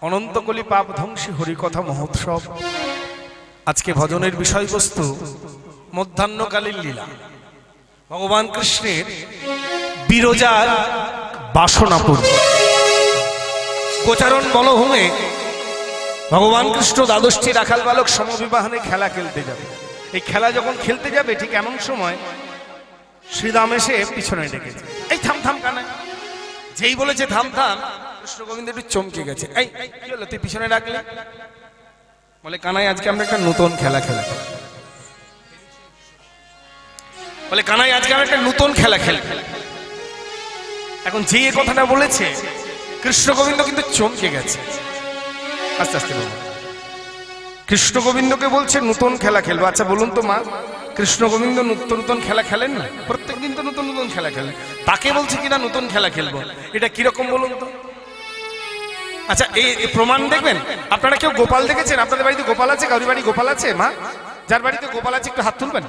অনন্তকলি পাপ ধ্বংসী হরিকথা মহোৎসব। আজকে ভজনের বিষয়বস্তু মধ্যাহ্নকালীন লীলা। ভগবান কৃষ্ণের বিরজার বাসনাপুর গোচারণ বলভূমে ভগবান কৃষ্ণ দ্বাদশটি রাখাল বালক সমবিবাহনে খেলা খেলতে যাবে। এই খেলা যখন খেলতে যাবে ঠিক এমন সময় শ্রীরাম এসে পিছনে ডেকেছে, এই থাম থাম কানাই। যেই বলেছে থাম থাম, কৃষ্ণ গোবিন্দ একটু চমকে গেছে। এই কি হলো, তুই পিছনে ডাকলে? বলে কানাই, আজকে আমরা একটা নতুন খেলা খেলব। বলে কানাই, আজকে আমরা একটা নতুন খেলা খেলব। এখন যে এই কথাটা বলেছে কৃষ্ণ গোবিন্দ কিন্তু চমকে গেছে। আস্তে আস্তে বলুন, কৃষ্ণ গোবিন্দকে বলছে নতুন খেলা খেলবো। আচ্ছা বলুন তো মা, কৃষ্ণ গোবিন্দ নতুন নতুন খেলা খেলেন না? প্রত্যেকদিন তো নতুন নতুন খেলা খেলেন, তাকে বলছে কিনা নতুন খেলা খেলবো, এটা কিরকম বলুন তো? আচ্ছা এই প্রমাণ দেখবেন। আপনারা কেউ গোপাল দেখেছেন? আপনাদের বাড়িতে গোপাল আছে? কারোর বাড়ি গোপাল আছে? মা, যার বাড়িতে গোপাল আছে একটু হাত তুলবেন।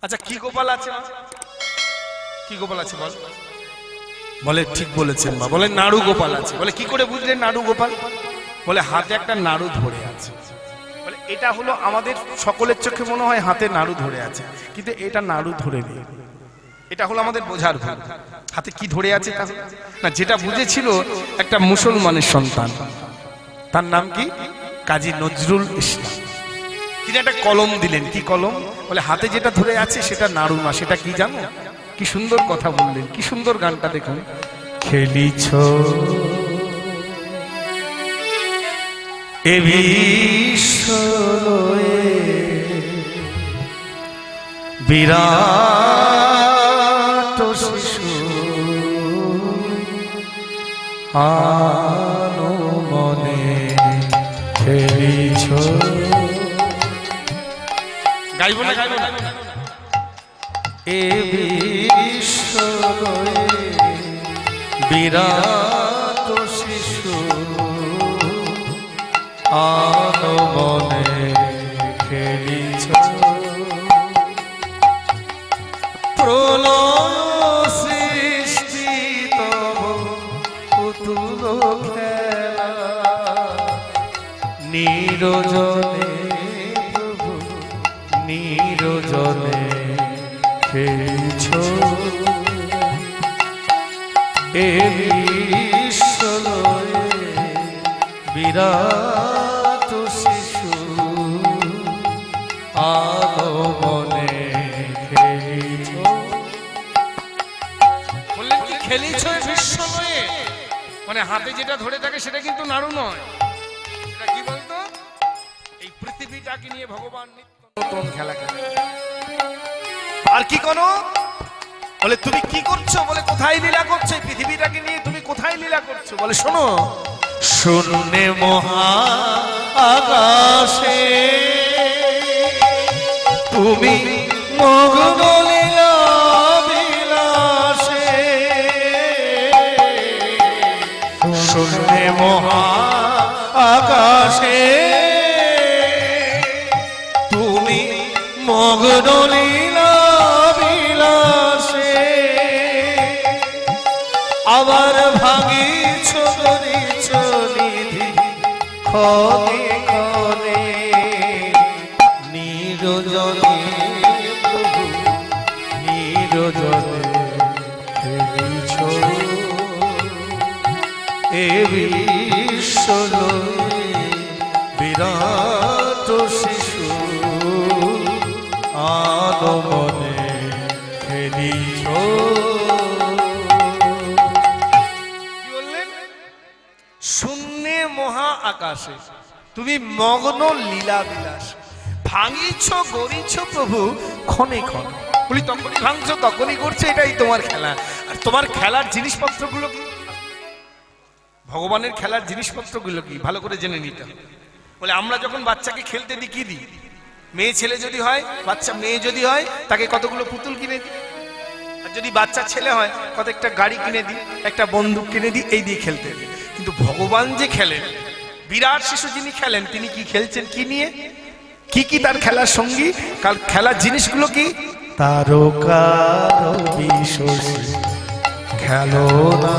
আচ্ছা কি গোপাল আছে? কি গোপাল আছে বল? বলে ঠিক বলেছেন মা। বলে নাড়ু গোপাল আছে। বলে কি করে বুঝলেন নাড়ু গোপাল? বলে হাতে একটা নাড়ু ধরে আছে। বলে এটা হলো আমাদের সকলের চোখে মনে হয় হাতে নাড়ু ধরে আছে, কিন্তু এটা নাড়ু ধরে নেই। এটা হলো আমাদের বোঝার ভুল। হাতে কি ধরে আছে তা না, যেটা বুঝেছিল একটা মুসলমানের সন্তান, তার নাম কি? কাজী নজরুল ইসলাম। তিনি একটা কলম দিলেন। কি কলম? বলে হাতে যেটা ধরে আছে সেটা নাড়ু না, সেটা কি জানো? কি সুন্দর কথা বললেন, কি সুন্দর গানটা দেখুন। খেলিছ এ বিশ্বলয়ে বিরাট শিশু আনো মনে খেলিছ। গাইব না গাইব না। এ বিশ্বলয়ে বিরাট শিশু আনো মনে খেলিছ। প্রলয় সৃষ্টি তব পুতুল খেলা নিরজনে প্রভু নিরজনে খেলিছ। এ বিশ্বলয়ে বিরাট শিশু আলো মনে খেলিছ। বললেন কি খেলিছ বিশ্বলয়ে? মানে হাতে যেটা ধরে থাকে সেটা কিন্তু নাড়ু নয়, সেটা কি বলতো? এই পৃথিবীটাকে নিয়ে ভগবান নিত্য নতুন খেলা খেলে। আর কি করো? বলে তুমি কি করছো? বলে কোথায় লীলা করছো? পৃথিবীটাকে নিয়ে তুমি কোথায় লীলা করছো? বলে শোনো, শূন্যে মহা আকাশে তুমি মগ্ন লীলা বিলাসে। শূন্যে মহা আকাশে তুমি মগ্ন লীলা বিলাসে। আবার ভাঙিছ করিছ নিধি ক্ষণে ক্ষণে নিরজনে প্রভু নিরজনে খেলিছ। এ বিশ্বলয়ে বিরাট শিশু আলো মনে খেলিছ। শূন্যে মহা আকাশে তুমি মগ্ন লীলা বিলাস। ভাঙিছ গড়িছ প্রভু ক্ষণে ক্ষণে। বলি তখনই ভাঙছো তখনই করছো, এটাই তোমার খেলা। আর তোমার খেলার জিনিসপত্রগুলো কি? ভগবানের খেলার জিনিসপত্রগুলো কি ভালো করে জেনে নিতে হবে। বলে আমরা যখন বাচ্চাকে খেলতে দিই কি দিই? মেয়ে ছেলে যদি হয়, বাচ্চা মেয়ে যদি হয় তাকে কতগুলো পুতুল কিনে দিই। আর যদি বাচ্চা ছেলে হয় কত একটা গাড়ি কিনে দিই, একটা বন্দুক কিনে দিই, এই দিয়ে খেলতে দিই। কিন্তু ভগবান যে খেলেন, বিরাট শিশু যিনি খেলেন, তিনি কি খেলছেন কি নিয়ে? কি কি তার খেলার সঙ্গী? কার খেলার জিনিসগুলো কি? তারকার বিশ্বসী খেলো না।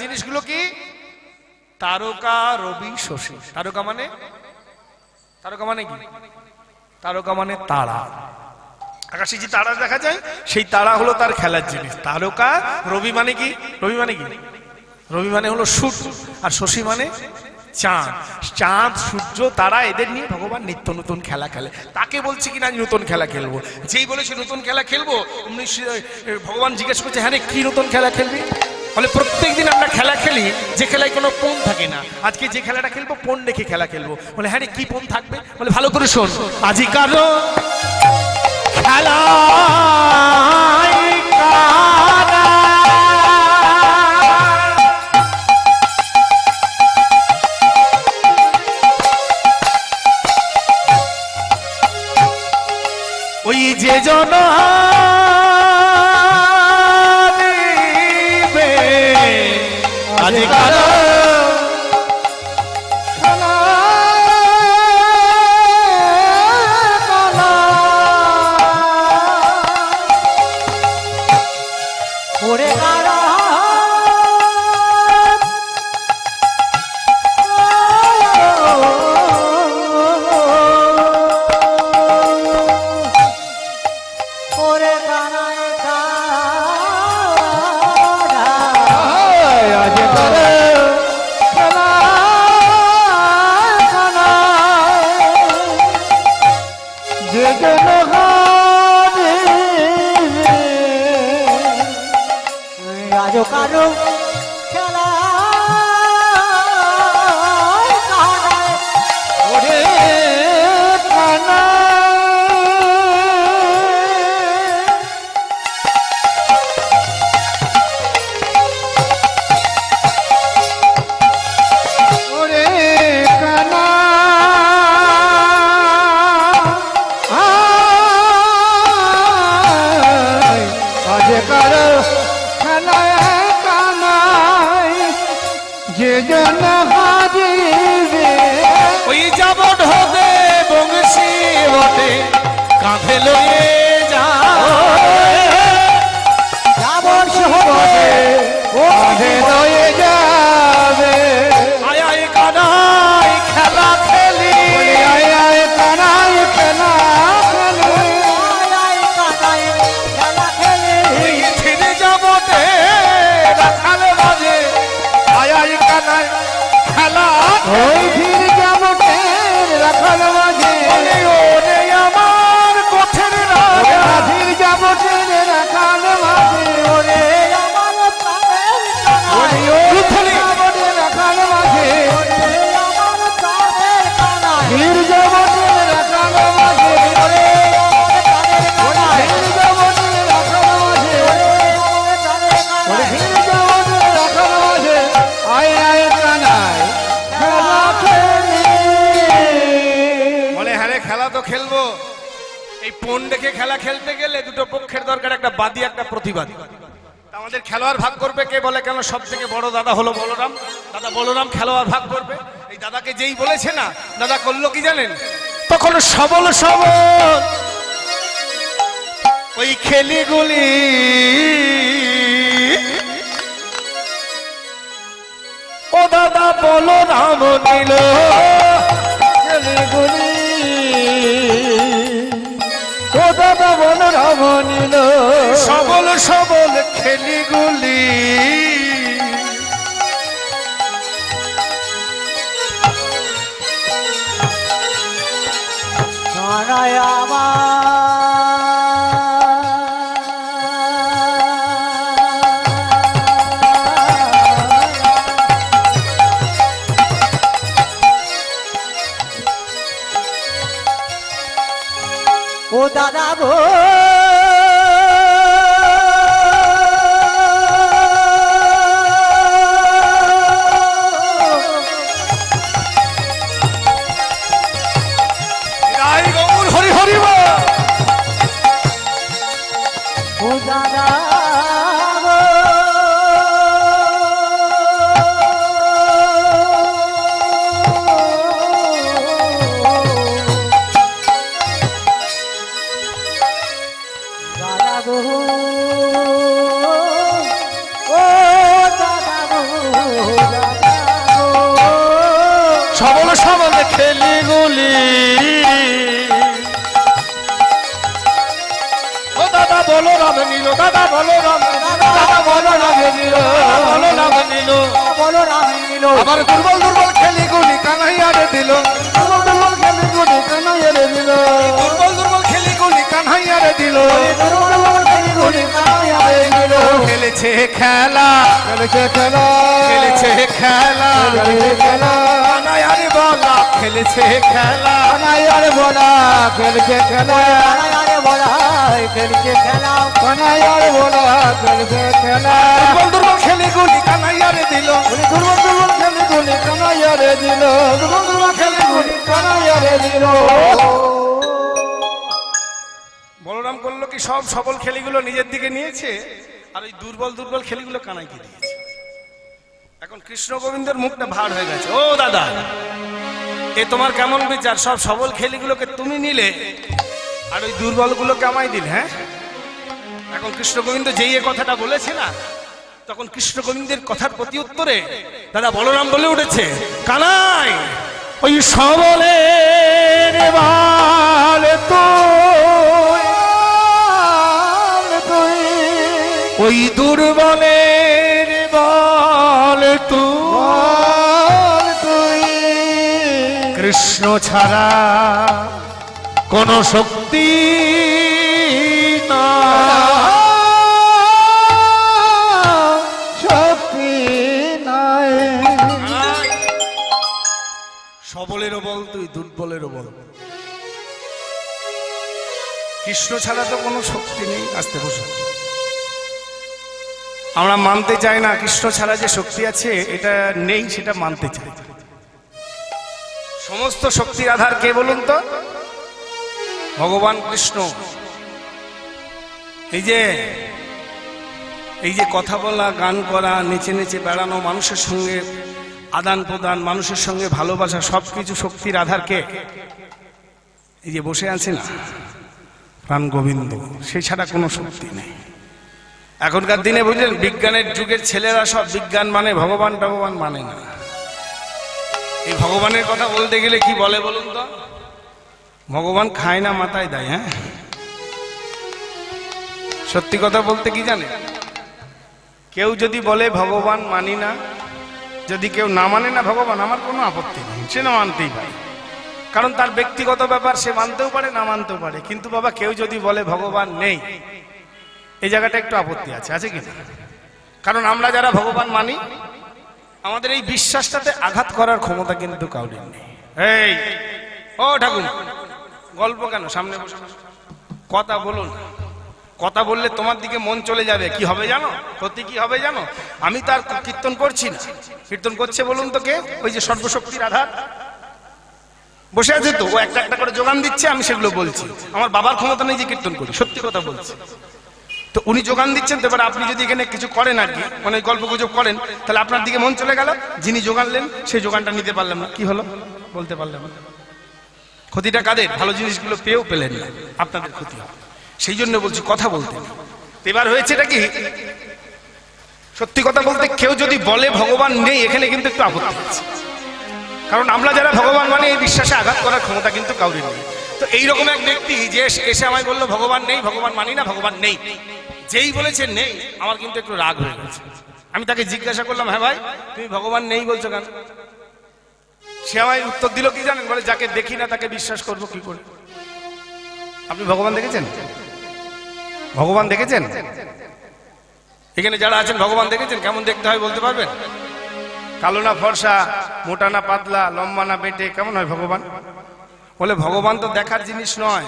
জিনিসগুলো কি? তারকা, রবি, শশী। তারকা মানে কি? তারকা মানে তারা। আকাশে যে তারা দেখা যায় সেই তারা হলো তার খেলার জিনিস। তারকা। রবি মানে কি? রবি মানে হলো সূর্য, আর শশী মানে চাঁদ। চাঁদ, সূর্য, তারা, এদের নিয়ে ভগবান নিত্য নতুন খেলা খেলে। তাকে বলছে কিনা নতুন খেলা খেলবো। যেই বলেছে নতুন খেলা খেলবো, ভগবান জিজ্ঞেস করছে, হ্যাঁ রে, কি নতুন খেলা খেলবি? বলে প্রত্যেকদিন আমরা খেলা খেলি, যে খেলায় কোনো পণ থাকে না। আজকে যে খেলাটা খেলবো, পণ রেখে খেলা খেলবো। বলে হ্যাঁ রে, কি পণ থাকবে? বলে ভালো করে শোন, আজিকার খেলা ওই যে জন আজিকার কারো খেলা ওরে কানা ওরে কানা আজ কারো খেলা যে জন হারিবে ওই যাব ঢোকে বংশী বটে কাঁধে লয়ে যাব শহরে কাঁধে লয়ে যাবে আয় আয় কানাই খেলা খেলি আয় আয় কানাই খেলা খেলি আয় কানাই খেলা খেলি ছিনে যাবটে রাখাল বাজে আয় আয় কানাই খেলা ওই ভিড় যাবটে রাখাল মাঝে ওরে আমার কোঠের রাজা ভিড় যাবটে রাখাল মাঝে ওরে আমার প্রাণের কানাই রুথলি যাবটে রাখাল মাঝে ওরে আমার প্রাণের কানাই ভিড় যাবটে রাখাল মাঝে ওরে আমার প্রাণের কানাই ভিড় যাবটে রাখাল মাঝে ওরে আমার প্রাণের কানাই ভিড় যাবটে রাখাল মাঝে আয় আয় কানাই খেলা খেলি বলে হ্যাঁ রে, খেলা তো খেলবো। এই পণ দেখে খেলা খেলতে গেলে দুটো পক্ষের দরকার, একটা বাদী একটা প্রতিবাদী। আমাদের খেলোয়াড় ভাগ করবে কে? বলে কেন সব থেকে বড় দাদা হলো বলরাম। দাদা বলরাম খেলোয়াড় ভাগ করবে। এই দাদাকে যেই বলেছে না, দাদা করলো কি জানেন? তখন সবল ওই খেলিগুলি ও দাদা বলরাম নিল খেলিগুলি ও দাদা বলরাম নিল সবল খেলিগুলি কানাই ও দাদা গো রাই গৌর হরি হরি ও দাদা সবল সবল খেলিগুলি ও দাদা বলো রাম নীল দাদা বলো রাম দাদা বলো রামে নিল বলো রাম নীল বলো রামে নিল আবার দুর্বল দুর্বল খেলিগুলি কানাইয়ারে দিল দুর্বল দুর্বল খেলিগুলি কানাইয়ারে দিল দুর্বল দুর্বল খেলিগুলি কানাইয়ারে দিল দুর্বল দুর্বল খেলিগুলি কানাইয়ারে দিল খেলেছে খেলা খেলেছে খেলা খেলেছে খেলা খেলেছে খেলা কানাইয়ারে বলা খেলেছে খেলা কানাইয়ারে বলা খেলেছে খেলা কানাইয়ারে বলা খেলেছে খেলা কানাইয়ারে বলা খেলেছে খেলা দুর্বল দুর্বল খেলিগুলি কানাইয়ারে দিল দুর্বল দুর্বল খেলিগুলি কানাইয়ারে দিল দুর্বল দুর্বল খেলিগুলি কানাইয়ারে দিল বলরাম করলো কি সব সবল খেলিগুলো নিজের দিকে নিয়েছে আর ওই দুর্বল দুর্বল খেলিগুলো কানাইকে দিয়েছে। এখন কৃষ্ণ গোবিন্দের মুখটা ভার হয়ে গেছে। ও দাদা, এ তোমার কেমন বিচার? সব সবল খেলিগুলোকে তুমি নিলে আর ওই দুর্বলগুলোকে আমায় দিলে। হ্যাঁ, এখন কৃষ্ণ গোবিন্দ যেই এ কথাটা বলেছে না, তখন কৃষ্ণ গোবিন্দের কথার প্রতি উত্তরে দাদা বলরাম বলে উঠেছে, কানাই ওই সবলের বাল তুই, ওই দুর্বলের বল তুই কৃষ্ণ ছাড়া কোন শক্তি না, শক্তি নাই সবলেরও বল তুই, দুর্বলেরও বল। কৃষ্ণ ছাড়া তো কোনো শক্তি নেই। আসতে বসে, আমরা মানতে চাই না কৃষ্ণ ছাড়া যে শক্তি আছে এটা নেই, সেটা মানতে চাই। সমস্ত শক্তির আধার কে বলুন তো? ভগবান কৃষ্ণ। এই যে কথা বলা, গান করা, নেচে নেচে বেড়ানো, মানুষের সঙ্গে আদান প্রদান, মানুষের সঙ্গে ভালোবাসা, সবকিছু শক্তির আধার কে? এই যে বসে আছে না প্রাণ গোবিন্দ, সেই ছাড়া কোনো শক্তি নেই। এখনকার দিনে বুঝলেন, বিজ্ঞানের যুগের ছেলেরা সব বিজ্ঞান মানে, ভগবান ভগবান মানে না। এই ভগবানের কথা বলতে গেলে কি বলে বলুন তো? ভগবান খায় না, মাথায় দেয়। হ্যাঁ, সত্যি কথা বলতে কি জানে, কেউ যদি বলে ভগবান মানি না, যদি কেউ না মানে না ভগবান, আমার কোনো আপত্তি নেই, সে না মানতেই পারে, কারণ তার ব্যক্তিগত ব্যাপার, সে মানতেও পারে না মানতেও পারে। কিন্তু বাবা, কেউ যদি বলে ভগবান নেই, এই জায়গাটা একটু আপত্তি আছে, আছে কি? কারণ আমরা যারা ভগবান মানি, আমাদের এই বিশ্বাসটাতে আঘাত করার ক্ষমতা কিন্তু কাউরির নেই। এই ও ঠাকুর, গল্প কেন? সামনে বসে কথা বলুন। কথা বললে তোমার দিকে মন চলে যাবে, কি হবে জানো? ক্ষতি কি হবে জানো? আমি তার কীর্তন করছি না, কীর্তন করছে বলুন তো কে? ওই যে সর্বশক্তির আধার বসে আছে, তো ও একটা একটা করে যোগান দিচ্ছে, আমি সেগুলো বলছি। আমার বাবার ক্ষমতা নেই যে কীর্তন করি, সত্যি কথা বলছি। তো উনি যোগান দিচ্ছেন, তো এবার আপনি যদি এখানে কিছু করেন আর কি, মানে গল্প গুজব করেন, তাহলে আপনার দিকে মন চলে গেল, যিনি যোগানলেন সেই যোগানটা নিতে পারলাম না, কি হলো? বলতে পারলাম না। ক্ষতিটা কাদের? ভালো জিনিসগুলো পেয়েও পেলেন না, আপনাদের ক্ষতি হবে। সেই জন্য বলছি কথা বলতে। এবার হয়েছে এটা কি, সত্যি কথা বলতে কেউ যদি বলে ভগবান নেই, এখানে কিন্তু একটু আপত্তি আছে, কারণ আমরা যারা ভগবান মানে এই বিশ্বাসে আঘাত করার ক্ষমতা কিন্তু কাউরি নেই। তো এইরকম এক ব্যক্তি যে এসে আমায় বললো ভগবান নেই, ভগবান মানি না, ভগবান নেই, যেই বলেছে নেই, আমার কিন্তু একটু রাগ হয়ে গেছে। আমি তাকে জিজ্ঞাসা করলাম, হ্যাঁ ভাই, তুমি ভগবান নেই বলছো কেন? সে আমায় উত্তর দিল কি জানেন? বলে, যাকে দেখি না তাকে বিশ্বাস করবো কি করে? আপনি ভগবান দেখেছেন? ভগবান দেখেছেন? এখানে যারা আছেন ভগবান দেখেছেন? কেমন দেখতে হয় বলতে পারবেন? কালো না ফর্সা, মোটা না পাতলা, লম্বা না বেটে, কেমন হয় ভগবান? বলে, ভগবান তো দেখার জিনিস নয়,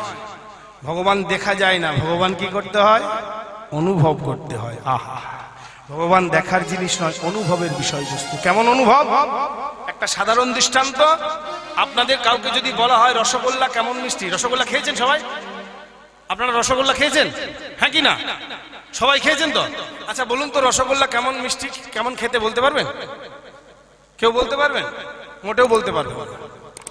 ভগবান দেখা যায় না, ভগবান কি করতে হয়? অনুভব করতে হয়। আহা, ভগবান দেখার জিনিস নয়, অনুভবের বিষয়বস্তু। কেমন অনুভব? একটা সাধারণ দৃষ্টান্ত, আপনাদের কাউকে যদি বলা হয় রসগোল্লা কেমন মিষ্টি, রসগোল্লা খেয়েছেন সবাই? আপনারা রসগোল্লা খেয়েছেন? হ্যাঁ কি না? সবাই খেয়েছেন তো? আচ্ছা বলুন তো, রসগোল্লা কেমন মিষ্টি, কেমন খেতে বলতে পারবেন? কেউ বলতে পারবেন? মোটেও বলতে পারবেন।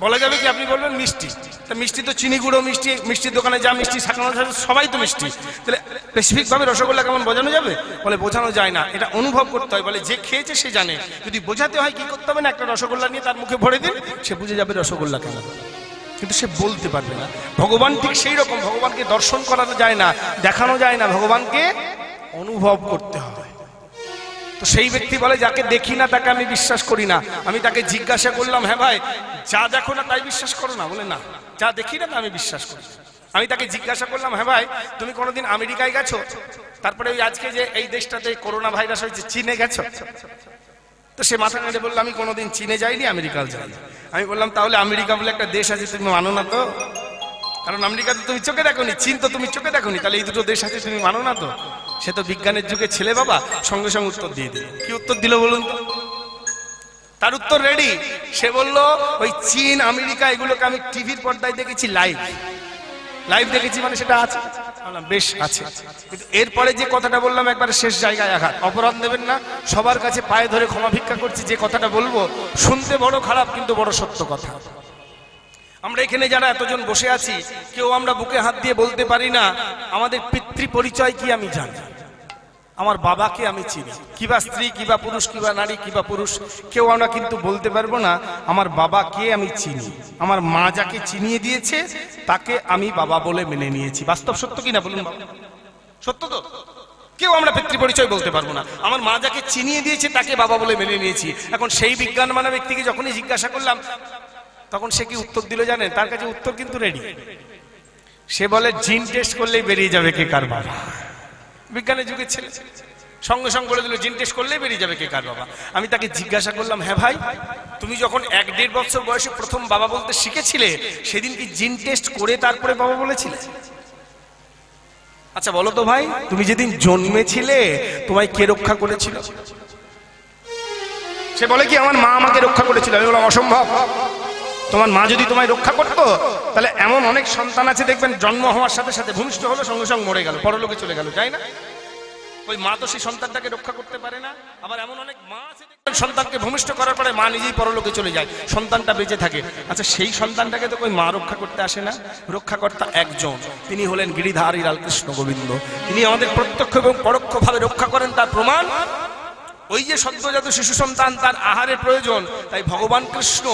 বলা যাবে কি? আপনি বলবেন মিষ্টি, তা মিষ্টি তো চিনি গুঁড়ো মিষ্টি, মিষ্টির দোকানে যা মিষ্টি শাকানো থাকে সবাই তো মিষ্টি, তাহলে স্পেসিফিকভাবে রসগোল্লা কেমন বোঝানো যাবে? বলে বোঝানো যায় না, এটা অনুভব করতে হয়। বলে যে খেয়েছে সে জানে। যদি বোঝাতে হয় কি করতে হবে না, একটা রসগোল্লা নিয়ে তার মুখে ভরে দিন, সে বুঝে যাবে রসগোল্লা কেমন, কিন্তু সে বলতে পারবে না। ভগবান ঠিক সেই রকম, ভগবানকে দর্শন করানো যায় না, দেখানো যায় না, ভগবানকে অনুভব করতে হবে। তো সেই ব্যক্তি বলে যাকে দেখি না তাকে আমি বিশ্বাস করি না। আমি তাকে জিজ্ঞাসা করলাম, হ্যাঁ ভাই যা দেখো না তাই বিশ্বাস করো না? বলে না, যা দেখি না তা আমি বিশ্বাস করি। আমি তাকে জিজ্ঞাসা করলাম, হ্যাঁ ভাই তুমি কোনোদিন আমেরিকায় গেছো? তারপরে ওই আজকে যে এই দেশটাতে করোনা ভাইরাস হয়েছে, চীনে গেছো? তো সে মাথা নেড়ে বললো আমি কোনোদিন চীনে যাইনি, আমেরিকাও যাইনি। আমি বললাম তাহলে আমেরিকা বলে একটা দেশ আছে তুমি মানো না তো? কারণ আমেরিকা তো তুমি চোখে দেখোনি, চীন তো তুমি চোখে দেখোনি, তাহলে এই দুটো দেশ আছে তুমি মানো না তো? সে তো বিজ্ঞানের যুগে ছেলে বাবা, সঙ্গে সঙ্গে উত্তর দিয়ে দিল। কি উত্তর দিল বলুন তো? তার উত্তর রেডি। সে বলল ওই চীন আমেরিকা এগুলোকে আমি টিভির পর্দায় দেখেছি, লাইভ দেখেছি, মানে সেটা আছে। বেশ আছে, কিন্তু এরপরে যে কথাটা বললাম একবারে শেষ জায়গায় আঘাত। অপরাধ নেবেন না, সবার কাছে পায়ে ধরে ক্ষমা ভিক্ষা করছি। যে কথাটা বলবো শুনতে বড় খারাপ, কিন্তু বড় সত্য কথা। আমরা এখানে যারা এতজন বসে আছি, কেউ আমরা বুকে হাত দিয়ে বলতে পারি না আমাদের পিতৃ পরিচয় কি আমি জানি, আমার বাবাকে আমি চিনি, কিবা স্ত্রী কিবা পুরুষ কিবা নারী কিবা পুরুষ, কেউ আমরা কিন্তু বলতে পারবো না আমার বাবাকে আমি চিনি। আমার মা যাকে চিনিয়ে দিয়েছে তাকে আমি বাবা বলে মেনে নিয়েছি। বাস্তব সত্য কিনা বলুন বাবা? সত্য তো? কেউ আমরা পিতৃ পরিচয় বলতে পারবো না। আমার মা যাকে চিনিয়ে দিয়েছে তাকে বাবা বলে মেনে নিয়েছি। এখন সেই বিজ্ঞান মানা ব্যক্তিকে যখনই জিজ্ঞাসা করলাম, তখন সে কি উত্তর দিল জানেন? তার কাছে উত্তর কিন্তু রেডি। সে বলে জিন টেস্ট করলেই বেরিয়ে যাবে কে কার বাবা। বিজ্ঞানের যুগের ছেলে সঙ্গে সঙ্গে বলে দিল জিন টেস্ট করলেই বেরিয়ে যাবে কে কার বাবা। আমি তাকে জিজ্ঞাসা করলাম, হ্যাঁ ভাই তুমি যখন 1-1.5 বছর বয়সে প্রথম বাবা বলতে শিখেছিলে, সেদিন কি জিন টেস্ট করে তারপরে বাবা বলেছিলে? আচ্ছা বলো তো ভাই, তুমি যেদিন জন্মেছিলে তোমায় কে রক্ষা করেছিল? সে বলে কি আমার মা আমাকে রক্ষা করেছিল। আমি বললাম অসম্ভব। তোমার মা যদি তোমায় রক্ষা করতো, তাহলে এমন অনেক সন্তান আছে দেখবেন জন্ম হওয়ার সাথে সাথে ভূমিষ্ঠ হলো, সঙ্গে সঙ্গে মরে গেল, পরলোকে চলে গেল, তাই না? ওই মা তো সেই সন্তানটাকে রক্ষা করতে পারে না। আবার এমন অনেক মা আছে দেখবেন সন্তানকে ভূমিষ্ঠ করার পরে মা নিজেই পরলোকে চলে যায়, সন্তানটা বেঁচে থাকে। আচ্ছা সেই সন্তানটাকে তো ওই মা রক্ষা করতে আসে না। রক্ষাকর্তা একজন, তিনি হলেন গিরিধারী লাল কৃষ্ণ গোবিন্দ। তিনি আমাদের প্রত্যক্ষ এবং পরোক্ষভাবে রক্ষা করেন। তার প্রমাণ ওই যে সদ্যজাত শিশু সন্তান, তার আহারের প্রয়োজন। তাই ভগবান কৃষ্ণ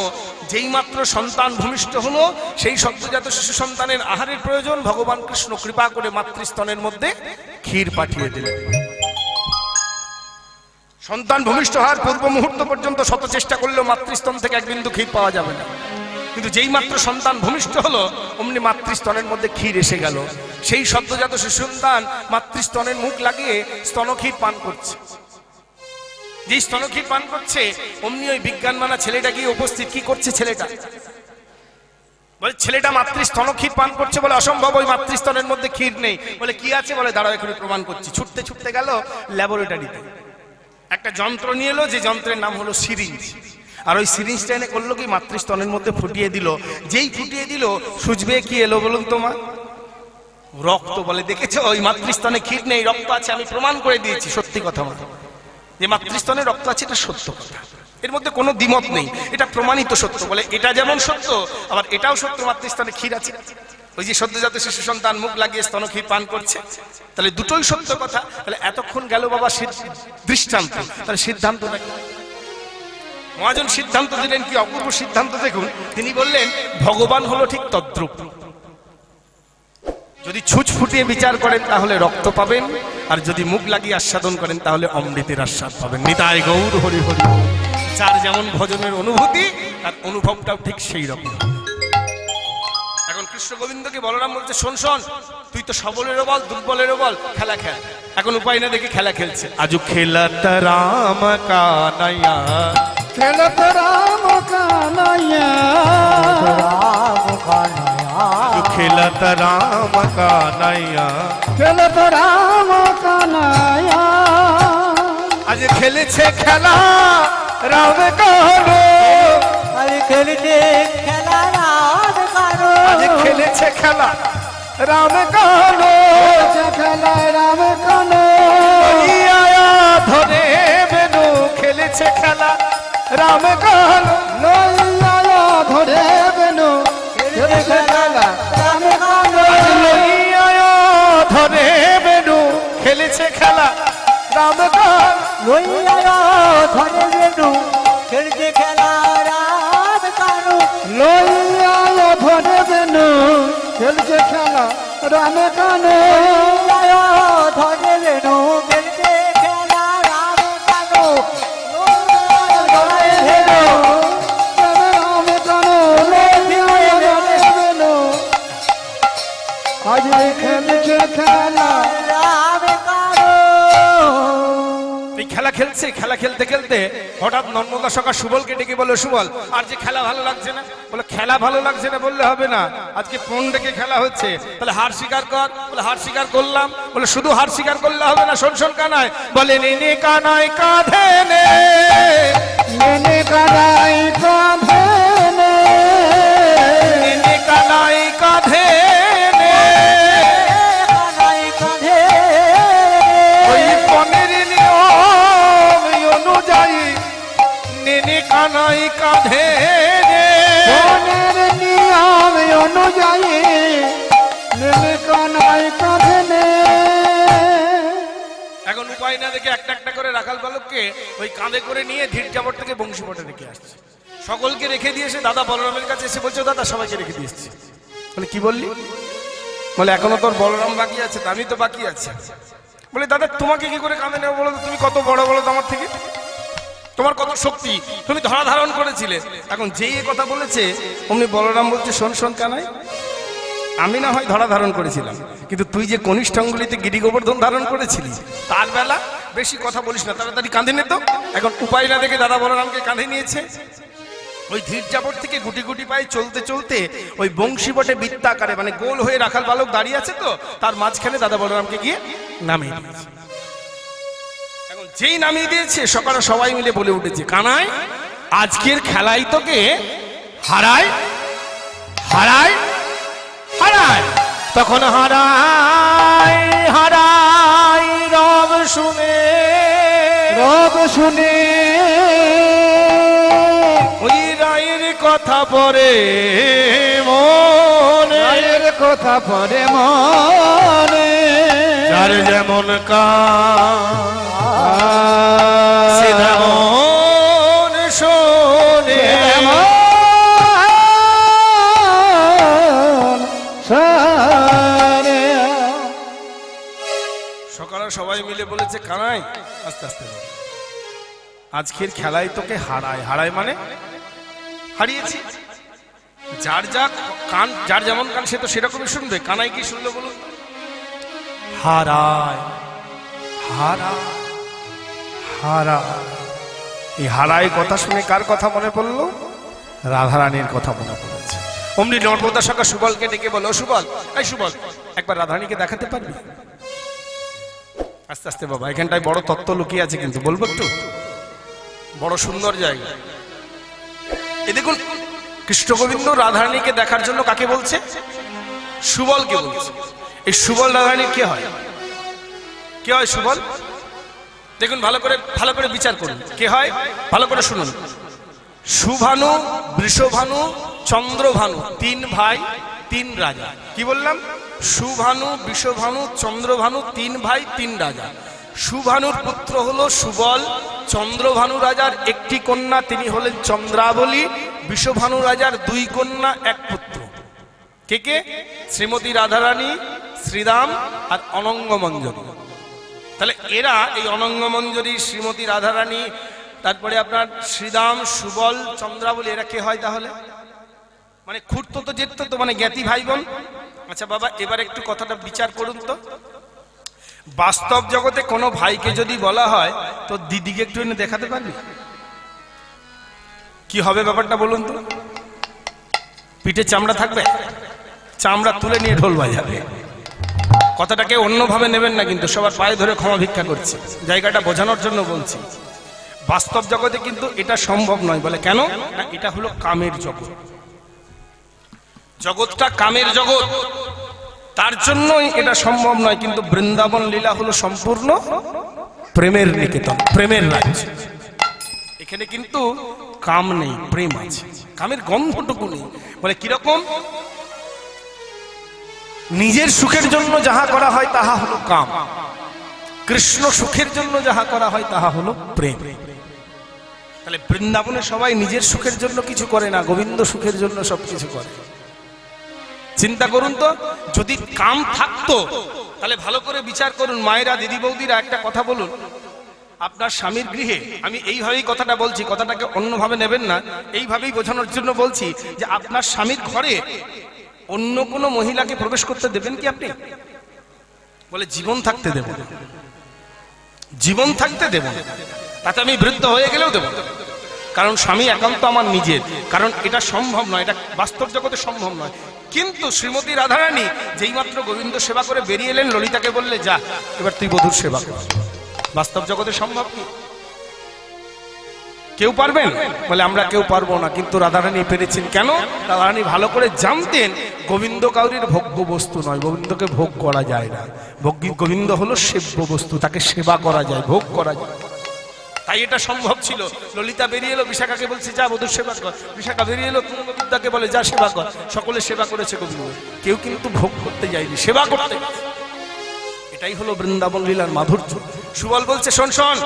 যেই মাত্র সন্তান ভূমিষ্ঠ হলো, সেই সদ্যজাত শিশু সন্তানের আহারের প্রয়োজন। ভগবান কৃষ্ণ কৃপা করে মাতৃস্তনের মধ্যে ক্ষীর পাঠিয়ে দিলেন। সন্তান ভূমিষ্ঠ হওয়ার পূর্ব মুহূর্ত পর্যন্ত শত চেষ্টা করলেও মাতৃস্তন থেকে এক বিন্দু ক্ষীর পাওয়া যাবে না। কিন্তু যেই মাত্র সন্তান ভূমিষ্ঠ হলো, অমনি মাতৃস্তনের মধ্যে ক্ষীর এসে গেল। সেই সদ্যজাত শিশু সন্তান মাতৃস্তনের মুখ লাগিয়ে স্তনক্ষীর পান করছে। যে স্তনক্ষীর পান করছে, অমনি ওই বিজ্ঞান মানা ছেলেটা গিয়ে উপস্থিত। কি করছে ছেলেটা? বলে ছেলেটা মাতৃস্তনক্ষীর পান করছে। বলে অসম্ভব, ওই মাতৃস্তনের মধ্যে ক্ষীর নেই। বলে কি আছে? বলে দাঁড়াও এখনই প্রমাণ করছি। ছুটতে ছুটতে গেল ল্যাবরেটরিতে, একটা যন্ত্র নিয়ে এলো, যে যন্ত্রের নাম হলো সিরিঞ্জ। আর ওই সিরিঞ্জটা এনে করলো কি, মাতৃস্তনের মধ্যে ফুটিয়ে দিল। যেই ফুটিয়ে দিল, সুজবে কি এলো বলুন তো মা? রক্ত। বলে দেখেছো ওই মাতৃস্তনে ক্ষীর নেই, রক্ত আছে, আমি প্রমাণ করে দিয়েছি। সত্যি কথা মা, যে মাতৃস্তনে রক্ত আছে, এটা সত্য কথা, এর মধ্যে কোনো দ্বিমত নেই, এটা প্রমাণিত সত্য। বলে এটা যেমন সত্য, আবার এটাও সত্য, মাতৃস্তনে ক্ষীর আছে। ওই যে সদ্যজাত শিশু সন্তান মুখ লাগিয়ে স্তনক্ষীর পান করছে, তাহলে দুটোই সত্য কথা। তাহলে এতক্ষণ গেল বাবা দৃষ্টান্ত, তাহলে সিদ্ধান্তটা কি? মহাজন সিদ্ধান্ত দিলেন কি অপূর্ব সিদ্ধান্ত দেখুন। তিনি বললেন ভগবান হলো ঠিক তদ্রূপ। যদি ছুঁচ ফুটিয়ে বিচার করেন তাহলে রক্ত পাবেন, আর যদি মুখ লাগিয়ে আস্বাদন করেন তাহলে অমৃতের আস্বাদ পাবেন। নিতাই গৌর হরি হরি। যার যেমন ভজনের অনুভূতি, তার অনুভবটাও ঠিক সেই রকম। এখন কৃষ্ণ গোবিন্দকে বলরাম বলছে, শোন শোন, তুই তো সবলেরও বল দুর্বলেরও বল, খেলা খেল। এখন উপায় না দেখে খেলা খেলছে। আজু খেলত রাম কানাইয়া, খেলত রাম কানাইয়া, রাম কানাইয়া, আজু খেলত রাম কানাইয়া, খেলত রাম কানাইয়া। আজ খেলেছে খেলা রাম কানো, আজ খেলছে খেলা রাম কানো, আজ খেলেছে খেলা রাম কানো, খেলা রাম কানো। আয়া ধরে বেনু খেলেছে খেলা রাম কানো, লইয়া ধরে খেলছে খেলা রাম কান লইয়া ধরে রেণু খেলছে খেলা রাম কানু লইয়া ধরে রেণু খেলছে খেলা রাম কানু লইয়া ধরে রেণু খেলছে খেলা রাম কানু ধরে রেণু রাম কানু লইয়া ধরে রেণু আজ খেলছে খেলা রাম কানু। এই খেলা খেলছে, খেলা খেলতে খেলতে হঠাৎ নর্মদা সখা সুবলকে ডেকে বলল, সুবল আর যে খেলা ভালো লাগছে না। বলে খেলা ভালো লাগছে না বললে হবে না, আজকে ফোন ডেকে খেলা হচ্ছে, তাহলে হার স্বীকার কর। বলে হার স্বীকার করলাম। বলে শুধু হার স্বীকার করলে হবে না, শোন শোন কানাই। বলে নে কানাই কাঁধে নে, নে কানাই কাঁধে নে কানাই কাঁধে নে, কানাই কাঁধে ওই পনের নিয়ম অনুযায়ী নে কানাই কাঁধে নে। বনের নিয়ম অনুযায়ী নে কানাই কাঁধে নে। এখন উপায় না দেখে একটা একটা করে রাখাল বালককে ওই কাঁধে করে নিয়ে ধীরজাবর থেকে বংশীপটে রেখে আসছে। সকলকে রেখে দিয়েছে, দাদা বলরামের কাছে এসে বলছে, দাদা সবাইকে রেখে দিয়েছি। বলে কি বললি? বলে এখনো তোর বলরাম বাকি আছে, আমি তো বাকি আছে। বলে দাদা তোমাকে কি করে কাঁধে নেবো বলো তো, তুমি কত বড় বলো তো আমার থেকে, তোমার কত শক্তি, তুমি ধরা ধারণ করেছিলে। এখন যেই এ কথা বলেছে অমনি বলরাম বলছে, শোন শোন কানাই, আমি না হয় ধরা ধারণ করেছিলাম, কিন্তু তুই যে কনিষ্ঠ অঙ্গুলিতে গিরি গোবর্ধন ধারণ করেছিলি তার বেলা বেশি কথা বলিস না, তাড়াতাড়ি কাঁধে নে তো। এখন উপায় না দেখে দাদা বলরামকে কাঁধে নিয়েছে। ওই ধীরজাবর থেকে গুটি গুটি পায়ে চলতে চলতে ওই বংশীবটে বৃত্তাকারে মানে গোল হয়ে রাখাল বালক দাঁড়িয়ে আছে, তো তার মাঝখানে দাদা বলরামকে গিয়ে নামিয়ে দিয়েছে। এখন যেই নামিয়ে দিয়েছে সকালে সবাই মিলে বলে উঠেছে, কানাই আজকের খেলাই তোকে হারায় হারায় হারায়। তখন হারায় হারায় রব শুনে, রব শুনে ওই রায়ের কথা পরে মনে, রায়ের কথা পরে মনে যার যেমন কাজ সে তেমন শোনে। সকালে সবাই মিলে বলেছে, কানাই আস্তে আস্তে বল। আজকের খেলায় তোকে হারায় হারায় মানে হারিয়েছি। যার যা কান, যার যেমন কান সে তো সেরকমই শুনবে। কানাই কি শুনলো বলুন? হারায় হারায় হারায়। এই হারায় কথা শুনে কার কথা মনে পড়লো? রাধারানীর কথা মনে পড়েছে। অমনি নর্মদা সখা সুবলকে ডেকে বলো, সুবল এই সুবল একবার রাধারানীকে দেখাতে পারবি? আস্তে আস্তে বাবা, এখানটায় বড় তত্ত্ব লুকিয়ে আছে, কিন্তু বলবো একটু, বড় সুন্দর জায়গা। এ দেখুন কৃষ্ণ গোবিন্দ রাধারানীকে দেখার জন্য কাকে বলছে? সুবলকে বলছে। এই সুবল রাধারানীর কে হয়? কে হয় সুবল? দেখুন ভালো করে বিচার করুন, কে হয় ভালো করে শুনুন। সুভানু, বৃষভানু, চন্দ্রভানু, তিন ভাই তিন রাজা। কি বললাম? সুভানু, বৃষভানু, চন্দ্রভানু, তিন ভাই তিন রাজা। সুভানুর পুত্র হলো সুবল, চন্দ্রভানু রাজার একটি কন্যা, তিনি হলেন চন্দ্রাবলী। বৃষভানু রাজার দুই কন্যা এক পুত্র। কে কে? শ্রীমতী রাধারানী, শ্রীরাম আর অনঙ্গমঞ্জরী। তাহলে এরা এই অনঙ্গমঞ্জরী, শ্রীমতী রাধারানী, তারপরে আপনার শ্রীরাম, সুবল, চন্দ্রাবলী, এরা কে হয় তাহলে? মানে খুঁড়তো তো যেত তো, মানে জ্ঞাতি ভাই বোন। আচ্ছা বাবা, এবার একটু কথাটা বিচার করুন তো। বাস্তব জগতে কোনো ভাইকে যদি বলা হয় তো দিদিকে একটু এনে দেখাতে পারবি? কি হবে ব্যাপারটা বলুন তো? পিঠে চামড়া থাকবে, চামড়া তুলে নিয়ে ঢোল বাজাবে। কথাটাকে অন্যভাবে নেবেন না, কিন্তু সবার পায়ে ধরে ক্ষমা ভিক্ষা করছি, জায়গাটা বোঝানোর জন্য বলছি। বাস্তব জগতে কিন্তু এটা সম্ভব নয়। বলে কেন? না, এটা হলো কামের জগৎ, জগৎটা কামের জগৎ, তার জন্যই এটা সম্ভব নয়। কিন্তু বৃন্দাবন লীলা হলো সম্পূর্ণ প্রেমের নিকেতন, প্রেমের রাজ্য। এখানে কিন্তু কাম নেই, প্রেম আছে, কামের গন্ধটুকু নেই। বলে কিরকম? নিজের সুখের জন্য যাহা করা হয় তাহা হলো কাম, কৃষ্ণ সুখের জন্য যাহা করা হয় তাহা হলো প্রেম। তাহলে বৃন্দাবনে সবাই নিজের সুখের জন্য কিছু করে না, গোবিন্দ সুখের জন্য সবকিছু করে। চিন্তা করুন তো, যদি কাম থাকতো তাহলে ভালো করে বিচার করুন। মায়েরা, দিদি, বৌদিরা, একটা কথা বলুন, আপনার স্বামীর গৃহে, আমি এইভাবেই কথাটা বলছি, কথাটাকে অন্যভাবে নেবেন না, এইভাবেই বোঝানোর জন্য বলছি যে আপনার স্বামীর ঘরে অন্য কোনো মহিলাকে প্রবেশ করতে দেবেন কি আপনি? বলে জীবন থাকতে দেব, জীবন থাকতে দেব, তাতে আমি বৃদ্ধ হয়ে গেলেও দেব, কারণ স্বামী একান্ত আমার নিজের। কারণ এটা সম্ভব নয়, এটা বাস্তব জগতে সম্ভব নয়। কিন্তু শ্রীমতী রাধারানী যেই মাত্র গোবিন্দ সেবা করে বেরিয়ে এলেন, ললিতাকে বললে যা এবার তুই বধূর সেবা কর। বাস্তব জগতে সম্ভব কি? কেউ পারবেন? বলে আমরা কেউ পারবো না। কিন্তু রাধারানী পেরেছেন। কেন? রাধারানী ভালো করে জানতেন গোবিন্দ কাউরির ভোগ্য বস্তু নয়, গোবিন্দকে ভোগ করা যায় না। গোবিন্দ হলো সেব্য বস্তু, তাকে সেবা করা যায়, ভোগ করা যায়। তাই এটা সম্ভব ছিল। ললিতা বেরিয়ে এলো, বিশাখাকে বলছে যা বধূর সেবা কর। বিশাখা বেরিয়ে এলো, তুঙ্গবিদ্যাকে বলে যা সেবা কর। সকলে সেবা করেছে গোবিন্দ, কেউ কিন্তু ভোগ করতে যায়নি, সেবা করতে। এটাই হলো বৃন্দাবন লীলার মাধুর্য। সুবল বলছে শোন শোন,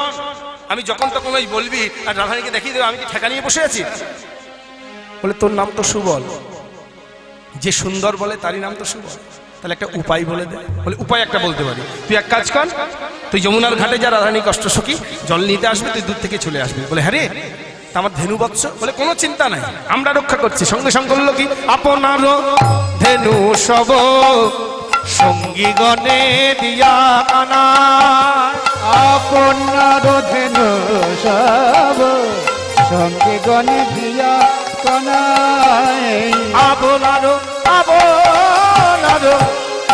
আমি যখন তখন ওই বলবি আর রাধারানীকে দেখিয়ে দেবো আমি কি ঠেকা নিয়ে বসে আছি? বলে তোর নাম তো সুবল, যে সুন্দর বলে তারই নাম তো সুবল। তাহলে একটা উপায় বলে দে। বলে উপায় একটা বলতে পারি, তুই এক কাজ কর, তুই যমুনার ঘাটে যা, রাধারানী কষ্ট সুখী, জল নিতে আসবে, তুই দূর থেকে চলে আসবি। বলে হ্যাঁ রে, আমার ধেনু বৎস। বলে কোনো চিন্তা নাই, আমরা রক্ষা করছি। সঙ্গে সঙ্গে বললো কি, আপনার ধেনু সব সঙ্গী গণে দিয়া আনা, আপনার ধেনু সব সঙ্গে গণে দিয়া কানায়, আপনার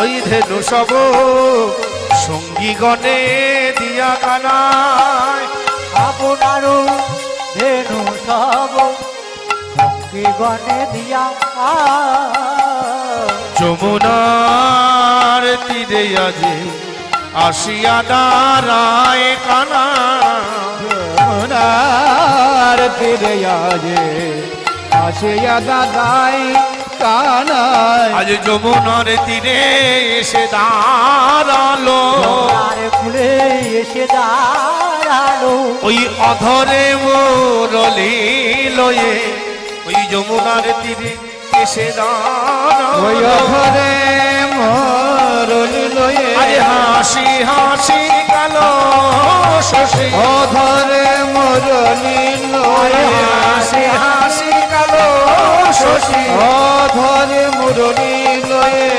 ওই ধেনু সব সঙ্গী গণে দিয়া কানায়, আপনার ধেনু সব সঙ্গে গণে দিয়া যমুনার তীরে আজি আসিয়া দাঁড়ায় কানা, যমুনার তীরে আজে আসিয়া দাদাই কানায়, আজ যমুনার তীরে এসে দাঁড়ালো, ফুলে এসে দাঁড়ালো, ওই অধরে মুরলি লয়ে, ওই যমুনার তীরে এসে দাঁড়ালো, ওই অধরে মুরলি লয়ে, আজ হাসি হাসি কালো শশী, অধরে মুরলি লয়ে, হাসি হাসি কালো শশী, অধরে মুরলি লয়ে,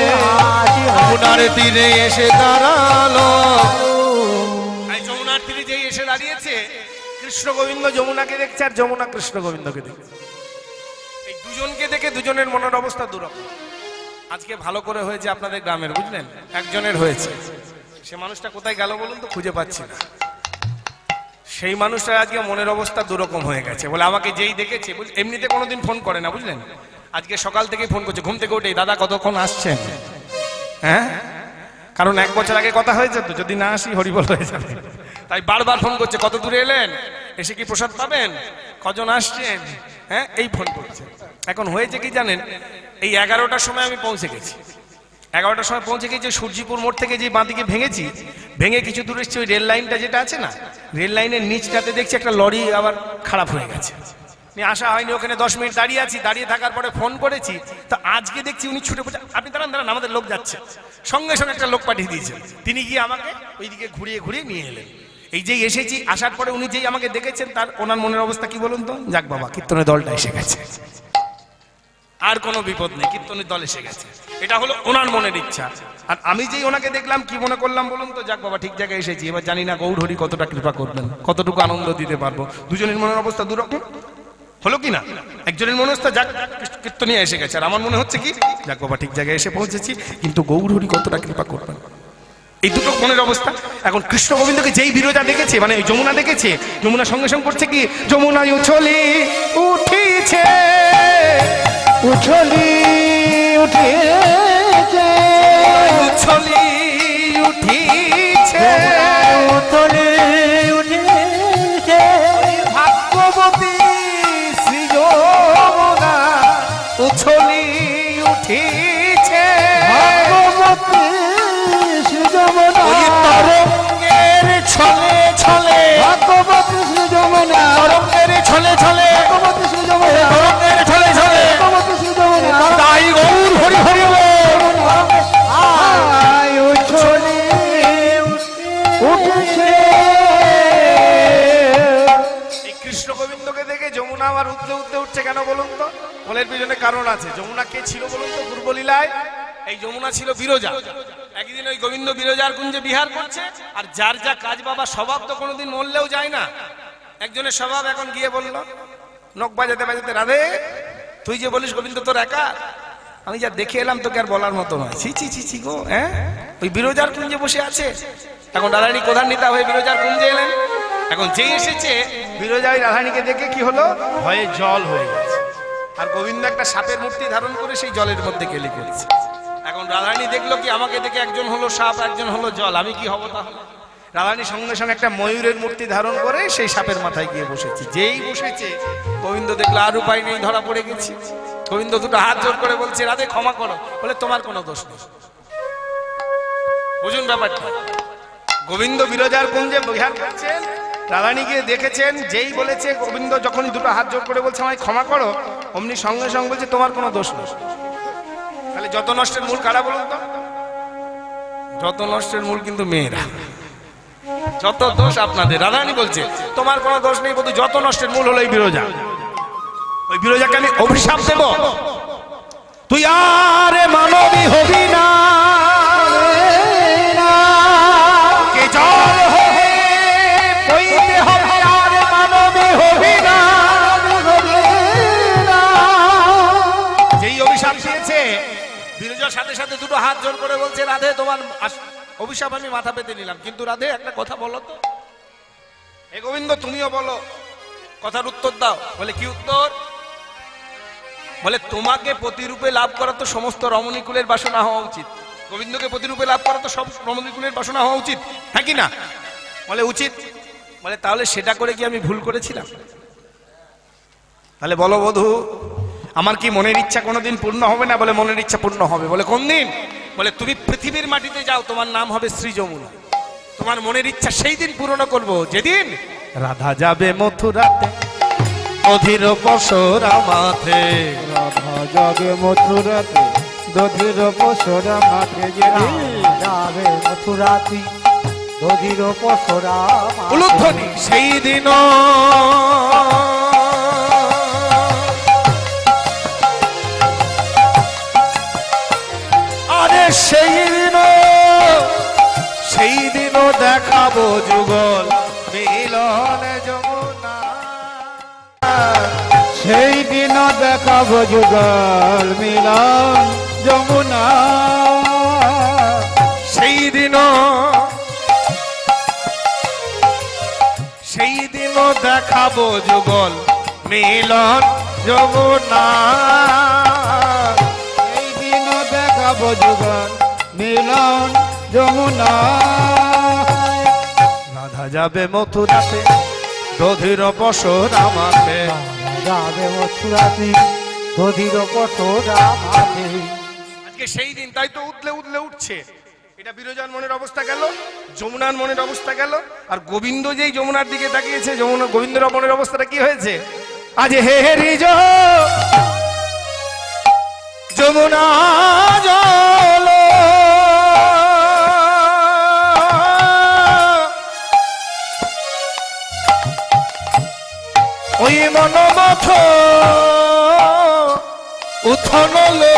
যমুনার তীরে এসে দাঁড়ালো। যমুনার তীরে যেই এসে দাঁড়িয়েছে, কৃষ্ণ গোবিন্দ যমুনাকে দেখছে আর যমুনা কৃষ্ণ গোবিন্দকে দেখছে। এই দুজনকে দেখে দুজনের মনের অবস্থা দুরকম। আজকে ভালো করে হয়েছে আপনাদের গ্রামের, বুঝলেন, একজনের হয়েছে। সে মানুষটা কোথায় গেল বলুন তো, খুঁজে পাচ্ছি না। সেই মানুষটা আজকে মনের অবস্থা দুরকম হয়ে গেছে। বলে আমাকে যেই দেখেছে, এমনিতে কোনোদিন ফোন করে না, বুঝলেন, আজকে সকাল থেকে ফোন করছে, ঘুম থেকে উঠে, দাদা কতক্ষণ আসছেন? হ্যাঁ, কারণ 1 বছর আগে কথা হয়েছে তো, যদি না আসি হরিবল হয়ে যাবে, তাই বারবার ফোন করছে। কত দূরে এলেন, এসে কি প্রসাদ পাবেন, কজন আসছেন, হ্যাঁ, এই ফোন করছে। এখন হয়েছে কি জানেন, এই 11টার সময় আমি পৌঁছে গেছি। 11টার সময় পৌঁছে গেছি, সূর্যিপুর মোড় থেকে যে বাঁদিকে ভেঙেছি, ভেঙে কিছু দূর এসেছি, ওই রেল লাইনটা যেটা আছে না, রেল লাইনের নিচটাতে দেখছি একটা লরি আবার খারাপ হয়ে গেছে। আসা হয়নি, ওখানে 10 মিনিট দাঁড়িয়ে আছি। দাঁড়িয়ে থাকার পরে ফোন করেছি, তো আজকে দেখছি উনি ছুটে পড়ছে, আপনি দাঁড়ান দাঁড়ান, আমাদের লোক যাচ্ছে। সঙ্গে সঙ্গে একটা লোক পাঠিয়ে দিয়েছেন, তিনি গিয়ে আমাকে ওইদিকে ঘুরিয়ে ঘুরিয়ে নিয়ে এলেন। এই যে এসেছি, আসার পরে উনি যেই আমাকে দেখেছেন, তার ওনার মনের অবস্থা কি বলুন তো, যাক বাবা, কীর্তনের দলটা এসে গেছে, আর কোনো বিপদ নেই, কীর্তনের দল এসে গেছে, এটা হলো ওনার মনের ইচ্ছা। আর আমি যেই ওনাকে দেখলাম, কি মনে করলাম বলুন তো, যাক বাবা, ঠিক জায়গায় এসেছি। এবার জানি না গৌর হরি কতটা কৃপা করবেন, কতটুকু আনন্দ দিতে পারবো। দুজনের মনের অবস্থা দুরকম হলো কি না? একজনের মনে হচ্ছে যাক কীর্তনিয়া এসে গেছে, আর আমার মনে হচ্ছে কি, যাক বাবা, ঠিক জায়গায় এসে পৌঁছেছি, কিন্তু গৌর হরি কতটা কৃপা করবেন। এই দুটো মনের অবস্থা। এখন কৃষ্ণ গোবিন্দকে যেই বিরোধা দেখেছে, মানে যমুনা দেখেছে, যমুনা সঙ্গে সঙ্গে করছে কি, যমুনায় উছলি উঠিছে, উছলি উঠেছে, উছলি উঠিছে, উছলি উঠেছে, ভাগ্যবতী শ্রী যমুনা উছলি উঠিছে, ভাগবতী শ্রী যমুনা ওই তরঙ্গের হচ্ছে কেন বলুন তো? বলে এর পিছনে কারণ আছে। যমুনা কে ছিল বলুন তো পূর্বলীলায়? এই যমুনা ছিল বিরজা। একদিন ওই গোবিন্দ বিরজার কুঞ্জে বিহার করছে, আর যার যা কাজ বাবা স্বভাব তো কোনোদিন মরলেও যায় না। একজনের স্বভাব এখন গিয়ে বলল নখ বাজাতে বাজাতে, রাধে তুই যে বলিস গোবিন্দ তোর একা, আমি যা দেখে এলাম তোকে আর বলার মতো নয়। ছি ছি ছি ছি গো, হ্যাঁ ওই বিরজার কুঞ্জে বসে আছে। এখন রাধারানী কোধান্বিতা হয়ে বিরজার কুঞ্জে এলেন। এখন যেই এসেছে বিরজা ওই রাধারানীকে দেখে কি হলো, ভয়ে জল হয়ে গেছে। আর গোবিন্দ একটা সাপের মূর্তি ধারণ করে সেই জলের মধ্যে গেলে ফেলেছে। এখন রাধারানী দেখলো কি, আমাকে দেখে একজন হলো সাপ, একজন হলো জল, আমি কি হব তাহলে? রাধারানী সঙ্গে সঙ্গে একটা ময়ূরের মূর্তি ধারণ করে সেই সাপের মাথায় গিয়ে বসেছে। যেই বসেছে গোবিন্দ দেখলো আর উপায় নেই, ধরা পড়ে গেছি। গোবিন্দ দুটো হাত জোর করে বলছে, রাধে ক্ষমা করো। বলে তোমার কোনো দোষ নেই। বুঝুন ব্যাপারটা। গোবিন্দ বিরজার কুঞ্জে বিহার করছেন, রাধারানী গিয়ে দেখেছেন, যেই বলেছে গোবিন্দ যখনই দুটো হাত জোর করে বলছে আমায় ক্ষমা করো, অমনি সঙ্গে সঙ্গে বলছে তোমার কোনো দোষ নেই। তাহলে যত নষ্টের মূল কারা বলুন তো? যত নষ্টের মূল কিন্তু মেয়েরা। যত দোষ আপনাদের। রাধারানী বলছে তোমার কোনো দোষ নেই, বলতে যত নষ্টের মূল হলো এই বিরজা। ওই বিরজাকে আমি অভিশাপ দেব, তুই আর মানবী হবি না, কে জল হয়ে বইতে হবে, আর মানবী হবি না। যেই অভিশাপ দিয়েছে, বিরজার সাথে সাথে দুটো হাত জোর করে বলছে, রাধে তোমার অভিশাপ আমি মাথা পেতে নিলাম, কিন্তু রাধে একটা কথা বলো তো। হে গোবিন্দ তুমিও বলো, কথার উত্তর দাও। বলে কি উত্তর? বলে তোমাকে প্রতিরূপে লাভ করা তো সমস্ত রমণীকুলের বাসনা হওয়া উচিত। গোবিন্দকে প্রতিরূপে লাভ করা তো সব রমণীকুলের বাসনা হওয়া উচিত, হ্যাঁ কি না? বলে উচিত। বলে তাহলে সেটা করে কি আমি ভুল করেছিলাম? তাহলে বলো বধূ, আমার কি মনের ইচ্ছা কোনোদিন পূর্ণ হবে না? বলে মনের ইচ্ছা পূর্ণ হবে। বলে কোন দিন? বলে তুমি পৃথিবীর মাটিতে যাও, তোমার নাম হবে শ্রী যমুনা। তোমার মনের ইচ্ছা সেই দিন পূরণ করব, যেদিন রাধা যাবে মথুরাতে, অধীর পসরা মাথে। রাধা যাবে মথুরাতে, দধির পসরা মাঠে, যাবে মথুরাতে, দধির পসরা উলুধ্বনি সেই দিন, আরে সেই দিন, সেই দিন দেখাবো যুগল মিলন যমুনা। সেই দিন দেখাবো যুগল মিলন যমুনা। সেই দিন, সেই দিন দেখাবো যুগল মিলন যমুনা। সেই দিন দেখাবো যুগল মিলন যমুনা। রাধা যাবে মথুরাতে, দধির পসরা মাথে। যাবে মথুরাতে, দধির পসরা মাঠে। আজকে সেই দিন, তাই তো উঠলে উঠলে উঠছে। এটা বিরজার মনের অবস্থা গেল, যমুনার মনের অবস্থা গেল, আর গোবিন্দ যেই যমুনার দিকে তাকিয়েছে, যমুনা গোবিন্দের মনের অবস্থাটা কি হয়েছে? আজ হে রিজ যমুনা জল, ওই মনমথ উথন লো,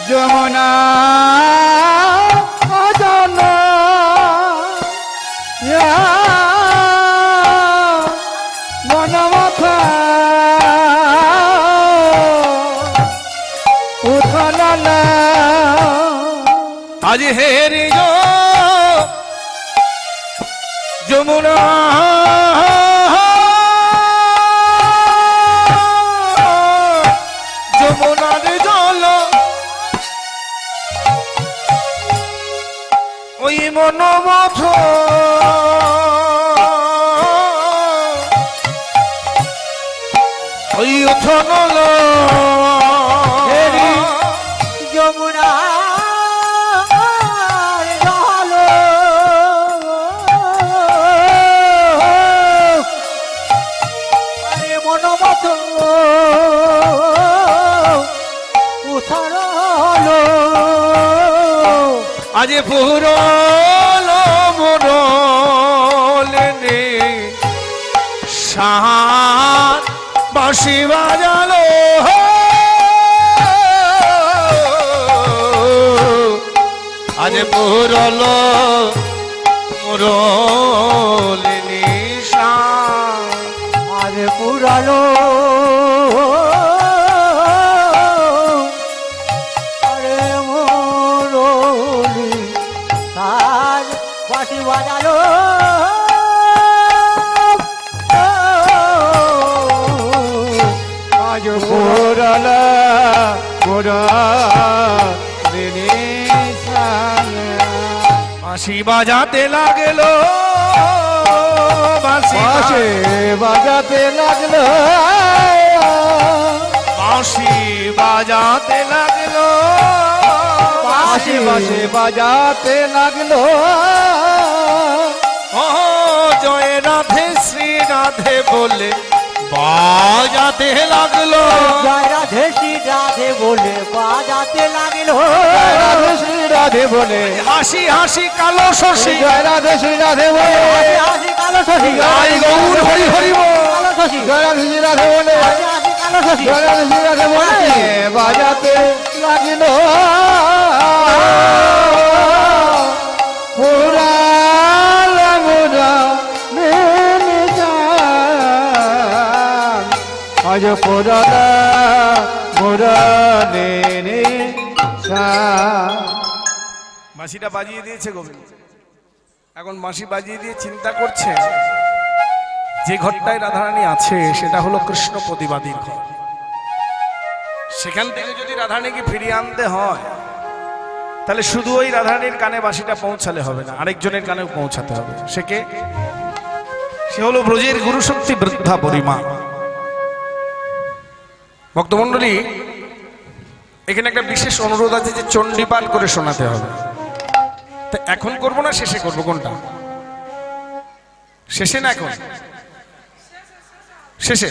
যমুনা অজন মনমথা উঠল। আজ হেরি যমুনা যমুনার জল, ওই মনমথ ওই উঠল যমুনা জল, আরে মনমত উথার হলো। আজ পুরলো মোরলেনে সাত বাঁশি বাজালো আজ পুরলো মোরলেনে আজ পুরানো আরে মোরলি সাজ বাঁশি বাজালো আজ পুরালা পুরালিনী বাঁশি বাজাতে লাগলো বাঁশি বাজাতে লাগলো বাঁশি বাজাতে লাগলো বাঁশি বাঁশি বাজাতে লাগলো ও জয় রাধে শ্রী রাধে বলে বাজাতে লাগলো জয় রাধে শ্রী রাধে বলে বাজাতে লাগলো রাধে শ্রী রাধে বলে হাসি হাসি কালো শশী জয় রাধে শ্রী রাধে বলে হাসি কালো শশী জয় গৌর হরি হরি বল। কালো শশী জয় রাধে শ্রী রাধে বলে হাসি কালো শশী জয় রাধে শ্রী রাধে বলে বাজাতে লাগিল পুরা মুরা মেনে যান আজ পুরা মুরা নেনে যান বাঁশিটা বাজিয়ে দিয়েছে গোবিন্দ এখন বাঁশি বাজিয়ে দিয়ে চিন্তা করছে যে ঘরটায় রাধারানী আছে সেটা হলো কৃষ্ণ প্রতিবাদীর ঘর সেখান থেকে যদি রাধারানীকে ফিরিয়ে আনতে হয় তাহলে শুধু ওই রাধারানীর কানে বাঁশিটা পৌঁছালে হবে না আরেকজনের কানেও পৌঁছাতে হবে সে কে সে হলো ব্রজের গুরুশক্তি বৃদ্ধা পরিমা ভক্তমণ্ডলী এখানে একটা বিশেষ অনুরোধ আছে যে চণ্ডীপাঠ করে শোনাতে হবে তা এখন করব না শেষে করব কোনটা শেষে না এখন শেষে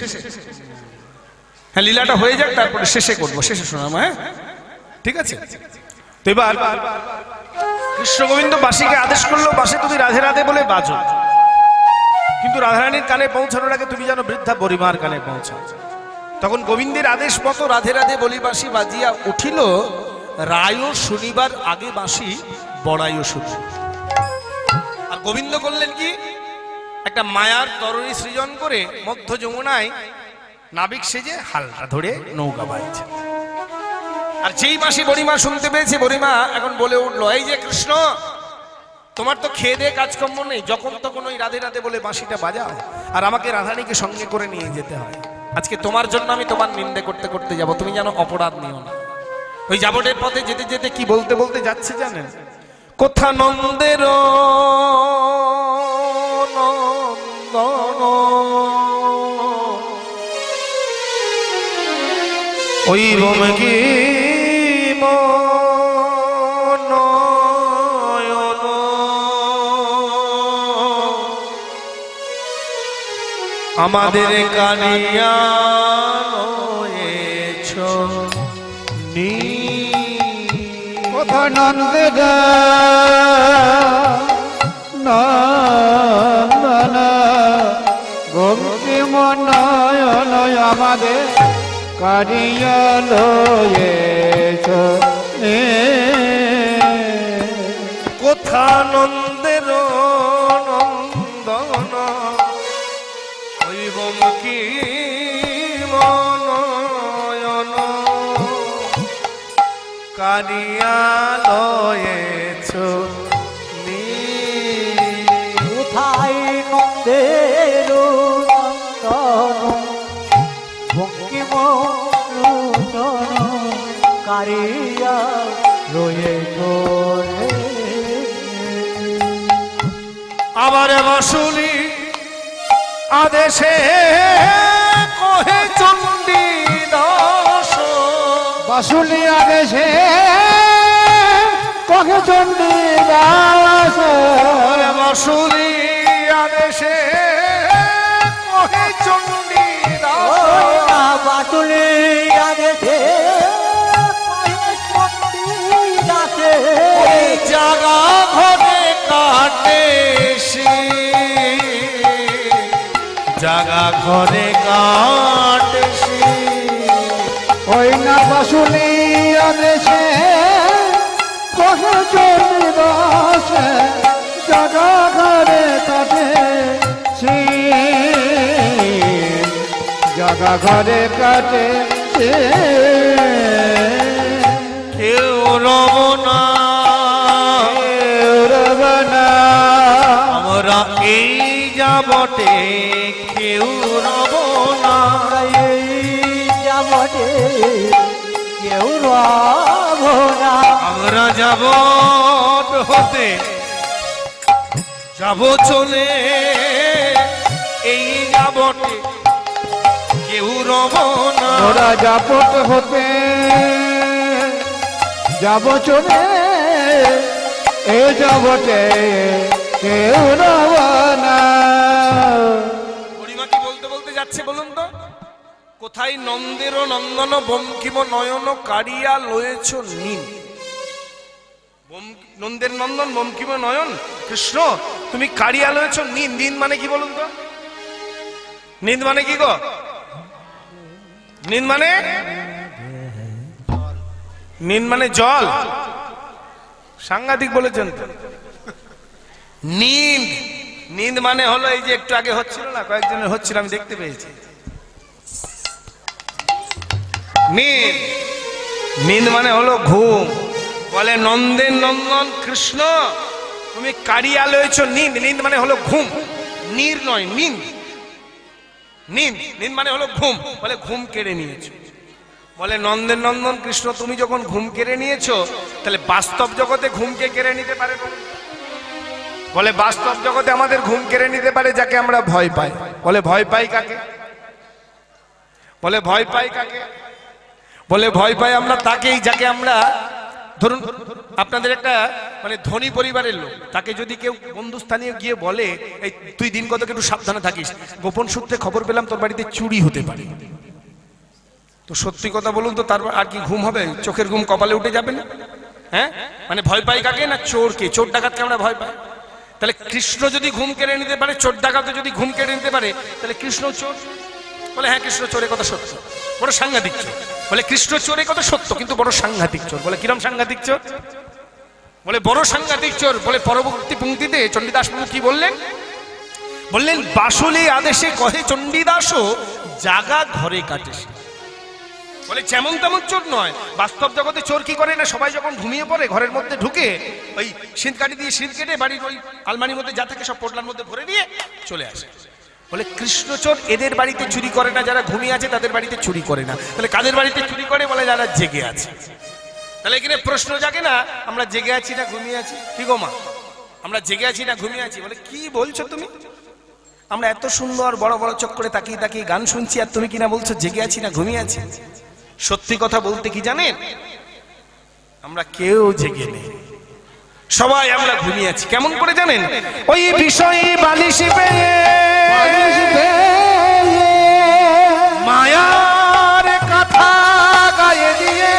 হ্যাঁ লীলাটা হয়ে যাক তারপরে শেষে করব শেষে শোনাবো হ্যাঁ ঠিক আছে তো এবার কৃষ্ণ গোবিন্দ বাঁশিকে আদেশ করলো বাঁশি তুমি রাধে রাধে বলে বাজো কিন্তু রাধারানীর কানে পৌঁছানোর আগে তুমি যেন বৃদ্ধা পরিমার কানে পৌঁছাও তখন গোবিন্দের আদেশ মতো রাধে রাধে বলি বাঁশি বাজিয়া উঠিল রায়ও শনিবার আগে বাঁশি বড়াইও শুনি আর গোবিন্দ করলেন কি একটা মায়ার তরণী সৃজন করে মধ্য যমুনায় নাবিক সেজে হালটা ধরে নৌকা বাইছে আর যেই বাঁশি বড়িমা শুনতে পেয়েছে বড়িমা এখন বলে উঠলো এই যে কৃষ্ণ তোমার তো খেয়ে দিয়ে কাজকর্ম নেই যখন তখন ওই রাধে রাধে বলে বাঁশিটা বাজাও আর আমাকে রাধারানীকে সঙ্গে করে নিয়ে যেতে হয় আজকে তোমার জন্য আমি তোমার নিন্দে করতে করতে যাব তুমি যেন অপরাধ নিও না ওই যাবটের পথে যেতে যেতে কি বলতে বলতে যাচ্ছে জানেন কোথা নন্দের নন্দন ওই রোমগি মনয়ন আমাদের কানিয়া লয়েছ নি কথা নন্দের নন্দন গোমতি মনয়ন আমাদের কারিয়া লয়েছ কোথা নন্দের নন্দন হইবম কি মনয়ন কারিয়ালয়েছ নি কোথায় নন্দের নন্দন বঙ্কিম লোচন কারিয়া রয়েছ রে আবার বাসুলি আদেশে কহে চণ্ডী দাস বাসুলি আদেশে কহে চণ্ডী দাস বাসুলি আদেশে কহে চণ্ডী দাস বাতুলি আদেশে জাগা ঘরে কাটে সে। ওই না বাসুলিয়া দেশে কহে চন্দ্রদাসে জাগা ঘরে কাটে জাগা ঘরে কাটে কেউ রব না আমরা এই যাবটে কেউ রব না। কেউ রব না আমরা যাব হতে যাব চলে এই যাবটে কেউ রব না। ওরা যাপট হতে যাব চলে এ যাবটে কেউ রব না। বুড়িমা কি বলতে বলতে যাচ্ছে বলুন তো? কোথায় নন্দের নন্দন বঙ্কিম নয়ন কারিয়া লয়েছ নীল। নন্দের নন্দন বঙ্কিম নয়ন কৃষ্ণ তুমি কারিয়া লয়েছ নীল। নীল মানে কি বলুন তো? নীল মানে কি গো? নীল মানে নীল মানে জল। সাংঘাতিক বলেছেন তো। নীল নীল মানে হলো এই যে একটু আগে হচ্ছিল না, কয়েকজনের হচ্ছিল, আমি দেখতে পেয়েছি। নীল নীল মানে হলো ঘুম। বলে নন্দের নন্দন কৃষ্ণ তুমি কারিয়া লয়েছ নীল। নীল মানে হলো ঘুম, নীর নয় নীল। নীল নীল মানে হলো ঘুম। বলে ঘুম কেড়ে নিয়েছো। বলে নন্দের নন্দন কৃষ্ণ তুমি যখন ঘুম কেড়ে নিয়েছো তাহলে বাস্তব জগতে ঘুমকে কেড়ে নিতে পারে? বলে বাস্তব জগতে আমাদের ঘুম কেড়ে নিতে পারে যাকে আমরা ভয় পাই। বলে ভয় পাই কাকে? বলে ভয় পাই কাকে? বলে ভয় পাই আমরা তাকেই যাকে আমরা, ধরুন আপনাদের একটা মানে ধনী পরিবারের লোক, তাকে যদি কেউ বন্ধুস্থানীয় গিয়ে বলে এই তুই দিন কতক একটু সাবধানে থাকিস, গোপন সূত্রে খবর পেলাম তোর বাড়িতে চুরি হতে পারে, তো সত্যি কথা বলুন তো তার আর কি ঘুম হবে? চোখের ঘুম কপালে উঠে যাবে না? হ্যাঁ, মানে ভয় পাই কাকে? না চোরকে, চোর ডাকাতকে আমরা ভয় পাই। তাহলে কৃষ্ণ যদি ঘুম কেড়ে নিতে পারে, চোর ডাকাতে যদি ঘুম কেড়ে নিতে পারে, তাহলে কৃষ্ণ চোর? বলে হ্যাঁ কৃষ্ণ চোরের কথা সত্য, বড় সাংঘাতিক চোর। বলে কৃষ্ণ চোরের কথা সত্য কিন্তু বড় সাংঘাতিক চোর। বলে কিরম সাংঘাতিক চোর? বলে বড় সাংঘাতিক চোর। বলে পরবর্তী পংক্তিতে চণ্ডীদাস প্রভু কি বললেন? বললেন বাসুলি আদেশে কহে চণ্ডীদাসও জাগা ঘরে কাটে। বলে যেমন তেমন চোর নয়, বাস্তব জগতে চোর কি করে না, সবাই যখন ঘুমিয়ে পড়ে ঘরের মধ্যে ঢুকে ওই শীত কাটি দিয়ে শীত কেটে বাড়ির ওই আলমারির মধ্যে যা থাকে সব পোটলার মধ্যে ভরে দিয়ে চলে আসে। বলে কৃষ্ণ চোর এদের বাড়িতে চুরি করে না, যারা ঘুমিয়ে আছে তাদের বাড়িতে চুরি করে না। তাহলে কাদের বাড়িতে চুরি করে? বলে যারা জেগে আছে। তাহলে এখানে প্রশ্ন জাগে না আমরা জেগে আছি না ঘুমিয়ে আছি? কি গো মা, আমরা জেগে আছি না ঘুমিয়ে আছি? বলে কি বলছো তুমি? আমরা এত সুন্দর বড় বড় চোখ করে তাকিয়ে তাকিয়ে গান শুনছি আর তুমি কিনা বলছো জেগে আছি না ঘুমিয়ে আছি? সত্যি কথা বলতে কি জানেন, আমরা কেউ জেগে নেই, সবাই আমরা ঘুমিয়ে আছি। কেমন করে জানেন? ওই বিষয়ে বালিশ পেয়ে মায়ার কথা গায়ে দিয়ে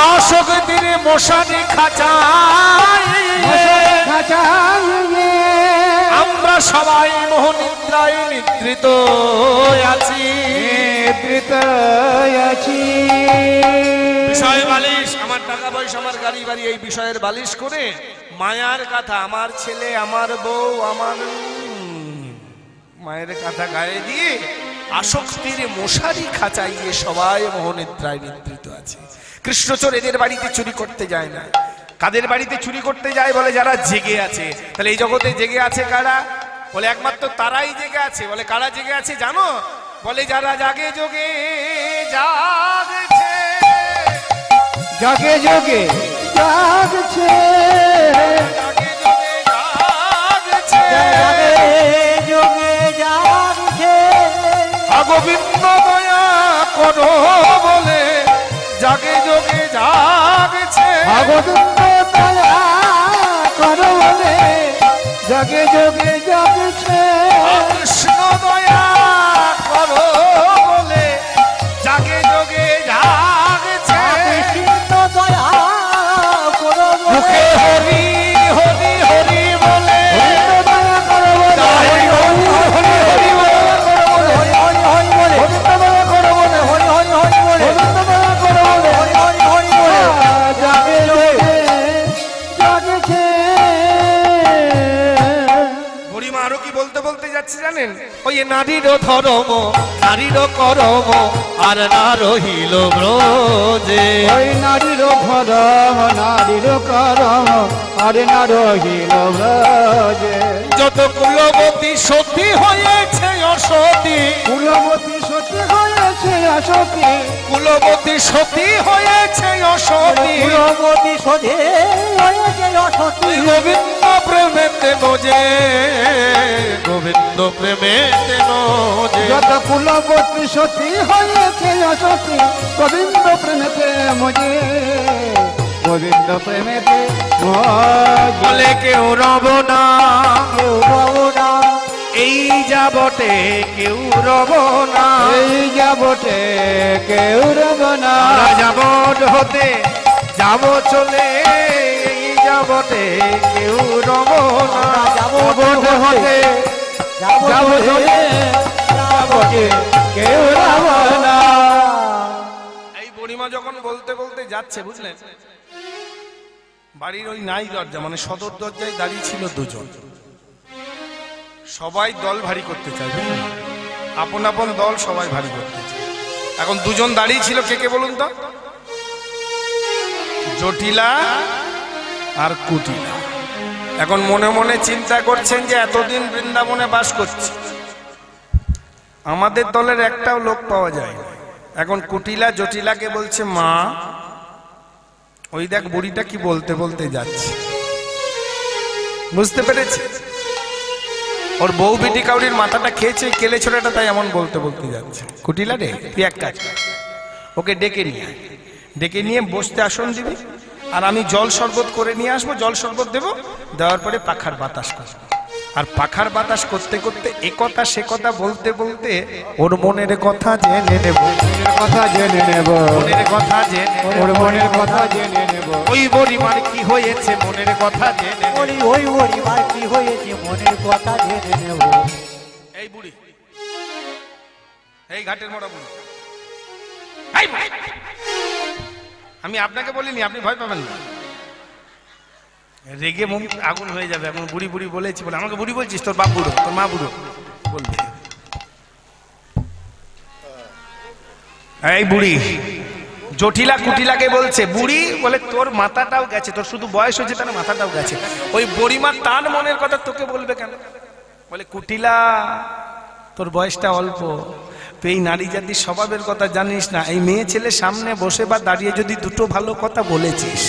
আসক্তির মশারি খাঁচায় আমরা সবাই মোহনিদ্রায় নিদ্রিত আছি। বিষয় বালিশ, আমার টাকা পয়সা আমার গাড়ি বাড়ি এই বিষয়ের বালিশ করে মায়ার কথা, আমার ছেলে আমার বউ আমার মায়ের কথা গায়ে দিয়ে আসক্তির মশারি খাঁচাইয়ে সবাই মোহনিদ্রায় নিদ্রিত আছে। কৃষ্ণচোর এদের বাড়িতে চুরি করতে যায় না। কাদের বাড়িতে চুরি করতে যায়? বলে যারা জেগে আছে। তাহলে এই জগতে জেগে আছে কারা? বলে একমাত্র তারাই জেগে আছে। বলে কারা জেগে আছে জানো? বলে যারা জাগে যোগে জাগছে, জাগে যোগে জাগছে, জাগে যোগে জাগছে, যোগে যাচ্ছে গোবিন্দ দয়া করো বলে জাগে যোগে জাগছে, গোবিন্দ দয়া করো বলে জাগে যোগে জাগছে, কৃষ্ণ দয়া করো বলে জাগে যোগে জাগছে, কৃষ্ণ দয়া করো মুখে হরি হরি হরি বলে দয়া করো বলে বলতে যাচ্ছে জানেন, ওই নারীরও ধর্ম নারীরও করম আর না রহিল ব্রজে। ওই নারীর ধরম নারীর করম আর না রহিল ব্রজে। যত কুলবতী সতী হয়েছে অসতী, কুলবতী সতী হয়েছে অসতী, কুলবতী সতী হয়েছে অসতী, কুলবতী সতী হয়েছে অসতী। গোবিন্দ প্রেমেতে নজে, গোবিন্দ প্রেমেতে নজে। যত কুলবতী সতী হয়েছে অসতী, গোবিন্দ প্রেমেতে মজে, গোবিন্দ প্রেমেতে মজে। বলে কেউ রব না, কেউ রব না, এই যাবটে কেউ রব না, এই যাবটে কেউ রব না। আমরা যাবট হতে যাব চলে, এই যাবটে কেউ রব না, যাবট হতে যাব চলে, যাবটে কেউ রব না। এই বুড়িমা যখন বলতে বলতে যাচ্ছে বুঝলেন, বাড়ির ওই নাই দরজা মানে সদর দরজায় দাঁড়িয়ে ছিল দুজন। সবাই দল ভারী করতে চায়, বুঝলেন? আপন আপন দল সবাই ভারী করতে চায়। এখন দুজন দাঁড়িয়ে ছিল, কে কে বলুন তো? জটিলা আর কুটিলা। এখন মনে মনে চিন্তা করছেন যে এতদিন বৃন্দাবনে বাস করছে, আমাদের দলের একটাও লোক পাওয়া যায় না। এখন কুটিলা জটিলাকে বলছে, মা ওই দেখ বুড়িটা কি বলতে বলতে যাচ্ছে। বুঝতে পেরেছে ওর বউ বেটি কাউরির মাথাটা খেয়েছে কেলে ছোড়াটা, তাই এমন বলতে বলতে যাচ্ছে। কুটিলা রে, তুই এক কাজ কর, ওকে ডেকে নিয়ে আয়, ডেকে নিয়ে বসতে আসন দিবি, আর আমি জল শরবত করে নিয়ে আসবো, জল শরবত দেবো, দেওয়ার পরে পাখার বাতাস করবো। আর পাখার বাতাস করতে করতে এ কথা সে কথা বলতে বলতে ওর মনের কথা জেনে নেব, মনের কথা জেনে নেব, মনের কথা জেনে ওর মনের কথা জেনে নেব। ওই বড়িমার কি হয়েছে মনের কথা জেনে নেব। ওই পরিবার কি হয়েছে মনের কথা জেনে নেব। এই বুড়ি, এই ঘাটের মোড়া বুড়ি, এই বুড়ি! আমি আপনাকে বলিনি, আপনি ভয় পাবেন না, রেগে মুখ আগুন হয়ে যাবে। এখন বুড়ি বুড়ি বলেছি বলে আমাকে বুড়ি বলছিস, তোর বাপ বুড়ো, তোর মা বুড়ো বলবে। এই বুড়ি জটিলা কুটিলাকে বলছে, বুড়ি বলে তোর মাথাটাও গেছে, তোর শুধু বয়স হয়েছে তার মাথাটাও গেছে। ওই বড়িমা তার মনের কথা তোকে বলবে কেন? বলে কুটিলা তোর বয়সটা অল্প, তুই এই নারী জাতির স্বভাবের কথা জানিস না। এই মেয়ে ছেলে সামনে বসে বা দাঁড়িয়ে যদি দুটো ভালো কথা বলেছিস,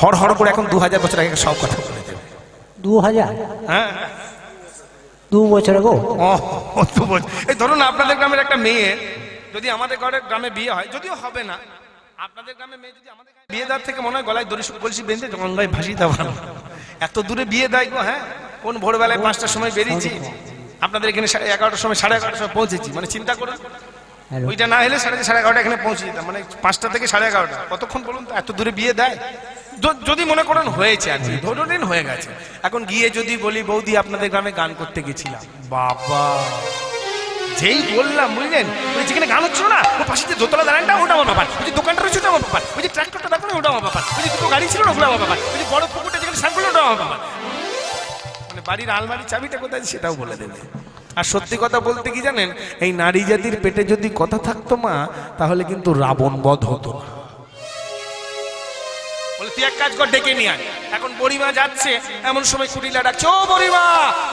হর হর করে এখন 2000 বছর আগে সব কথা বলে দেবে। 2000? হ্যাঁ 2 বছর আগে? এই ধরুন আপনাদের গ্রামের একটা মেয়ে যদি আমাদের গ্রামে বিয়ে হয়, যদিও হবে না, আপনাদের গ্রামে মেয়ে যদি আমাদের বিয়ে দেওয়ার থেকে মনে হয় গলায় দড়ি কলসি বেঁধে গঙ্গায় ভাসিয়ে দেওয়া ভালো। এত দূরে বিয়ে দেয় গো। হ্যাঁ, কোন ভোরবেলায় 5টার সময় বেরিয়েছি, আপনাদের এখানে 11টার সময় 11:30টার সময় পৌঁছেছি, মানে চিন্তা করুন। ওইটা না হলে 11:30 এখানে পৌঁছে যেতাম, মানে 5টা থেকে 11:30। কতক্ষণ বলুন তো, এত দূরে বিয়ে দেয়? যদি মনে করেন হয়েছে আর কি, ধরুন হয়ে গেছে। এখন গিয়ে যদি বলি, বৌদি আপনাদের গ্রামে গান করতে গেছিলাম, বাবা যেই বললাম বুঝলেন, ওই যেখানে গান হচ্ছিল না, ওর পাশে যে দোতলা দাঁড়ানটা ওটা আমার ব্যাপার, ওই যে দোকানটা রয়েছে ওটা আমার ব্যাপার, ওই যে ট্রাক্টরটা দেখো না ওটা আমার ব্যাপার, ওই যে দুটো গাড়ি ছিল না ওগুলো আমার ব্যাপার, ওই যে বড় পুকুরটা যেখানে স্নান করলো ওটা আমার ব্যাপার। মানে বাড়ির আলমারির চাবিটা কোথায় সেটাও বলে দেবে। আর সত্যি কথা বলতে কি জানেন, এই নারী জাতির পেটে যদি কথা থাকতো মা, তাহলে কিন্তু রাবণ বধ হতো না। বলে তুই এক কাজ কর, ডেকে নিয়ে আয়। এখন বড়িমা যাচ্ছে, এমন সময় কুটিলা ডাকছে, ও বড়িমা,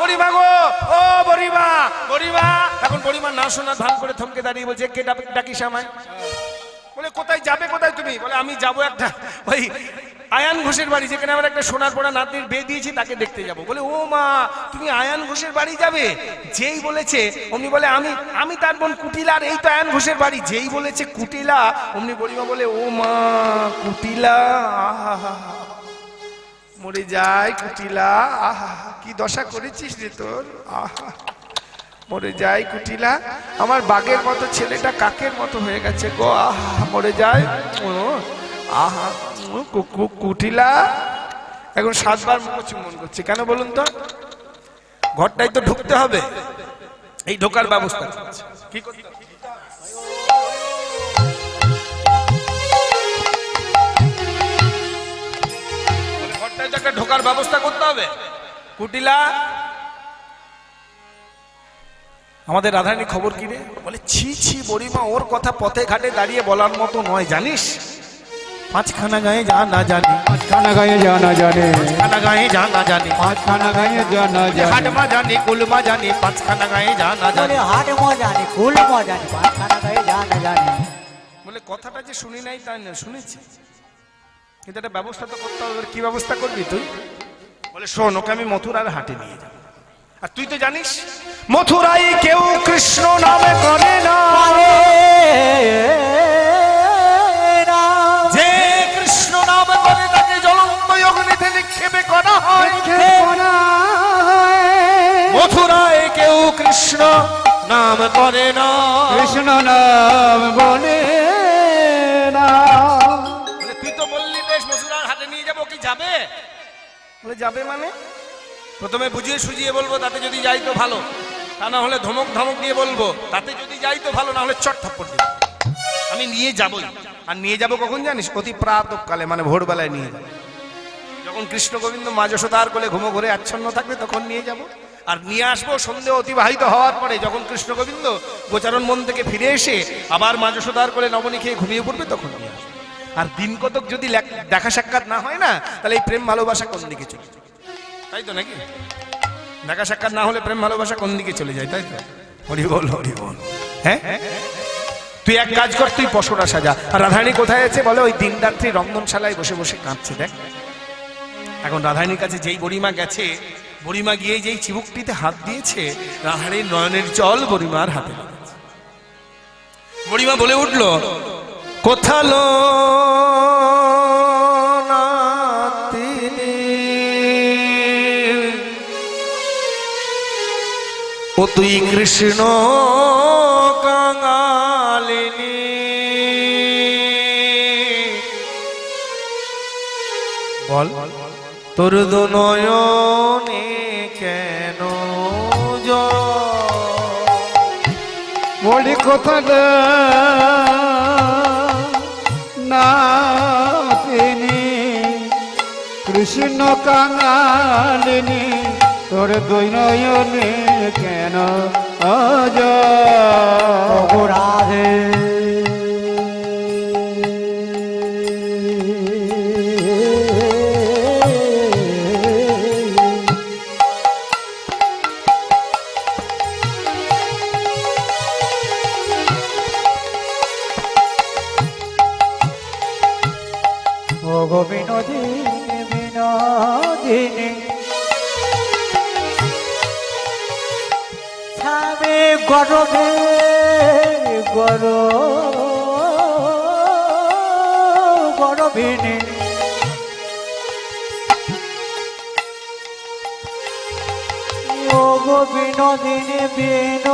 বড়িমা গো, ও বড়িমা, বড়িমা। এখন বড়িমা না শোনা ধান করে থমকে দাঁড়িয়ে বলছে, কে ডাকিস আমায়? বলে কোথায় যাবে, কোথায় তুমি? বলে আমি যাবো একটা ওই আয়ান ঘোষের বাড়ি, যেখানে আমার একটা সোনার পড়া নাতির বিয়ে দিয়েছি, তাকে দেখতে যাবো। বলে ও মা, তুমি আয়ান ঘোষের বাড়ি যাবে? যেই বলেছে অমনি বলে আমি তার বোন কুটিলা, আর এই তো আয়ান ঘোষের বাড়ি। যেই বলেছে কুটিলা, অমনি বড়িমা বলে ও মা কুটিলা, আহা মরে যায় কুটিলা, আহা কি দশা করেছিস রে তোর, আহা মরে যায় কুটিলা, আমার বাঘের মতো ছেলেটা কাকের মতো হয়ে গেছে গো, আহা মরে যায়, আহা কুটিলা। এখন 7 বার মুখ চুম্বন করছে, কেন বলুন তো? ঘরটাই তো ঢুকতে হবে, এই ঢোকার ব্যবস্থা কি করতে হবে? ঘরটাই তো একটা ঢোকার ব্যবস্থা করতে হবে। কুটিলা আমাদের রাধারানী খবর কি রে? বলে ছি ছি বড়িমা, ওর কথা পথে ঘাটে দাঁড়িয়ে বলার মতো নয়, জানিস? পাঁচখানা গায়ে যা না জানি, পাঁচখানা গায়ে জানা জানে, পাঁচখানা গায়ে যা না জানি, পাঁচখানা গায়ে জানা জানে, হাটমা জানি কুলমা জানি, পাঁচখানা গায়ে যা না জানি। বলে হাট মজানি ফুল মজানি পাঁচখানা গায়ে জানা জানি। বলে কথাটা যে শুনি নাই তাই না, শুনেছি, কিন্তু একটা ব্যবস্থা তো করতে হবে। এবার কি ব্যবস্থা করবি তুই? বলে শোন, ওকে আমি মথুরার হাটে নিয়ে যাব। আর তুই তো জানিস মথুরায় কেউ কৃষ্ণ নামে করে না, যে কৃষ্ণ নাম করে তাকে জ্বলন্ত অগ্নিতে নিক্ষেপে করা হয়। মথুরায় কেউ কৃষ্ণ নাম করে না, কৃষ্ণ নাম বলে না। বলে তুই তো বললি বেশ মথুরার হাটে নিয়ে যাবো, কি যাবে? বলে যাবে মানে? প্রথমে বুঝিয়ে সুঝিয়ে বলবো, তাতে যদি যাই তো ভালো, তা না হলে ধমক ধমক দিয়ে বলবো, তাতে যদি যাই তো ভালো, না হলে চট থাপ্পড় দিব। আমি নিয়ে যাবই। আর নিয়ে যাব কখন জানিস? অতি প্রাতকালে, মানে ভোরবেলায় নিয়ে যাব। যখন কৃষ্ণ গোবিন্দ মা যশোদার কোলে ঘুমো ঘরে আচ্ছন্ন থাকবে তখন নিয়ে যাব। আর নিয়ে আসবো সন্ধে অতিবাহিত হওয়ার পরে, যখন কৃষ্ণ গোবিন্দ গোচারণ মন থেকে ফিরে এসে আবার মা যশোদার কোলে নবনী খেয়ে ঘুমিয়ে পড়বে, তখন নিয়ে আসবো। আর দিন কতক যদি দেখা সাক্ষাৎ না হয় না, তাহলে এই প্রেম ভালোবাসা কোন দিকে চলে যায়? তাই তো নাকি? দেখা সাক্ষাৎ না হলে প্রেম ভালোবাসা কোন দিকে চলে যায়? তাই তো? হরি বল হরি বল। হ্যাঁ, তুই এক কাজ কর, তুই পশরা সাজা। আর রাধারানী কোথায় আছে? বলে ওই দিন রাত্রি রন্ধনশালায় বসে বসে কাঁদছে। দেখ এখন রাধারানীর কাছে যেই বড়িমা গেছে, বড়িমা গিয়ে যেই চিবুকটিতে হাত দিয়েছে, রাধারানীর নয়নের জল বড়িমার হাতে লেগেছে। বড়িমা বলে উঠল, কোথালো না তিনি, ও তুই কৃষ্ণ কাঙালিনী, বল তোর দুনয়নে কেন বলি কথা না তিনি, কৃষ্ণ কাঙালিনী, তোর দুই নয়নে কেন রাধে ও গো বিনোদিনী বিনোদিনী, স্বামী গরবে গরবিনী, ও গো বিনোদিনী বিনোদিনী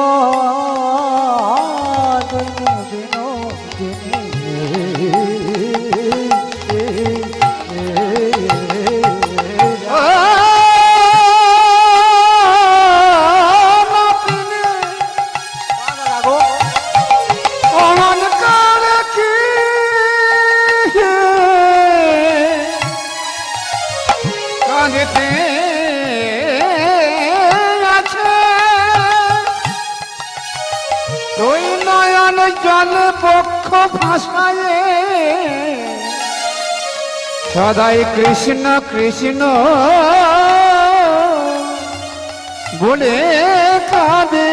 জল পক্ষ ভাষায় সদাই কৃষ্ণ কৃষ্ণ বলে কাঁদে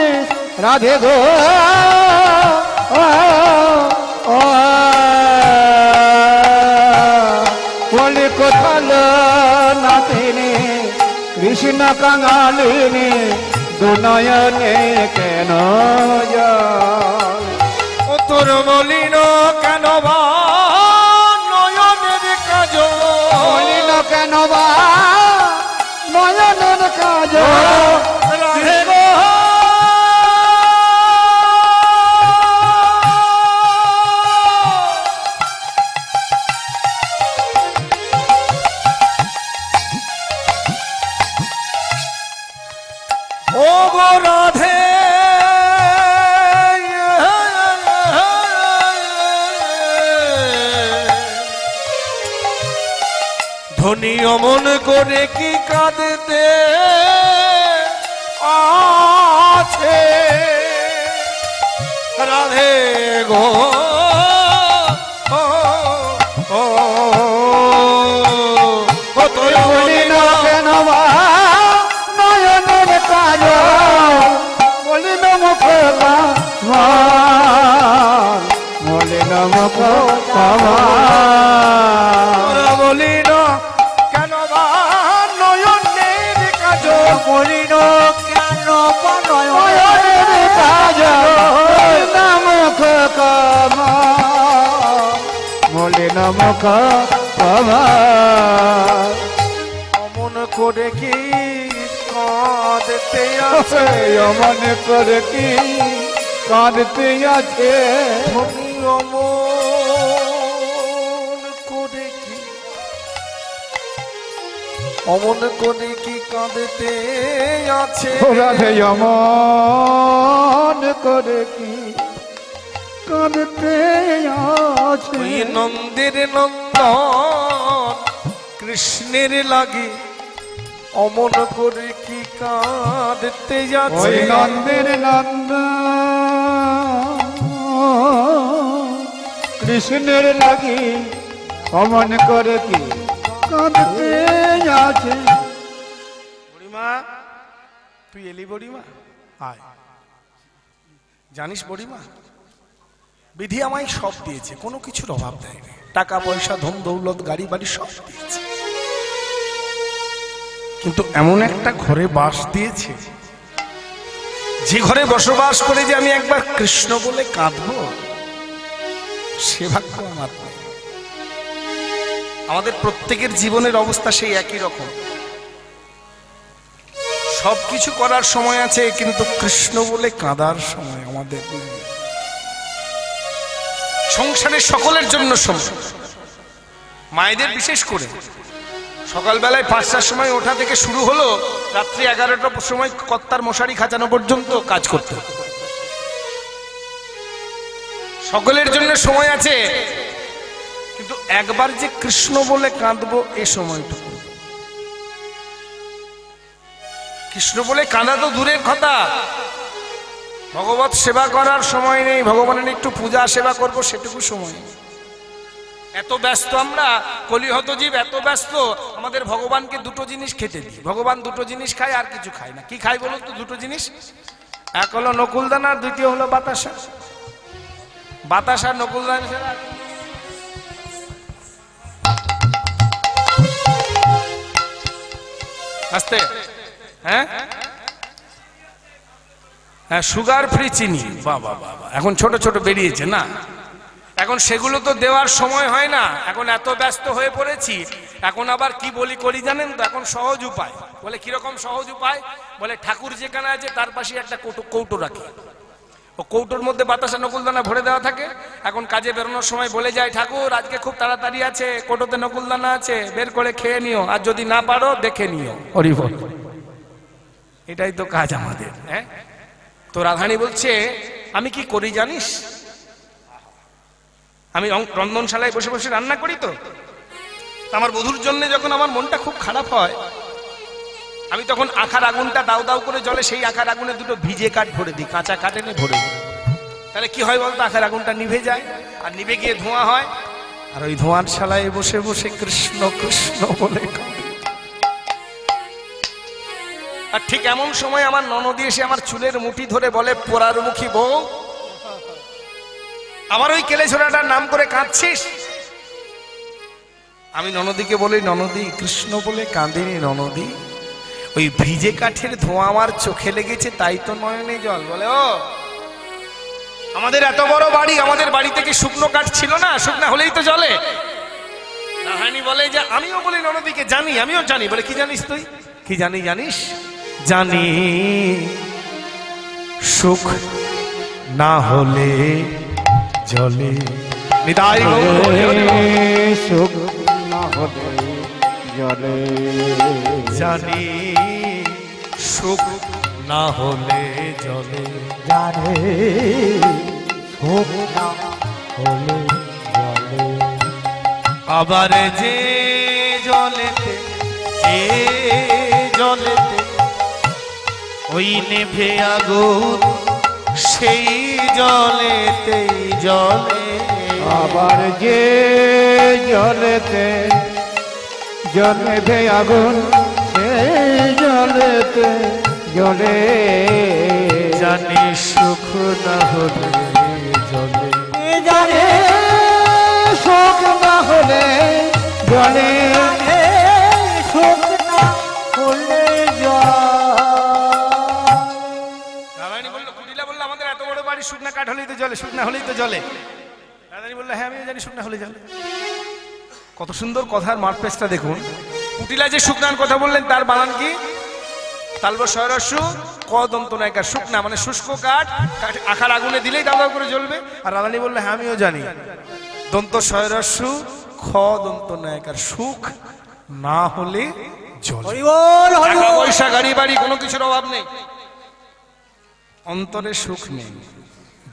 রাধে গো, বলে কোথাল না তিনি, কৃষ্ণ কাঙালিনী, দুনয়নে কেন জল? তোর মলিন কেন বা নয়নের কাজ, মলিন কেন বা নয়নের কাজ, রাধে গো ও গো রাধে, ধনী অমন করে কি কাঁদতে আছে, রাধে গো ও ও ও তোর বলি না কেন বা নয়নের কাজল বলি না মুখ বলি না মুখ তোরা বলি না কেন বা নয়নের কাজল বলি না কেন নয় নয়নের কাজল বলি না মুখ বলি না মুখ অমন করে কি কাঁদতে আছে অমন করে কি কাঁদতে আছে তুমি অমন করে কি অমন করে কি কাঁদতে আছে রাধে অমন করে কি কাঁদতে আছে ওই নন্দের নন্দন কৃষ্ণের লাগে অমন করে কি কাঁদতে যাচ্ছে ওই নন্দের নন্দ কৃষ্ণের লাগি অমন করে কি কাঁদতে আছে বুড়িমা তুই এলি বুড়িমা আয় জানিস বুড়িমা বিধি আমায় সব দিয়েছে কোনো কিছুর অভাব দেয়নি টাকা পয়সা ধন দৌলত গাড়ি বাড়ি সব দিয়েছে কিন্তু এমন একটা ঘরে বাস দিয়েছে যে ঘরে বসবাস করে যে আমি একবার কৃষ্ণ বলে কাঁদবো সে ভাগ্য আমার নেই। আমাদের প্রত্যেকের জীবনের অবস্থা সেই একই রকম সবকিছু করার সময় আছে কিন্তু কৃষ্ণ বলে কাঁদার সময় আমাদের সংসারের সকলের জন্য সময় মায়েদের বিশেষ করে সকালবেলায় 5টার সময় ওঠা থেকে শুরু হলো রাত্রি 11টার সময় কর্তার মশারি খাঁচানো পর্যন্ত কাজ করতে সকলের জন্য সময় আছে কিন্তু একবার যে কৃষ্ণ বলে কাঁদবো এই সময়টুকু কৃষ্ণ বলে কাঁদা তো দূরের কথা ভগবত সেবা করার সময় নেই ভগবানের একটু পূজা সেবা করব সেটুকু সময় এত ব্যস্ত আমরা কলিহত জীব এত ব্যস্ত আমাদের ভগবানকে দুটো জিনিস খেতে দিই ভগবান দুটো জিনিস খায় আর কিছু খায় না কি খায় বলুন তো দুটো জিনিস এক হলো নকুলদানা আর দ্বিতীয় হলো বাতাসা বাতাসা নকুলদানা ছাড়া আস্তে হ্যাঁ হ্যাঁ সুগার ফ্রি চিনি বাবা বাবা এখন ছোট ছোট বেরিয়েছে না এখন সেগুলো তো দেওয়ার সময় হয় না এখন এত ব্যস্ত হয়ে পড়েছি এখন আবার কি বলি করি জানেন তো এখন সহজ উপায় বলে কিরকম সহজ উপায় বলে ঠাকুর যেখানে আছে তার পাশে একটা কৌটো রাখি ও কৌটোর মধ্যে বাতাসা নকুলদানা ভরে দেওয়া থাকে এখন কাজে বেরোনোর সময় বলে যায় ঠাকুর আজকে খুব তাড়াতাড়ি আছে কৌটোতে নকুলদানা আছে বের করে খেয়ে নিও আর যদি না পারো দেখে নিও হরি বল এটাই তো কাজ আমাদের হ্যাঁ তো রাধানী বলছে আমি কি করি জানিস আমি রন্ধনশালায় বসে বসে রান্না করি তো আমার বধূর জন্য যখন আমার মনটা খুব খারাপ হয় আমি তখন আখার আগুনটা দাউ দাউ করে জ্বলে সেই আখার আগুনে দুটো ভিজে কাঠ ভরে দিই কাঁচা কাঠ এনে ভরে দিই তাহলে কি হয় বলতো আখার আগুনটা নিভে যায় আর নিভে গিয়ে ধোঁয়া হয় আর ওই ধোঁয়ার শালায় বসে বসে কৃষ্ণ কৃষ্ণ বলে আর ঠিক এমন সময় আমার ননদি এসে আমার চুলের মুঠি ধরে বলে পোড়ার মুখী বউ আমার ওই কেলে ছোড়াটার নাম করে কাঁদছিস আমি ননদীকে বলি ননদি কৃষ্ণ বলে কাঁদিনি ননদি ওই ভিজে কাঠের ধোঁয়া আমার চোখে লেগেছে তাই তো নয়নে জল বলে ও আমাদের এত বড় বাড়ি আমাদের বাড়িতে কি শুকনো কাঠ ছিল না শুকনা হলেই তো জলে রাহানি বলে যে আমিও বলি ননদীকে জানি আমিও জানি বলে কি জানিস তুই কি জানি জানিস জানি সুখ না হলে জলে নিতাই সুখ না হলে জলে জানি সুখ না হলে জলে জানে সুখ না হলে জলে আবার যে জলেতে যে জলেতে ওই নেভে আগুন সেই জলেতেই জলে আবার যে জলেতে জলেতে আগুন সেই জলেতে জলে জানি সুখ না হলে জলে জানে শোক না হলে জলে সুখ না হলে রাধারানী বললো, কুটিলা বললো, আমাদের এত বড় বাড়ি, শুকনা কাঠ হলেই তো জলে, শুকনা হলেই তো জলে। রাধারানী বললো, হ্যাঁ আমিও জানি শুকনা হলে জলে। কত সুন্দর কথার মারপেসটা দেখুন। কুটিলা যে শুকনার কথা বললেন তার বানান কি? তালব শয়রস্যু ক দন্ত নায়িকার শুকনা মানে শুষ্ক কাঠ, আখার আগুনে দিলেই দাও দাও করে জ্বলবে। আর রাধারানী বললো, হ্যাঁ আমিও জানি দন্ত শয়রস্যু খ দন্ত নায়িকার সুখ না হলে জলে। হরি বল হরি টাকা বল। পয়সা গাড়ি বাড়ি কোনো কিছুর অভাব নেই, অন্তরে সুখ নেই,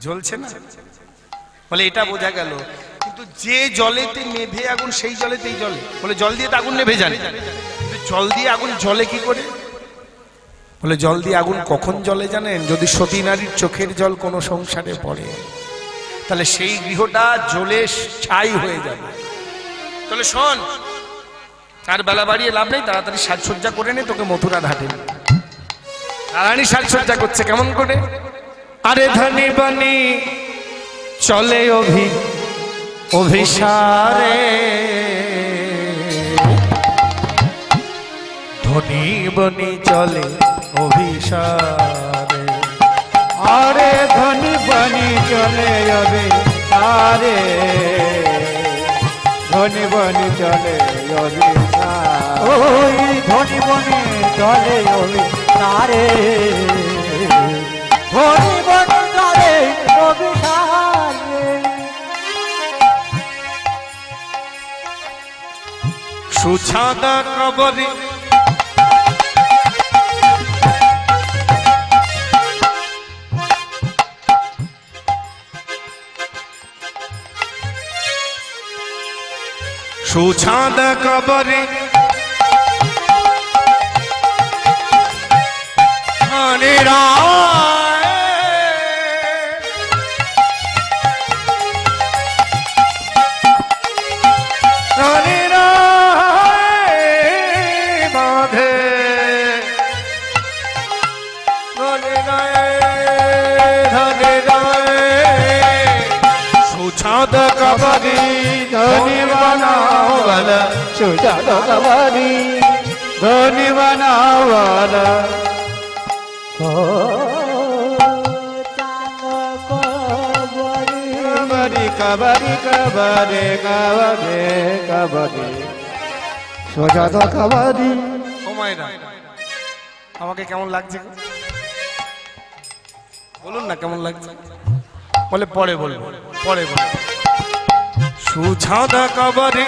জ্বলছে না। বলে এটা বোঝা গেল। কিন্তু যে জলেতে নেভে আগুন সেই জলেতেই জলে। বলে জল দিয়ে তো আগুন নেভে জানে, কিন্তু জল দিয়ে আগুন জলে কি করে? বলে জল দিয়ে আগুন কখন জলে জানেন? যদি সতী নারীর চোখের জল কোনো সংসারে পড়ে, তাহলে সেই গৃহটা জ্বলে ছাই হয়ে যাবে। তাহলে শোন, আর বেলা বাড়িয়ে লাভ নেই, তাড়াতাড়ি সাজসজ্জা করে নে, তোকে মথুরা ঘাটে। রানী সাজসজ্জা করছে কেমন করে? আরে ধনী বনি চলে অভিসারে, ধনী বনি চলে অভিসারে, আরে ধনী বনি চলে যাবে আরে ধনী বনি চলে যাবে ওই ধনী বনে চলে ওই তারে ধনী বনে চলে অভিসারে। সুছাদা কবরে সুছাদা কবরে হরে রায় হরে রায় বাঁধে হরে রায় হরে রায় সুছাদ কবরে ধনী বানাও বালা সুজাত কবরি ধনী বানাও বালা ও চাঁদ কবরি কবরি কবরি কবরি কবরি সুজাত কবরি সময় না। আমাকে কেমন লাগছে বলুন না, কেমন লাগছে? বলে পরে বলবো, পরে বলবো। সুছাদা কবরে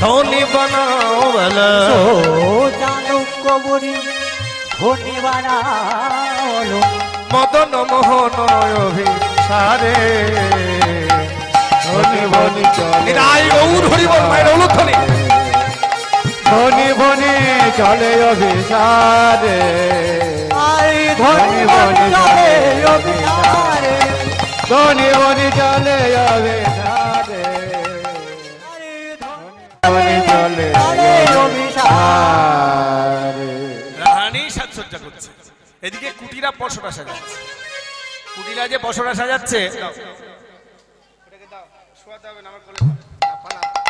ধনী বানাও বেলা, ও চাঁদ কবরি ধনী বানালো মদন মোহন অভিসারে, ধনী বনি চলে রায় গৌর হরি বল, মায়ের অনুধ্বনি। ধনী বনি চলে অভিসারে আই ধনী বনে চলে অভিসারে। ধনী বনি চলে অভিসারে ধনী চলে অভিসারে রানী সাজসজ্জা করছে, এদিকে কুটিরা পশরা সাজাচ্ছে। কুটিরা যে পশরা সাজাচ্ছে,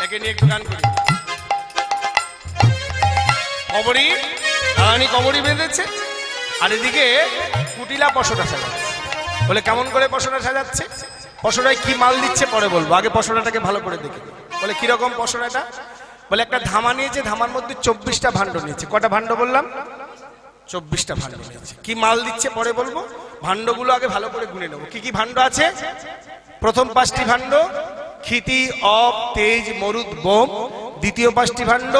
একে নিয়ে একটু গান করি। কবরী রানী কবরী বেঁধেছে, আর এদিকে কুটিলা পশরা সাজাচ্ছে। বলে কেমন করে পশরা সাজাচ্ছে? পশরায় কি মাল দিচ্ছে পরে বলবো, আগে পশরাটাকে ভালো করে দেখে। বলে কিরকম পশরাটা? বলে একটা ধামা নিয়েছে, ধামার মধ্যে 24টা ভাণ্ড নিয়েছে। কটা ভাণ্ড বললাম? 24টা ভাণ্ড নিয়েছে। কি মাল দিচ্ছে পরে বলবো, ভাণ্ডগুলো আগে ভালো করে গুনে নেবো। কি কি ভাণ্ড আছে? প্রথম 5টি ভাণ্ড ক্ষিতি অপ তেজ মরুদ বোম, দ্বিতীয় 5টি ভাণ্ড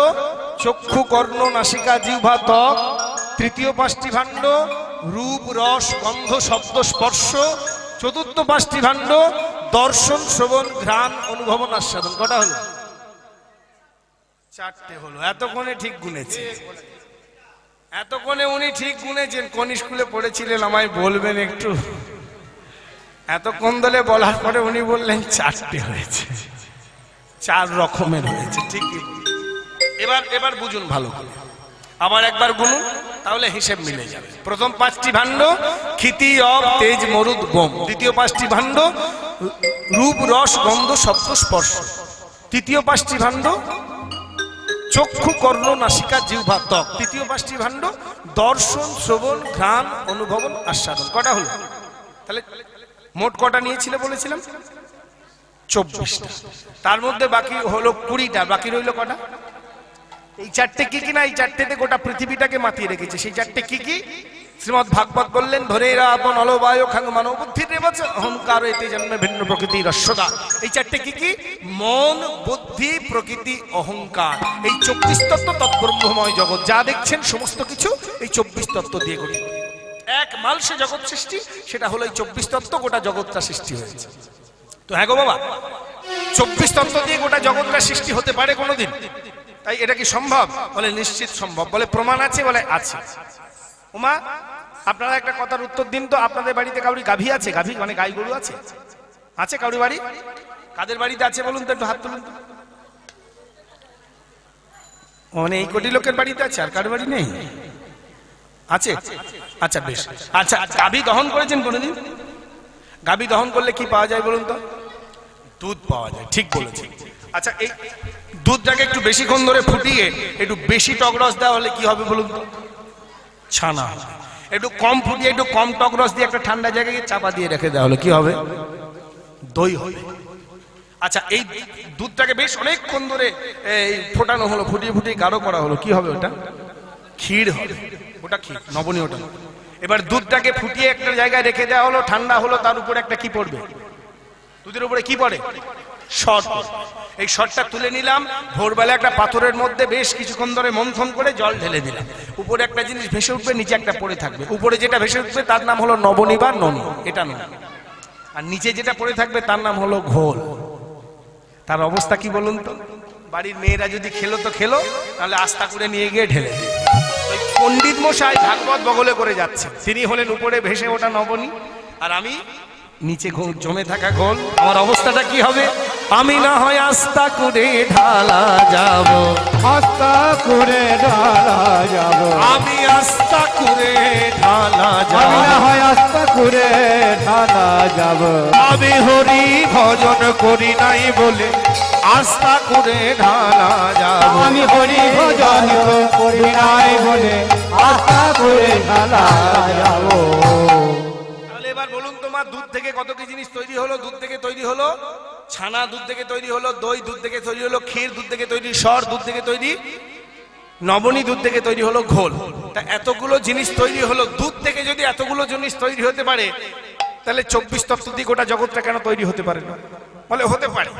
চক্ষু কর্ণ নাসিকা জিহ্বা ত্বক, তৃতীয় 5টি ভাণ্ড রূপ রস গন্ধ শব্দ স্পর্শ, চতুর্থ 5টি ভাণ্ড দর্শন শ্রবণ ঘ্রাণ অনুভবন আস্বাদন। কটা হলো? 4টে হলো। এতক্ষণে ঠিক গুনেছে, এতক্ষণে উনি ঠিক গুনেছেন। কোন স্কুলে পড়েছিলেন আমায় বলবেন একটু? এতক্ষণ ধরে বলার পরে উনি বললেন 4টে হয়েছে, 4 রকমের হয়েছে। ঠিকই। এবার বুঝুন ভালো করে, আবার একবার গুনুন, তাহলে হিসেব মিলে যাবে। প্রথম 5টি ভাণ্ড ক্ষিতি অব তেজ মরুদ বোম, দ্বিতীয় 5টি ভাণ্ড রূপ রস গন্ধ শব্দ স্পর্শ, তৃতীয় 5টি ভাণ্ড চক্ষু কর্ণ নাসিকা জিহ্বা ত্বক, তৃতীয় 5টি ভাণ্ড দর্শন শ্রবণ ঘ্রাণ অনুভবন আস্বাদন। কটা হলো? তাহলে মোট কটা নিয়েছিল বলেছিলাম? 24টা। তার মধ্যে বাকি হলো 20টা, বাকি রইল কটা? এই 4টে কি কি না, এই 4টেতে গোটা পৃথিবীটাকে মাতিয়ে রেখেছে। সেই 4টে কি কি? শ্রীমদ ভাগবত বললেন, ধরে আপন অলবায় খাং মানব বুদ্ধির রেবাচ অহংকার এতে জন্মে ভিন্ন প্রকৃতি রস্যদা। এই 4টে কি কি? মন, বুদ্ধি, প্রকৃতি, অহংকার। এই 24 তত্ত্ব তৎব্রহ্মময় জগৎ, যা দেখছেন সমস্ত কিছু এই 24 তত্ত্ব দিয়ে গঠিত। এক মালসে জগৎ সৃষ্টি, সেটা হলো এই 24 তত্ত্ব, গোটা জগৎটা সৃষ্টি হয়েছে। তো হ্যাঁ গো বাবা, 24 তত্ত্ব দিয়ে গোটা জগৎটা সৃষ্টি হতে পারে কোনোদিন? তাই এটা কি সম্ভব? বলে নিশ্চিত সম্ভব। বলে প্রমাণ আছে? বলে আছে। ওমা, আপনারা একটা কথার উত্তর দিন তো, আপনাদের বাড়িতে কাউরি গাভী আছে? গাভী মানে গাই গরু আছে? আছে কাউরি বাড়ি? কাদের বাড়িতে আছে বলুন তো, একটু হাত তুলুন তো। মানে এই কোটি লোকের বাড়িতে আছে, আর কার বাড়ি নেই? আছে? আচ্ছা বেশ। আচ্ছা, গাভী দহন করেছেন কোনোদিন? গাভী দহন করলে কি পাওয়া যায় বলুন তো? দুধ পাওয়া যায়। ঠিক বলেছেন। আচ্ছা, এই দুধটাকে একটু বেশিক্ষণ ধরে ফুটিয়ে একটু বেশি টক রস দেওয়া হলে কি হবে বলুন তো? ছানা। একটু কম ফুটিয়ে একটু কম টক রস দিয়ে একটা ঠান্ডা জায়গায় চাপা দিয়ে রেখে দেওয়া হলো কি হবে? দই হবে। আচ্ছা, এই দুধটাকে বেশ অনেকক্ষণ ধরে ফোটানো হলো, ফুটিয়ে ফুটিয়ে গাঢ় করা হলো, কি হবে ওটা? ক্ষীর হবে। ওটা ক্ষীর, নবনী ওটা। এবার দুধটাকে ফুটিয়ে একটা জায়গায় রেখে দেওয়া হলো, ঠান্ডা হলো, তার উপরে একটা কি পড়বে? দুধের উপরে কি পড়ে? শট। এই শটটা তুলে নিলাম, ভোরবেলা একটা পাথরের মধ্যে বেশ কিছুক্ষণ ধরে মন্থন করে জল ঢেলে দিলাম। উপরে একটা জিনিস ভেসে উঠবে, নিচে একটা পড়ে থাকবে। উপরে যেটা ভেসে উঠবে তার নাম হলো নবনী বা ননী, এটা নয়। আর নিচে যেটা পড়ে থাকবে তার নাম হলো ঘোল। তার অবস্থা কি বলুন তো? বাড়ির মেয়েরা যদি খেলো তো খেলো, তাহলে আস্তা করে নিয়ে গিয়ে ঢেলে দিই। ওই পণ্ডিত মশাই ভাগবত বগলে করে যাচ্ছে, তিনি হলেন উপরে ভেসে ওঠা নবনী, আর আমি নিচে জমে থাকা ঘোল। আমার অবস্থাটা কি হবে? আমি না হয় আস্তা করে ঢালা যাব, আস্তা করে ঢালা যাব, আমি আস্তা করে ঢালা যাব, আমি না হয় আস্তা করে ঢালা যাব, আমি হরি ভজন করি নাই বলে আস্তা করে ঢালা যাব, আমি হরি ভজন করি নাই বলে আস্তা করে ঢালা যাব। তাহলে এবার বলুন, তোমার দুধ থেকে কত কি জিনিস তৈরি হলো? দুধ থেকে তৈরি হলো ছানা, দুধ থেকে তৈরি হলো দই, দুধ থেকে তৈরি হলো ক্ষীর, দুধ থেকে তৈরি সর, দুধ থেকে তৈরি নবনী, দুধ থেকে তৈরি হলো ঘোল। তা এতগুলো জিনিস তৈরি হলো, দুধ থেকে যদি এতগুলো জিনিস তৈরি হতে পারে, তাহলে 24 তত্ত্ব দিয়ে গোটা জগৎটা কেন তৈরি হতে পারে না? বলে হতে পারে,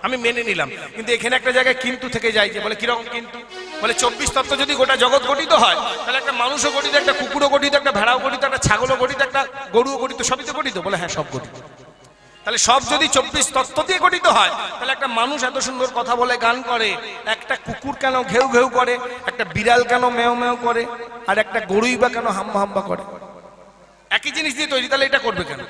আমি মেনে নিলাম, কিন্তু এখানে একটা জায়গায় কিন্তু থেকে যায়। যে বলে কিরকম কিন্তু? বলে 24 তত্ত্ব যদি গোটা জগৎ গঠিত হয়, তাহলে একটা মানুষও গঠিত, একটা কুকুরও গঠিত, একটা ভেড়াও গঠিত, একটা ছাগলও গঠিত, একটা গরুও গঠিত, সবই তো গঠিত। বলে হ্যাঁ, সব গঠিত। তাহলে সব যদি 24 তত্ত্ব দিয়ে গঠিত হয়, তাহলে একটা মানুষ এত সুন্দর কথা বলে গান করে, একটা কুকুর কেন ঘেউ ঘেউ করে, একটা বিড়াল কেন মেও মেও করে, আর একটা গরুই বা কেন হাম্বা হাম্বা করে? একই জিনিস দিয়ে তৈরি, তাহলে এটা করবে কেন?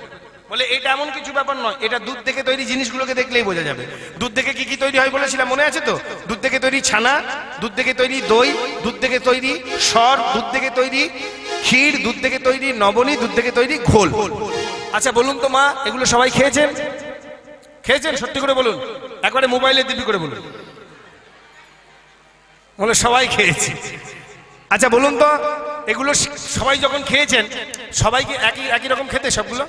বলে এটা এমন কিছু ব্যাপার নয়, এটা দুধ থেকে তৈরি জিনিসগুলোকে দেখলেই বোঝা যাবে। দুধ থেকে কি কি তৈরি হয় বলেছিলাম, মনে আছে তো? দুধ থেকে তৈরি ছানা, দুধ থেকে তৈরি দই, দুধ থেকে তৈরি সর, দুধ থেকে তৈরি ক্ষীর, দুধ থেকে তৈরি নবনী, দুধ থেকে তৈরি ঘোল। আচ্ছা বলুন তো মা, এগুলো সবাই খেয়েছেন? খেয়েছেন? সত্যি করে বলুন, একবারে মোবাইলে দিবি করে বলুন। বলে সবাই খেয়েছি। আচ্ছা বলুন তো, এগুলো সবাই যখন খেয়েছেন, সবাইকে একই রকম খেতে? সবগুলো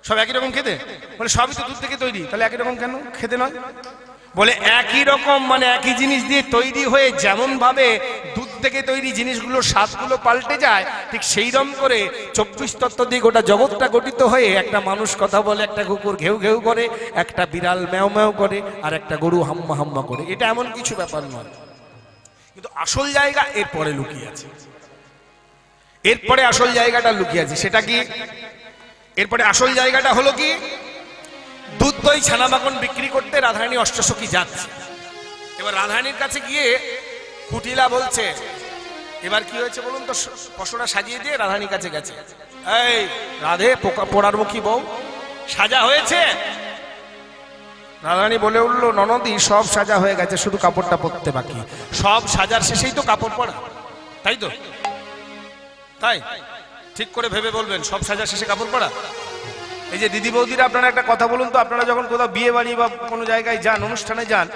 সব একই রকম খেতে? বলে সবই তো দুধ থেকে তৈরি, তাহলে একই রকম কেন খেতে নয়? বলে একই রকম মানে একই জিনিস দিয়ে তৈরি হয়ে যেমন ভাবে দুধ থেকে তৈরি জিনিসগুলোর স্বাদগুলো পাল্টে যায়, ঠিক সেই রকম করে 24 তত্ত্ব দিয়ে গোটা জগৎটা গঠিত হয়ে একটা মানুষ কথা বলে, একটা কুকুর ঘেউ ঘেউ করে, একটা বিড়াল ম্যাও ম্যাও করে, আর একটা গরু হাম্মা হাম্মা করে। এটা এমন কিছু ব্যাপার নয়, কিন্তু আসল জায়গা এরপরে লুকিয়ে আছে। এরপরে আসল জায়গাটা লুকিয়ে আছে, সেটা কি? এরপরে আসল জায়গাটা হলো কি? দুধ দই ছানা মাখন বিক্রি করতে রাধারানী অষ্টসখী যাচ্ছে। এবার রাধারানীর কাছে গিয়ে কুটিলা বলছে, এবার কি হয়েছে বলুন তো? পশরা সাজিয়ে দিয়ে রাধারানীর কাছে গেছে, এই রাধে পোড়ার মুখী বউ, সাজা হয়েছে? রাধারানী বলে উঠলো, ননদি সব সাজা হয়ে গেছে, শুধু কাপড়টা পরতে বাকি। সব সাজার শেষেই তো কাপড় পরা, তাই তো? তাই ঠিক করে ভেবে বলবেন, সব সাজার শেষে কাপড় পরা? এই যে দিদি বৌদিরা, আপনারা একটা কথা বলুন তো, আপনারা যখন কোথাও বিয়ে বাড়ি বা কোনো জায়গায় যান, অনুষ্ঠানে যান,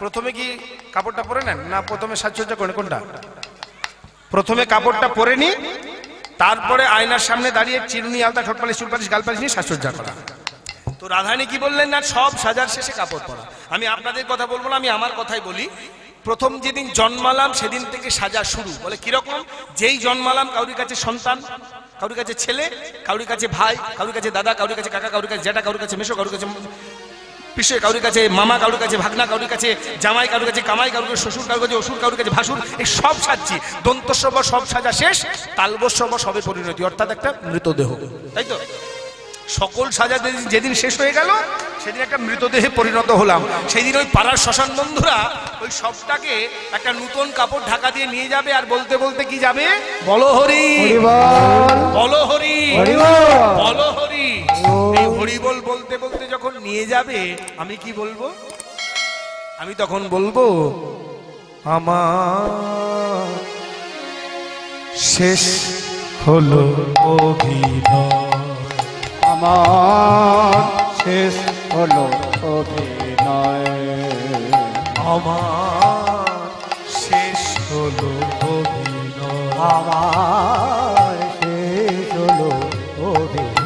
প্রথমে কি কাপড়টা পরে নেন না প্রথমে সাজসজ্জা করেন? কোনটা? প্রথমে কাপড়টা পরে নি, তারপরে আয়নার সামনে দাঁড়িয়ে চিরুনি, আলতা, ঠোঁট পালিশ, চুল পালিশ, গাল পালিশ নিয়ে সাজসজ্জা করা। তো রাধারানী কি বললেন না, সব সাজার শেষে কাপড় পরা। আমি আপনাদের কথা বলবো না, আমি আমার কথাই বলি। প্রথম যেদিন জন্মালাম সেদিন থেকে সাজা শুরু। বলে কিরকম? যেই জন্মালাম, কাউরির কাছে সন্তান, কাউরির কাছে ছেলে, কাউরির কাছে ভাই, কাউরির কাছে দাদা, কাউরির কাছে কাকা, কাউরির কাছে জ্যাঠা, কাউরির কাছে মেশো, কাউরির কাছে পিসে, কাউরির কাছে মামা, কাউরির কাছে ভাগনা, কাউরির কাছে জামাই, কাউরির কাছে কামাই, কাউরির কাছে শ্বশুর, কাউরির কাছে অসুর, কাউরির কাছে ভাসুর। এই সব সাজছি। দন্তস্ব সব সাজা শেষ, তালবস্ব সবে পরিণতি, অর্থাৎ একটা মৃতদেহ, তাই তো? সকল সাজা যেদিন শেষ হয়ে গেল সেদিন একটা মৃতদেহে পরিণত হলাম। সেই দিন ওই পাড়ার শ্মশান বন্ধুরা ওই সবটাকে একটা নতুন কাপড় ঢাকা দিয়ে নিয়ে যাবে, আর বলতে বলতে কি যাবে? বলো হরি বলো হরি বলো হরি। এই হরি বল বলতে বলতে যখন নিয়ে যাবে, আমি কি বলবো? আমি তখন বলবো, আমার শেষ হলো অভিনয়, আমার শেষ হলো অভিনয়, আমার শেষ হলো অভিনয়, আমার শেষ হলো অভিনয়।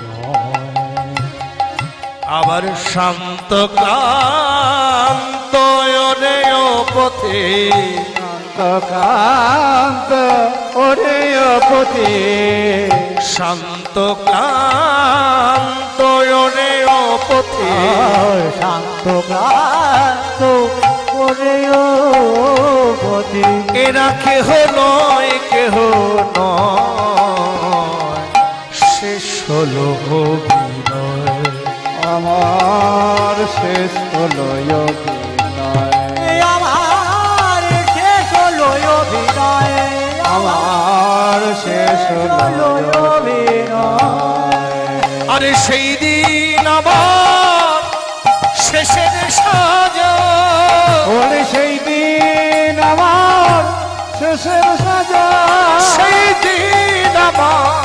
আবার শান্ত ক্লান্ত পথে, কান্ত ওরে পথে, শান্ত ক্লান্ত পথে, শান্ত ক্লান্ত করে পথে, এরা কেহ নয়, কেহ নয়, শেষ হলো অভিনয়, আমার শেষ হলো অভিনয়, আমার শেষ হলো অভিনয়, আমার শেষ হলো অভিনয়। আরে সেই দিন আমার শেষের সাজা, ওরে সেই দিন আমার শেষের সাজা, সেই দিন আমার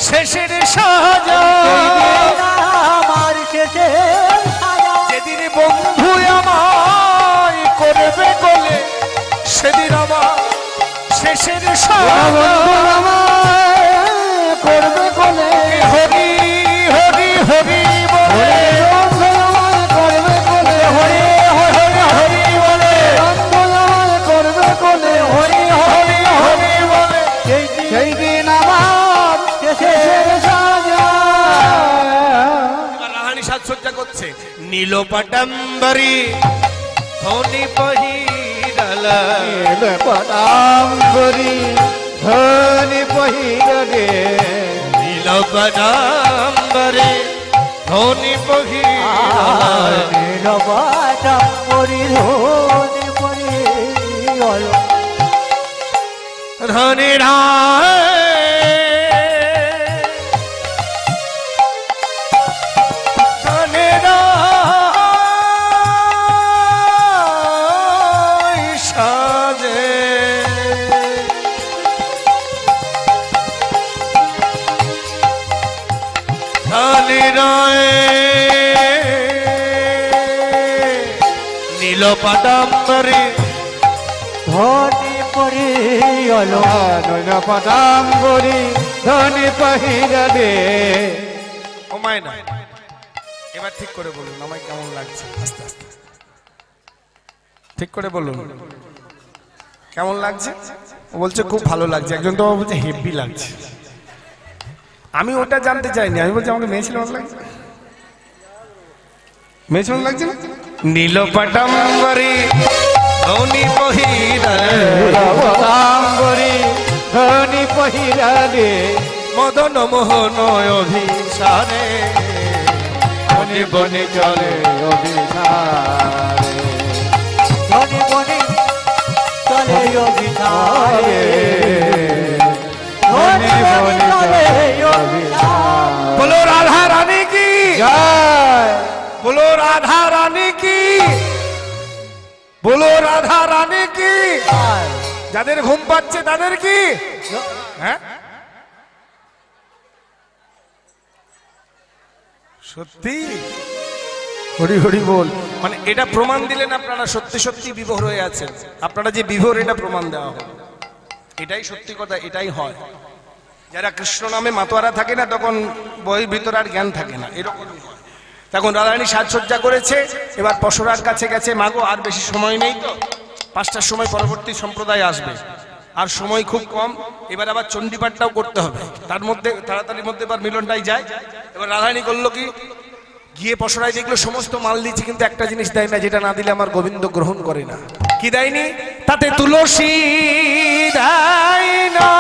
শেষের সাজা, আমার শেষের সাজা, যেদিন বন্ধু আমায় করবে কোলে, সেদিন আমার শেষের সাজা, করবে কোলে, হরি হরি হরি বলে, করবে কোলে, হরি হরি হরি বলে, করবে কোলে, হরি হরি হরি বলে, সেই দিন আমার শেষের সাজা। এবার রাহানি সাজসজ্জা করছে। নীল পটম্বরী ধনি পহিরালা, পদাম্বরী ধনি পহিরে, নীল পটম্বরী ধনি পহিরালা, নীলবাটা পরিধনে পরি হলো ধনি রায় ধনি রায় সাজে, ধনি রায় নীল পটম্বরী ধনে পরি হলো পদাম্বরী ধনি পহিরে। ও মায়না, এবার ঠিক করে বলুন আমায় কেমন লাগছে, আস্তে আস্তে ঠিক করে বলুন কেমন লাগছে। ও বলছে খুব ভালো লাগছে, একজন তো বলছে হেভি লাগছে। আমি ওটা জানতে চাইনি, আমি বলছি আমাকে মেয়ে ছিল ভালো লাগছে, মেয়ে ছিল লাগছে না। নীল পটম্বরী ধনি পদাম্বরী ধনি পহিরে, মদন মোহন অভিসারে, বনে বনে চলে অভিসারে, ধনে বনে চলে অভিসারে, বনে বনে চলে অভিসারে। বলো রাধা রানী জয় बोलो राधा रानी की, बोलो राधा रानी की। যাদের ঘুম পাচ্ছে তাদের কি হ্যাঁ সত্যি হরি হরি বল। মানে এটা প্রমাণ দিলেন আপনারা সত্যি সত্যি বিভোর হয়ে আছেন। আপনারা যে বিভোর এটা প্রমাণ দেওয়া হয়, এটাই সত্যি কথা, এটাই হয়। যারা কৃষ্ণ নামে মাতোয়ারা থাকে না তখন বইয়ের ভিতর আর জ্ঞান থাকে না, এরকমই হয়। তখন রাধারানী সাজসজ্জা করেছে, এবার পশরার কাছে গেছে, মাগো আর বেশি সময় নেই তো, 5টার সময় পরবর্তী সম্প্রদায় আসবে, আর সময় খুব কম, এবার আবার চণ্ডীপাঠটাও করতে হবে, তার মধ্যে তাড়াতাড়ির মধ্যে এবার মিলনটাই যায়। এবার রাধারানী করলো কি, গিয়ে পশরায় দেখলো সমস্ত মাল দিচ্ছে, কিন্তু একটা জিনিস দেয় না, যেটা না দিলে আমার গোবিন্দ গ্রহণ করে না। কি দেয়নি? তাতে তুলসী দেয় না,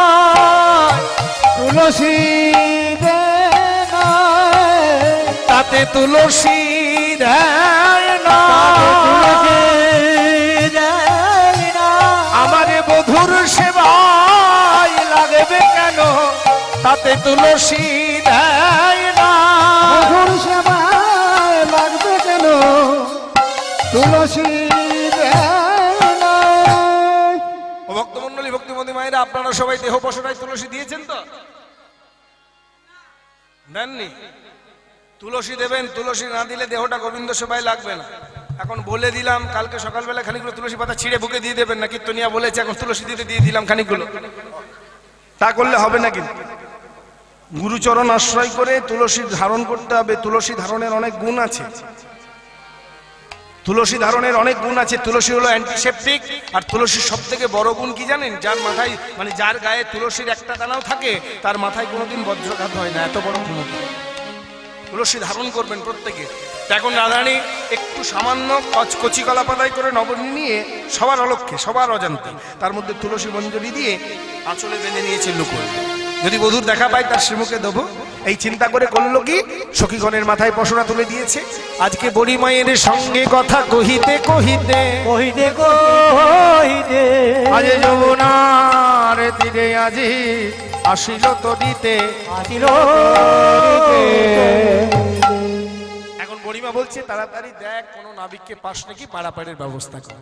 তুলসী তাতে তুলসী দেয় না, আমারে বধুর সেবায় লাগবে কেন, তাতে তুলসী দেয় না, মধুর সেবায় লাগবে কেন, তুলসী ও ভক্তমন্ডলী, ভক্তিমতী মায়েরা, আপনারা সবাই দেহ পশরায় তুলসী দিয়েছেন তো? দেননি? তুলসী দেবেন, তুলসী না দিলে দেহটা গোবিন্দ সেবায় লাগবে না। এখন বলে দিলাম, কালকে সকালবেলা খানিকগুলো তুলসী পাতা ছিঁড়ে বুকে দিয়ে দেবেন না, কীর্তনিয়া বলেছে, এখন তুলসী দিতে দিয়ে দিলাম খানিকগুলো, তা করলে হবে না। কিন্তু গুরুচরণ আশ্রয় করে তুলসী ধারণ করতে হবে। তুলসী ধারণের অনেক গুণ আছে, তুলসী ধারণের অনেক গুণ আছে। তুলসী হলো অ্যান্টিসেপটিক, আর তুলসীর সব থেকে বড় গুণ কি জানেন? যার মাথায়, মানে যার গায়ে তুলসীর একটা দানাও থাকে, তার মাথায় কোনোদিন বজ্রঘাত হয় না, এত বড় ক্ষমতা। তুলসী ধারণ করবেন প্রত্যেকে। এখন রাধারানী একটু সামান্য কচি কলা পাতায় করে নবনী নিয়ে সবার অলক্ষ্যে, সবার অজান্তে তার মধ্যে তুলসী মঞ্জরি দিয়ে আঁচলে বেঁধে নিয়েছে লুকোয়, যদি বধূর দেখা পায় তার শ্রীমুখে দেবো, এই চিন্তা করে করলো কি, সখীগণের মাথায় পশরা তুলে দিয়েছে। আজকে বড়ি মায়ের সঙ্গে কথা কহিতে কহিতে কহিতে কহিতে আজ যমুনার তীরে আজি আসিল তরিতে। আসিল এখন বড়িমা বলছে, তাড়াতাড়ি দেখ কোন নাবিককে পাস নাকি, পারাপারের ব্যবস্থা কর।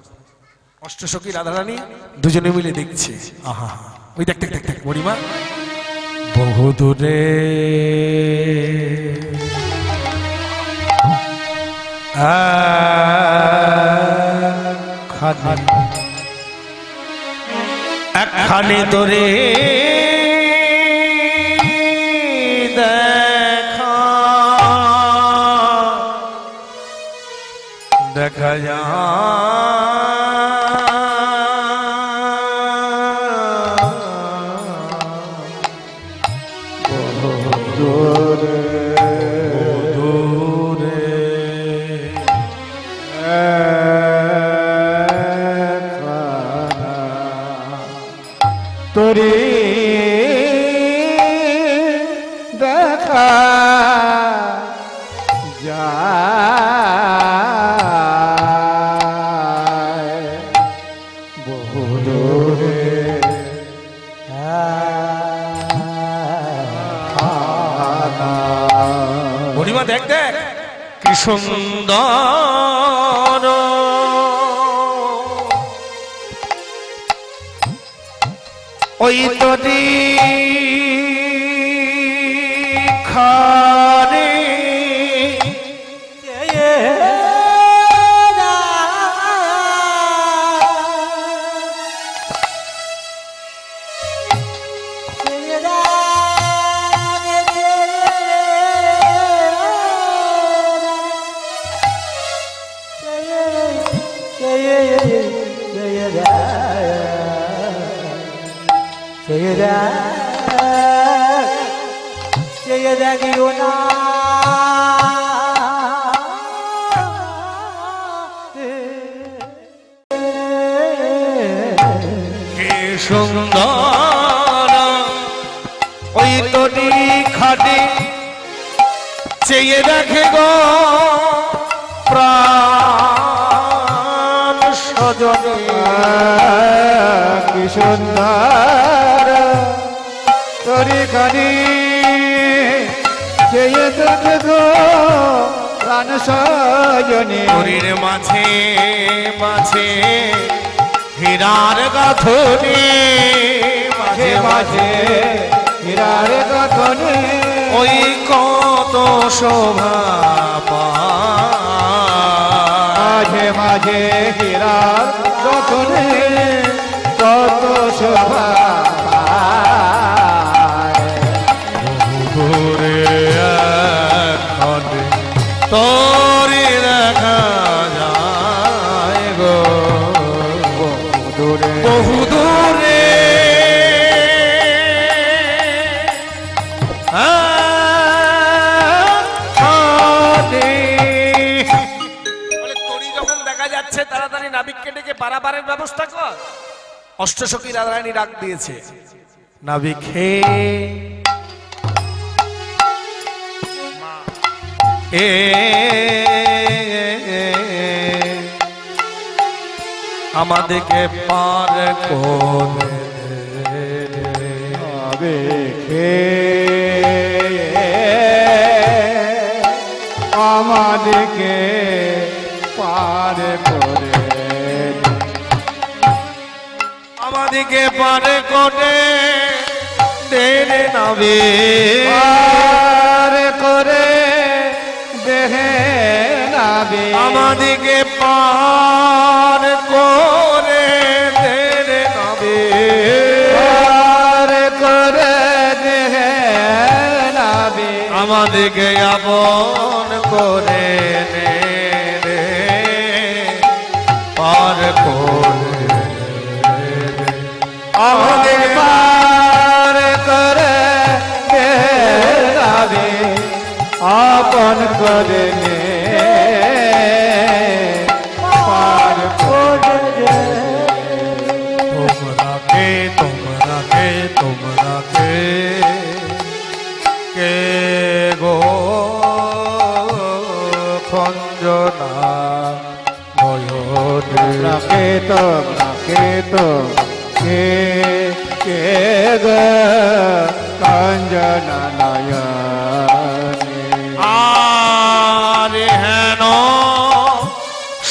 অষ্টসখী রাধারানী দুজনে মিলে দেখছে, আহা ওই দেখ দেখ দেখ দেখ বড়িমা বহু দূরে একখানে তোরে দেখা দেখা যা তোরে দেখা যায় বহু দূরে বড়িমা দেখ দেখ কি সুন্দর ওই তরি খারে সুন্দর ওই তরি খাটে চেয়ে দেখে গো প্রাণ সজনে কি সুন্দর তোরে কানে চেয়ে দেখে গো প্রাণ সজনী হরির মাঝে মাঝে হীরার গাঁথনি, মাঝে মাঝে হীরার গঠনে ওই কত শোভা পায়। মাঝে মাঝে হীরার গঠনে কত শোভা পায়। ঘুরে এখন তোরে দেখা যায় গো দূরে বহু দূরে। বলে তোরই যখন দেখা যাচ্ছে তাড়াতাড়ি নাবিককে ডেকে পারাপারের ব্যবস্থা কর। অষ্টসখী রাধারানী ডাক দিয়েছে, নাবিক হে এ আমাদেরকে পার করে দেখে আমাদেরকে পার করে আমাদেরকে পার করে দে রে নাবিক। পার করে দেহে নাবে আমাদেরকে পার করে দে রে নাবিক। পার করে দেহে নাবে আমাদেরকে আপন করে নে রে পার করে আমাদের পার করে দেহে নাবে আপন করে নে পার করে দে। তোমরা কে গো খঞ্জনা নয়নে রাখে তো কে কে গ কাঞ্জনা নয়নে আরে হেন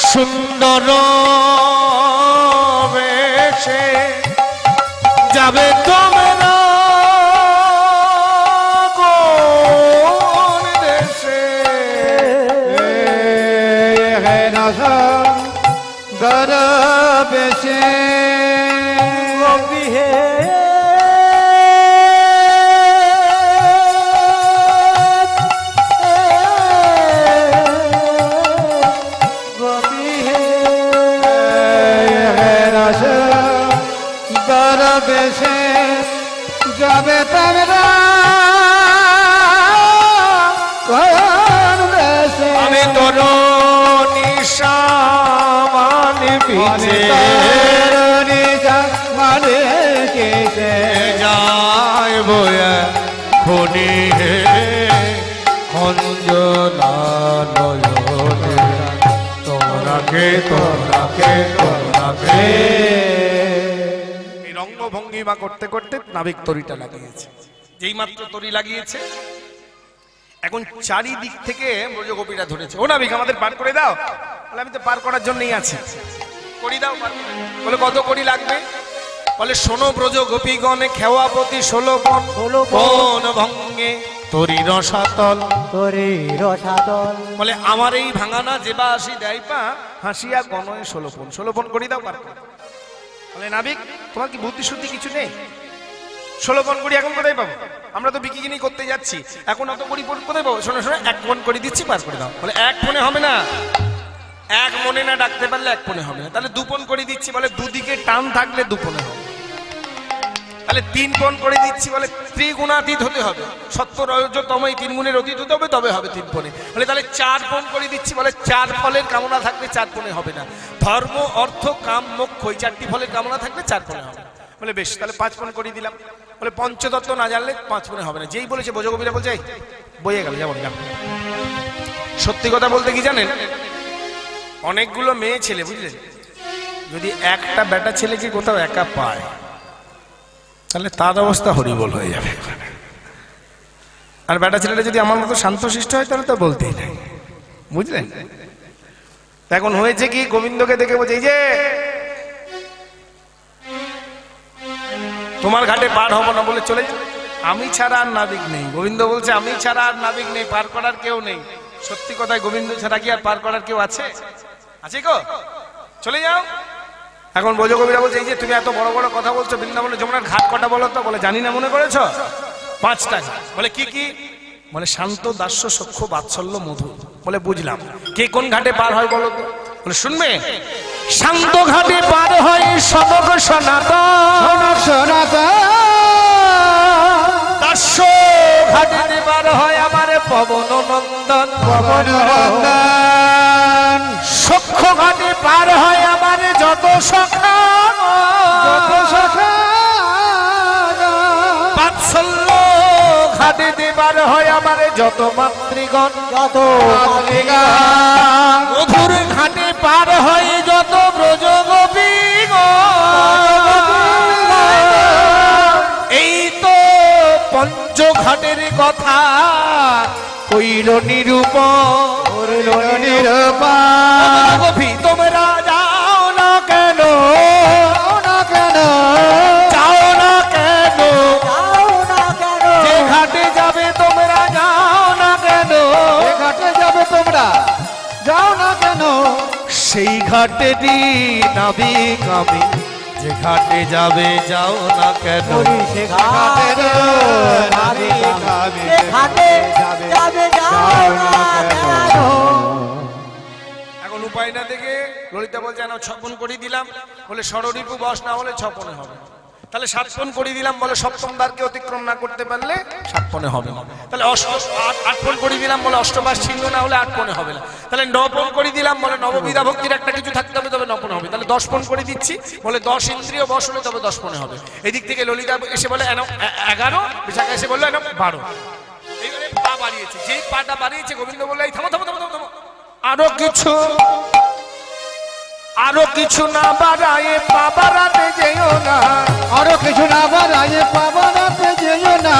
সুন্দর বেশে যাবে তোমরা কোন দেশে। হে নসা গরবেশে বিহে গরবেশে যাবে তোমরা কোন দেশে। আমি তোর নিশামান পিছে মানে কেসে যায় বয়া খনি হে খঞ্জনা নয়নে তোমরাকে এই রঙ্গভঙ্গিমা করতে করতে নাবিক তরিটা লাগিয়েছে। যেই মাত্র তরি লাগিয়েছে এখন চারিদিক থেকে ব্রজগোপীরা ধরেছে, ও নাবিক আমাদের পার করে দাও। বলে আমি তো পার করার জন্যই আছি, করি দাও পার করে। বলে কত করি লাগবে? বলে শোনো ব্রজ গোপীগণে খেওয়া প্রতি 16 পণ 16 পণ ভঙ্গে তরি রসাতল। তোরে রসাতল বলে আমার এই ভাঙানা যেবা আসি দেয় পা হাসিয়া গণয়ে 16 পণ 16 পণ করি দাও পার করে। বলে নাবিক তোমার কি বুদ্ধি শুদ্ধি কিছু নেই? 16 পণ করি এখন কোথায় পাবো? আমরা তো বিকিনি করতে যাচ্ছি, এখন অত করি কোথায় পাবো? শোনো 1 পণ করে দিচ্ছি, পার করে দাও। বলে 1 পণে হবে না, 1 মনে না ডাকতে পারলে 1 পণে হবে না। তাহলে 2 পণ করে দিচ্ছি। বলে দুদিকে টান থাকলে 2 পণে হবে। তাহলে 3 পণ করে দিচ্ছি। বলে ত্রিগুণাতীত হতে হবে, সত্য রজতম এই 3 গুণের অতীত হতে হবে, তবে হবে 3 পণে। বলে তাহলে 4 পণ করে দিচ্ছি। বলে 4 ফলের কামনা থাকলে 4 পণে হবে না। ধর্ম অর্থ কাম মোক্ষ এই 4টি ফলের কামনা থাকলে 4 পণে হবে। বলে বেশ, তাহলে 5 পণ করে দিলাম। বলে পঞ্চতত্ত্ব না জানলে 5 পণে হবে না। যেই বলেছে ব্রজগোপীরা বলছে এই বইয়ে গেল, যেমন না। সত্যি কথা বলতে কি জানেন, অনেকগুলো মেয়ে ছেলে বুঝলেন, যদি একটা বেটা ছেলেকে কোথাও একা পায় তাহলে তার অবস্থা হরিবোল হয়ে যাবে। আর বেটা ছেলেটা যদি আমার মতো শান্তশিষ্ট হয় তাহলে তো বলতেই নাই। বুঝলেন? এখন হয়েছে কি, গোবিন্দকে দেখে বলছে এই যে তোমার ঘাটে পার হবো না বলে চলে যাও, আমি ছাড়া আর নাবিক নেই। গোবিন্দ বলছে আমি ছাড়া আর নাবিক নেই, পার করার কেউ নেই। সত্যি কথায় গোবিন্দ ছাড়া কি আর পার করার কেউ আছে? আছে গো, চলে যাও। এখন ব্রজকবিরা বলছে এই যে তুমি এত বড় বড় কথা বলছো, বৃন্দাবনে যমুনার ঘাট কটা বলো তো? বলে জানি না, মনে করেছো 5টা। বলে কি কি? বলে শান্ত, দাস্য, সখ্য, বাৎসল্য, মধু। বলে বুঝলাম, কে কোন ঘাটে পার হয় বলো তো? বলে শুনবে, শান্ত ঘাটে পার হয় সনক সনাতন, দাস্য ঘাটে পার হয় আমার পবন নন্দন, সখ্য ঘাটে পার হয় আমার যত সখা, বাৎসল্য ঘাটে পার হয় আমার যত মাতৃগণ, যত মধুর ঘাটে পার হয় যত ব্রজ এই তো পঞ্চঘাটের কথা কইল নিরূপণ। তোমরা যাও না কেন, যাও না কেন, যে ঘাটে যাবে তোমরা যাও না কেন, যাও না কেন, সেই ঘাটে নাবিক আমি, যে ঘাটে যাবে যাও না কেন। সে ঘাটে যাবে যাও না কেন। এখন উপায় না দেখে ললিতা বলছে না, 6 পণ করে দিলাম। বলে ষড়রিপু বস না হলে 6 পণে হবে। তাহলে 7 পণ করে দিলাম। বলে সপ্তম দ্বারকে অতিক্রম না করতে পারলে 7 পণে হবে না। তাহলে 8 পণ করে দিলাম। বলে অষ্টবাস ছিন্ন না হলে 8 পণে হবে না। তাহলে 9 পণ করে দিলাম। বলে নববিধা ভক্তির একটা কিছু থাকতে হবে, তবে 9 পণ হবে। তাহলে 10 পণ করে দিচ্ছি। বলে 10 ইন্দ্রিয় বশ হলে তবে 10 পণে হবে। এদিক থেকে ললিতা এসে বলে 11, বিশাখা এসে বললো 12। এইবারে পা বাড়িয়েছে, যেই পাটা বাড়িয়েছে গোবিন্দ বললো এই থামো থামো থামো থামো, আরো কিছু না বাড়ায়ে পা বাড়াতে যেও না, আরো কিছু না বাড়াইয়ে পাবারাতে যেও না,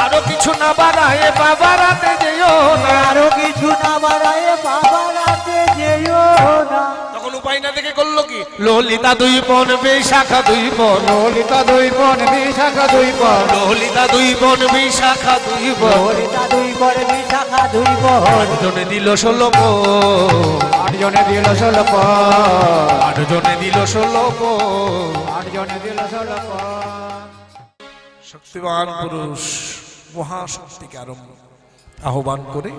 আরো কিছু না বাড়ায়ে পা বাড়াতে যেও না। আরো কিছু না বাড়ায় বাবা রাতে যেও না। তখন উপায় না দেখে করলো কি, ললিতা 2 পণ বিশাখা 2 পণ, ললিতা 2 পণ বিশাখা 2 পণ, ললিতা 2 পণ বিশাখা 2 পণ, ললিতা 2 পড়ে বিশাখা 2 পড়। জনে দিল 16 পণ, 8 জনে দিল 16 পণ, 8 জনে দিল 16 পণ। 8 জনে দিল 16 পণ। শক্তিমান পুরুষ মহাশক্তিকে আহ্বান করে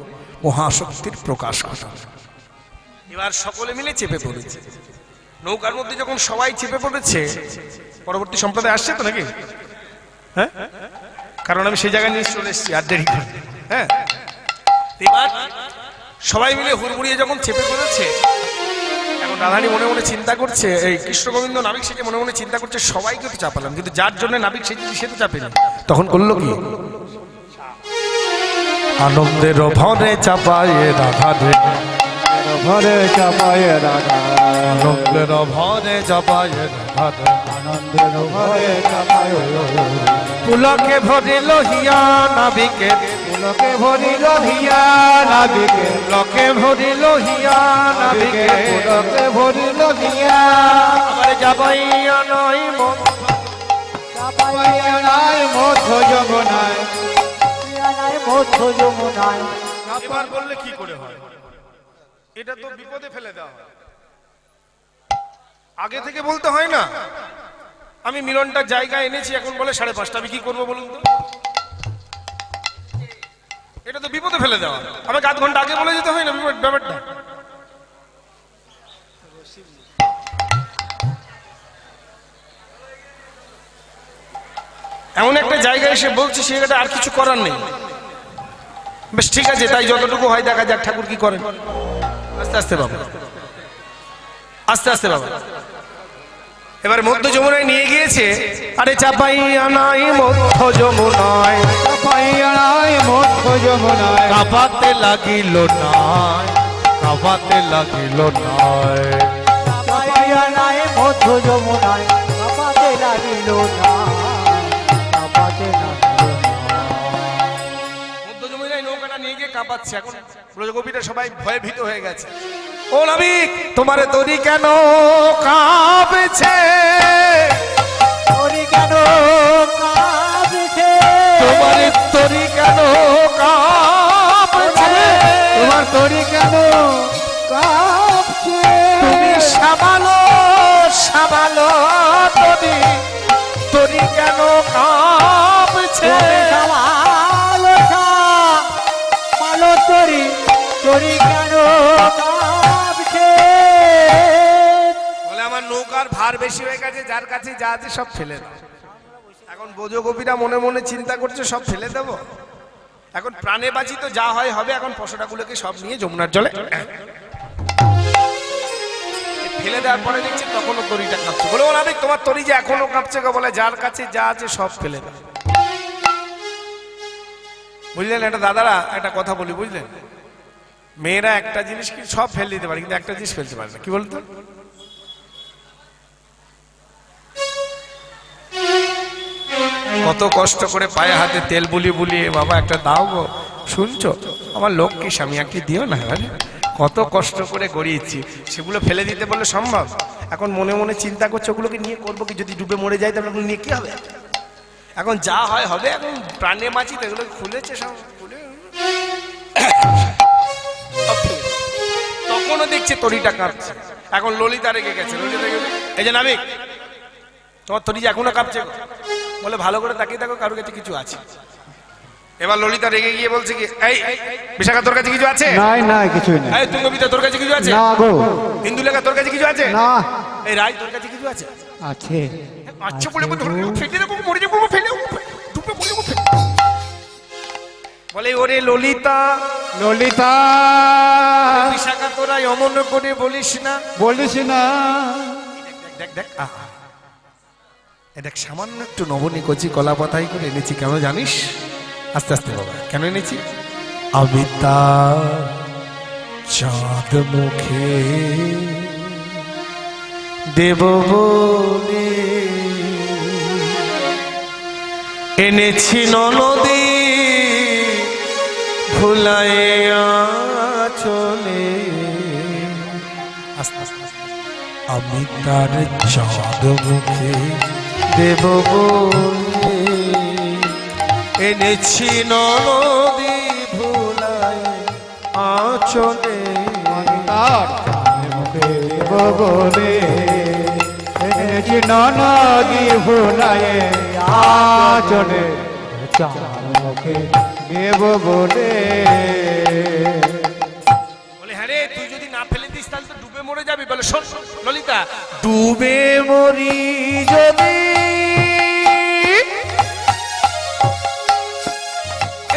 মহাশক্তির প্রকাশ ঘটান। এবার সকলে মিলে চেপে পড়েছে নৌকার মধ্যে। যখন সবাই চেপে পড়েছে, পরবর্তী সম্প্রদায় আসছে তো নাকি? হ্যাঁ, কারণ আমি সেই জায়গায় নিয়ে চলে এসেছি, আর দেরি করে। হ্যাঁ, এবার সবাই মিলে হুড়মুড়িয়ে যখন চেপে পড়েছে, এখন রাধারানী মনে মনে চিন্তা করছে, এই কৃষ্ণ গোবিন্দ নাবিক সেজে মনে মনে চিন্তা করছে সবাইকে তো চাপালাম, কিন্তু যার জন্য নাবিক সেজেছি সে তো চাপেনি। তখন করলো কি, আনন্দের ভরে চাপায় রাধা রে, ভরে চাপায়ে রাধা, আনন্দের ভরে চাপায় রাধা রে, আনন্দের ভরে চাপায়ে পুলকে ভরিল হিয়া নাবিকে, পুলকে ভরিল হিয়া নাবিকে, পুলকে ভরিল হিয়া নাবিকে, পুলকে ভরিল হিয়া, আবার যাবাইয়া নয় মন, চাপাইয়া নাই মধ্য যমুনায়, মধ্য যমুনায়। এবার বললে কি করে হয়? এটা তো বিপদে ফেলে দেওয়া হয়। আগে থেকে বলতে হয় না, আমি মিলনটার জায়গায় এনেছি, এখন বলে 5:30, আমি কি করবো বলুন তো? এটা তো বিপদে ফেলে দেওয়া। আমাকে 1/2 ঘন্টা আগে বলে যেতে হয় না ব্যাপারটা। এমন একটা জায়গায় এসে বলছি, সেটা আর কিছু করার নেই। বেশ ঠিক আছে, তাই যতটুকু হয় দেখা যাক ঠাকুর কি করেন। আস্তে আস্তে বাবা, আস্তে আস্তে বাবা। এবার মধ্য যমুনায় নিয়ে গিয়েছে। আরে চাপাইয়া নাই মধ্য যমুনায়, চাপাইয়া নাই মধ্য যমুনায়, কাঁপাতে লাগিল নাই, কাঁপাতে লাগিল নাই, চাপাইয়া নাই মধ্য যমুনায়, কাঁপাতে লাগিল না, কাঁপাতে লাগিল না। মধ্য যমুনায় নৌকাটা নিয়ে গিয়ে কাঁপাচ্ছে। এখন ব্রজগোপীরা সবাই ভয়ে ভীত হয়ে গেছে। ও নাবিক, তোমার তরি কেন কাঁপছে? তরি কেন কাঁপছে? তোমার তরি কেন কাঁপছে? তোমার তরি কেন কাঁপছে? তুমি সাবালো সাবালো তরি, তরি কেন কাঁপছে? মালো তরি, তরি কেন কাঁপছে? বলে আমার নৌকার ভার বেশি হয়ে গেছে, যার কাছে যা আছে সব ফেলে দাও। এখন ব্রজগোপীরা মনে মনে চিন্তা করছে সব ফেলে দেবো। এখন প্রাণে বাঁচি তো যা হয় হবে। এখন পশোটাগুলোকে সব নিয়ে যমুনার জলে ফেলে দেওয়ার পরে দেখছি তখনও তরিটা কাঁপছে। বলে ও নাবিক, তোমার তরি যে এখনো কাঁপছে গো? বলে যার কাছে যা আছে সব ফেলে দাও। বুঝলেন একটা দাদারা, একটা কথা বলি বুঝলেন, মেয়েরা একটা জিনিস কি সব ফেলে দিতে পারে, কিন্তু একটা জিনিস ফেলতে পারে না। কি বলতো? কত কষ্ট করে পায়ে হাতে তেল বুলিয়ে বুলিয়ে বাবা একটা দাও গো, শুনছো আমার লক্ষ্মী স্বামী একটি দিও না। আরে কত কষ্ট করে গড়িয়েছি, সেগুলো ফেলে দিতে বললে সম্ভব? এখন মনে মনে চিন্তা করছে ওগুলোকে নিয়ে করবো কি, যদি ডুবে মরে যায় তাহলে ওগুলো নিয়ে কি হবে? এখন যা হয় হবে, এখন প্রাণে বাঁচি তো এগুলো খুলেছে সব খুলে সব ফেলে দিয়েছে। তখনও দেখছে তরিটা কাঁপছে। এখন ললিতা রেগে গেছে। ললিতা রেগে গেছে, এই যে নাবিক, তোমার তরি যে এখনো কাঁপছে গো? বলে ভালো করে তাকিয়ে দেখো কারোর কাছে কিছু আছে। এবার ললিতা রেগে গিয়ে বলছে কি, এই বিশাখা তোর কাছে কিছু আছে? নাই নাই কিছুই নাই। এই তুঙ্গবিতা তোর কাছে কিছু আছে? না গো। ইন্দুলেখা তোর কাছে কিছু আছে? না। এই রায় তোর কাছে কিছু আছে? আছে। আচ্ছা বলে ধরে ফেটে দেবো, মরে যাবো, ফেলে ডুবে মরে যাবো। বলে ওরে ললিতা, ললিতা বিশাখা তোরা অমন করে বলিস না। বলিস না। দেখ দেখ আহা, এ দেখ সামান্য একটু নবনী কচি কলা পাতাই করে এনেছি। কেন জানিস? আস্তে আস্তে বাবা, কেন এনেছি? আমি তার চাঁদ মুখে দেব বলে এনেছি ননদী ভুলাইয়া চলে। আস্তে আস্তে আমি তার চাঁদ মুখে দেব বলে এনেছি নদী ভুলাই আচলে। তার মুখে দেব বলে এনেছি ননদী ভুলায়ে আচলে। চার মুখে দেব বলে। বলে হ্যাঁ রে, তুই যদি না ফেলে দিস তাহলে তো ডুবে মরে যাবি। বলে শোন ললিতা, ডুবে মরি যদি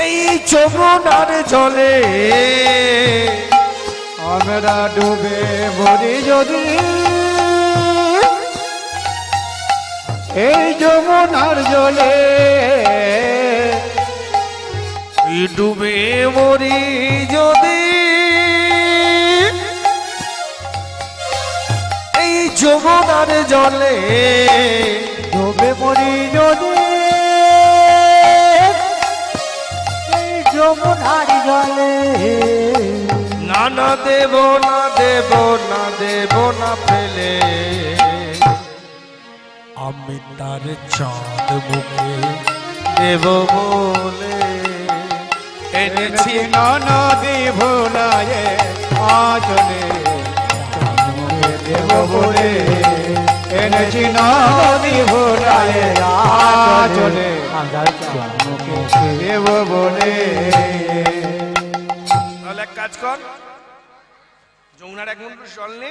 এই যমুনার জলে, আমরা ডুবে মরি যদি এই যমুনার জলে। ডুবে মরি যদি এই যমুনার জলে, ডুবে মরি যদি এই যমুনার জলে। না না দেব না দেব না দেব না ফেলে আমি তার চাঁদ মুখে দেব বলে এনেছি। নদী ভুলায়ে আচলে। দেব বলে এনেছি নদী ভুলায়ে আচলে। দেব বলে। তাহলে এক কাজ কর, যমুনার এক গুন্ডুস জল নে।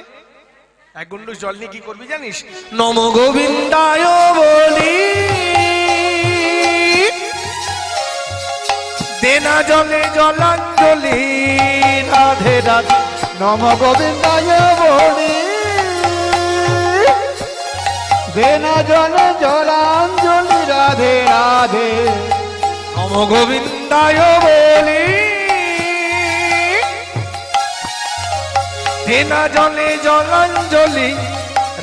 এক গুন্ডুস জল নিয়ে কি করবি জানিস? নম গোবিন্দায় বলি দেনা জলে জলাঞ্জলি। রাধে রাধে নম গোবিন্দায় বলি দেনা জলে জলাঞ্জলি। রাধে রাধে নম গোবিন্দায় বলি দেনা জলে জলাঞ্জলি।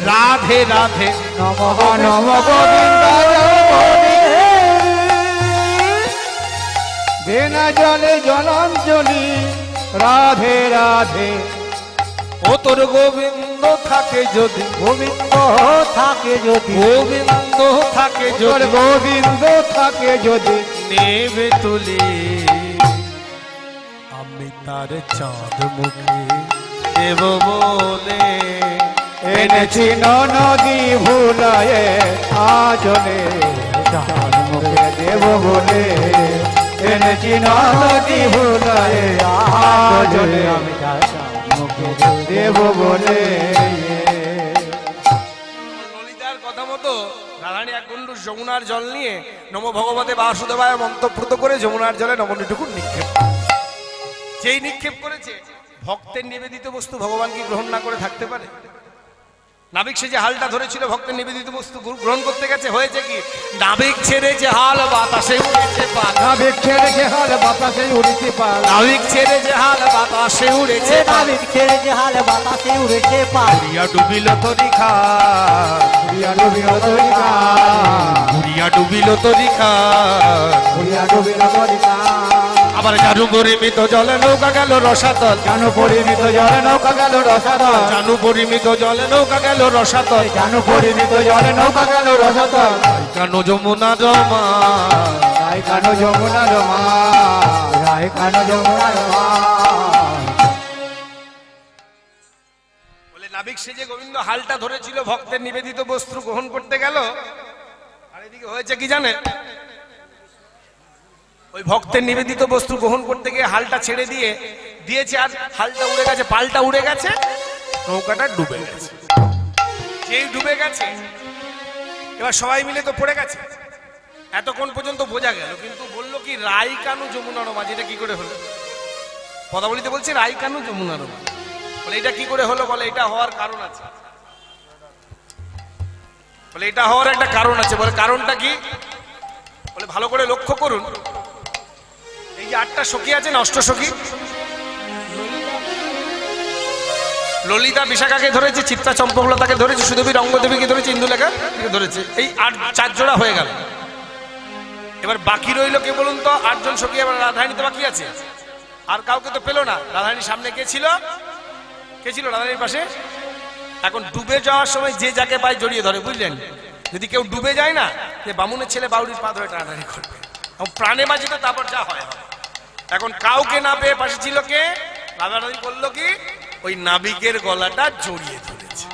রাধে রাধে নম নম গোবিন্দায় বলি দেনা জলে জলাঞ্জলি রাধে রাধে ও তোর গোবিন্দ থাকে যদি, গোবিন্দ থাকে যদি, গোবিন্দ থাকে তোর যদি, গোবিন্দ থাকে যদি নেবে তুলি আমি তার চাঁদ মুখে দেব বলে এনেছি নদী ভুলায়ে আজলে চাঁদ মুখে দেব বলে এনেছি নদী ভুলায়ে আজলে আমি তার চাঁদ মুখে দেব বলে। ললিতার কথা মতো রাধারানী এক কুণ্ডু যমুনার জল নিয়ে নম ভগবতে বাসুদেবায় মন্ত্রপ্রুত করে যমুনার জলে নবনীটুকু নিক্ষেপ, যেই নিক্ষেপ করেছে ভক্তের নিবেদিত বস্তু ভগবান কি গ্রহণ না করে থাকতে পারে? নাবিক সে যে হালটা ধরেছিল ভক্তের নিবেদিত বস্তু গ্রহণ করতে গেছে, হয়েছে কি? নাবিক ছেড়ে যে হাল বাতাসে উড়েছে পাল, নাবিক ছেড়ে যে হাল বাতাসে উড়িতে পাল, নাবিক ছেড়ে যে হাল বাতাসে উড়েছে যে পাল, নাবিক ছেড়ে যে হাল বাতাসে উড়েছে পাল, উড়িয়া ডুবিল তরি খা, উড়িয়া ডুবিল তরিকা, উড়িয়া ডুবিল তরি খা, উড়িয়া ডুবিল তরিকা। আবার জানু পরিমিত জলে নৌকা গেল রসাতল, জানু পরিমিত জলে নৌকা গেল রসাতল, জানু পরিমিত জলে নৌকা গেল রসাতল, জানু পরিমিত জলে নৌকা গেল রসাতল। কেন যমুনা জমা, রায় কানো যমুনা রমা, রায় কানো যমুনা রমা। বলে নাবিক সে যে গোবিন্দ হালটা ধরেছিল ভক্তের নিবেদিত বস্তু গ্রহণ করতে গেল, আর এদিকে হয়েছে কি জানেন? ওই ভক্তের নিবেদিত বস্তু গ্রহণ করতে গিয়ে হালটা ছেড়ে দিয়েছে, আর হালটা উড়ে গেছে, পালটা উড়ে গেছে, নৌকাটা ডুবে গেছে। যেই ডুবে গেছে এবার সবাই মিলে তো পড়ে গেছে, এতক্ষণ পর্যন্ত বোঝা গেল, কিন্তু বললো কি রাই কানু যমুনা রমা, যেটা কি করে হলো? পদাবলিতে বলছে রাই কানু যমুনা রমা। বলে এটা কি করে হলো? বলে এটা হওয়ার কারণ আছে, বলে এটা হওয়ার একটা কারণ আছে। বলে কারণটা কি? বলে ভালো করে লক্ষ্য করুন, এই যে 8টা সখী আছে না, অষ্টসখী, ললিতা বিশাখাকে ধরেছে, চিত্রা চম্পকলতাকে ধরেছে, সুদেবী রঙ্গদেবীকে ধরেছে, ইন্দুলেখা ধরেছে, এই 4 জোড়া হয়ে গেল। এবার বাকি রইল কে বলুন তো? 8 জন সখী। এবার রাধারানী তো বাকি আছে, আর কাউকে তো পেলো না। রাধারানীর সামনে কে ছিল? কে ছিল রাধারানীর পাশে? এখন ডুবে যাওয়ার সময় যে যাকে পায় জড়িয়ে ধরে, বুঝলেন? যদি কেউ ডুবে যায় না, যে বামুনের ছেলে বাউরির পা ধরে টানাটানি করবে, প্রাণে বাঁচিত, তারপর যা হয়। এখন কাউকে না পেয়ে পাশে ছিল কে? রাধারানী করলো কি? ওই নাবিকের গলাটা জড়িয়ে ধরেছে।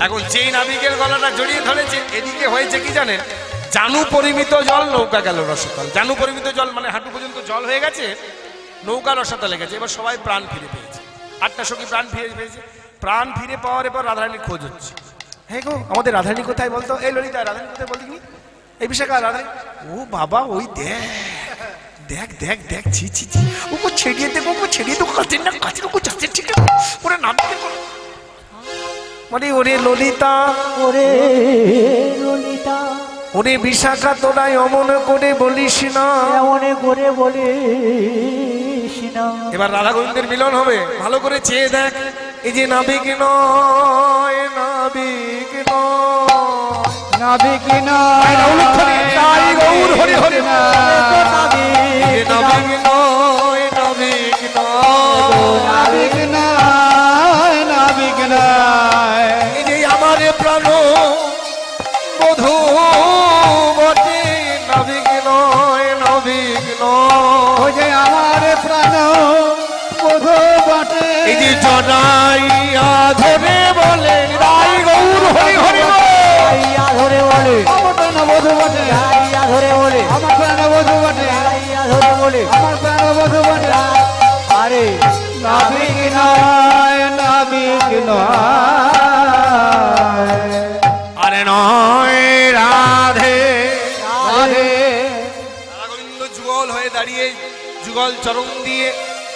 এখন যেই নাবিকের গলাটা জড়িয়ে ধরেছে, এদিকে হয়েছে কি জানেন? জানু পরিমিত জল, নৌকা গেল রসাতল। জানু পরিমিত জল মানে হাঁটু পর্যন্ত জল হয়ে গেছে, নৌকা রসাতলে গেছে। এবার সবাই প্রাণ ফিরে পেয়েছে, 8টা সখী প্রাণ ফিরে পেয়েছে। প্রাণ ফিরে পাওয়ার পর রাধারানীর খোঁজ হচ্ছে। হ্যাঁ গো, আমাদের রাধারানী কোথায় বলতো? এই ললিতা, রাধারানী কোথায় বলতে কি? এই বিশাখা, রাধারানী। ও বাবা, ওই দেখ দেখ দেখ দেখ, ছি ছি ছি, ওকে ছেড়িয়ে দেবো, ওকে ছেড়িয়ে দেবো, কাছে না কাছে, ওকে যাচ্ছে, ঠিক আছে, ওরা নামতে মানে ওরে ললিতা, ওরে ললিতা, ওরে বিশাখা, তোরাই অমন করে বলিস না, এমনে করে বলিস না। এবার রাধা গোবিন্দের মিলন হবে, ভালো করে চেয়ে দেখ। এই যে নাবিক নয়, নাবিক নয়, নাবিক নয়, তাই গৌর হরি হরি নাবিক, নাবিক নয়, নাবিক নয়, নাবিক নয়, নাবিক নয়। এই যে আমার প্রাণ বধূ বটে, নাবিক নয়, নাবিক নয়, ও যে আমার প্রাণ বধূ বটে। এই যে জনাইয়া ধরে বলে রাই গৌর হরি হরি বল। আইয়া ধরে বলে, আমার প্রাণ বধূ বটে, আইয়া ধরে বলে, আমার প্রাণ বধূ বটে, আইয়া ধরে বলে, আমার প্রাণ বধূ বটে। আরে নাবিক নয়, নাবিক নয়, আরে নয় রাধে। রাধে। রাধা গোবিন্দ যুগল হয়ে দাঁড়িয়ে যুগল চরণ দিয়ে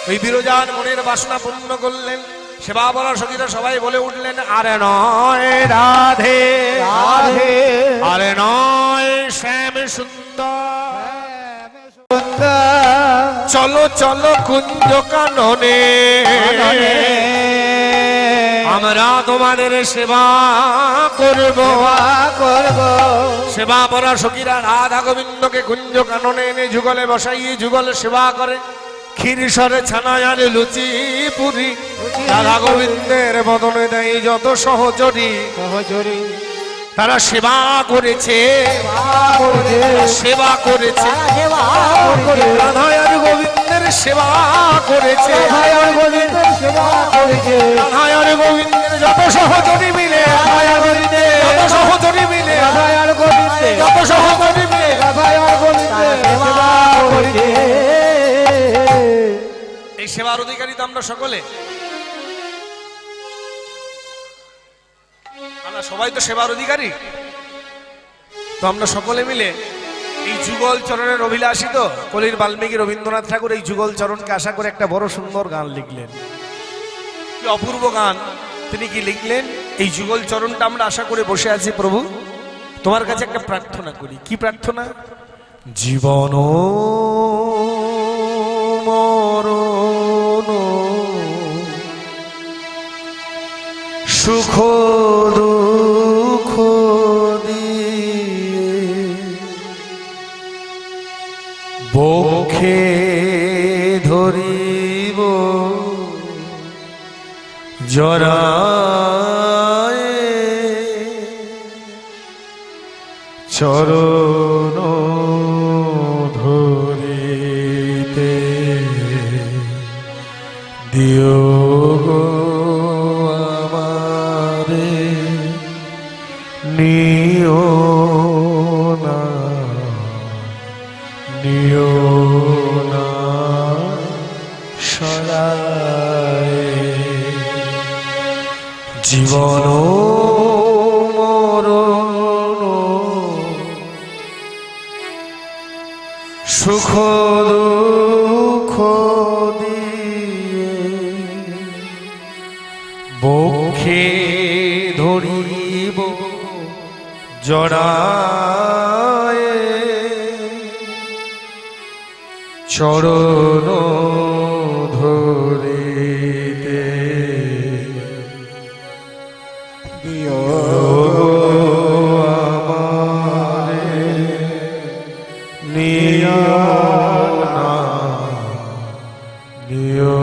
ওই বিরজার মনের বাসনা পূর্ণ করলেন। সেবা বলার সখীরা সবাই বলে উঠলেন, আরে নয় রাধে, রাধে। আরে নয় শ্যাম সুন্দর, চলো চলো কুঞ্জ কাননে, আমরা তোমাদের সেবা করব, করব। সেবা পরা সখীরা রাধা গোবিন্দকে কুঞ্জ কাননে এনে যুগলে বসাইয়ে যুগলে সেবা করে ক্ষীর সরে ছানায় আর লুচি পুরি রাধা গোবিন্দের বদনে দেয় যত সহচরী সহচরী তারা সেবা করেছে সেবা করেছে সেবা রাধা আর গোবিন্দের সেবা করেছে রাধার গোবিন্দের সেবা করেছে রাধা আর গোবিন্দের যত সহচরী মিলে যত সহচরী মিলে রাধার গোবিন্দে যত সহচরী মিলে রাধার গোবিন্দে সেবা করেছে এই সেবার অধিকারী তো আমরা সকলে আমরা সবাই তো সেবার অধিকারী তো আমরা সকলে মিলে এই যুগল চরণের অভিলাষী তো কলির বাল্মীকি রবীন্দ্রনাথ ঠাকুর এই যুগল চরণকে আশা করে একটা বড় সুন্দর গান লিখলেন কি অপূর্ব গান তিনি কি লিখলেন এই যুগল চরণটা আমরা আশা করে বসে আছি প্রভু তোমার কাছে একটা প্রার্থনা করি কি প্রার্থনা জীবন মরণ সুখ দুঃখ দিয়ে বক্ষে ধরিব জরায় চরণ ধরিতে দিও গো আমারে নিও না নিও না সরায় জীবন মরণ সুখ দুঃখ দিয়ে বক্ষে ধরিব জড়ায় চরণ ধরিতে দিও আমারে নিও না নিও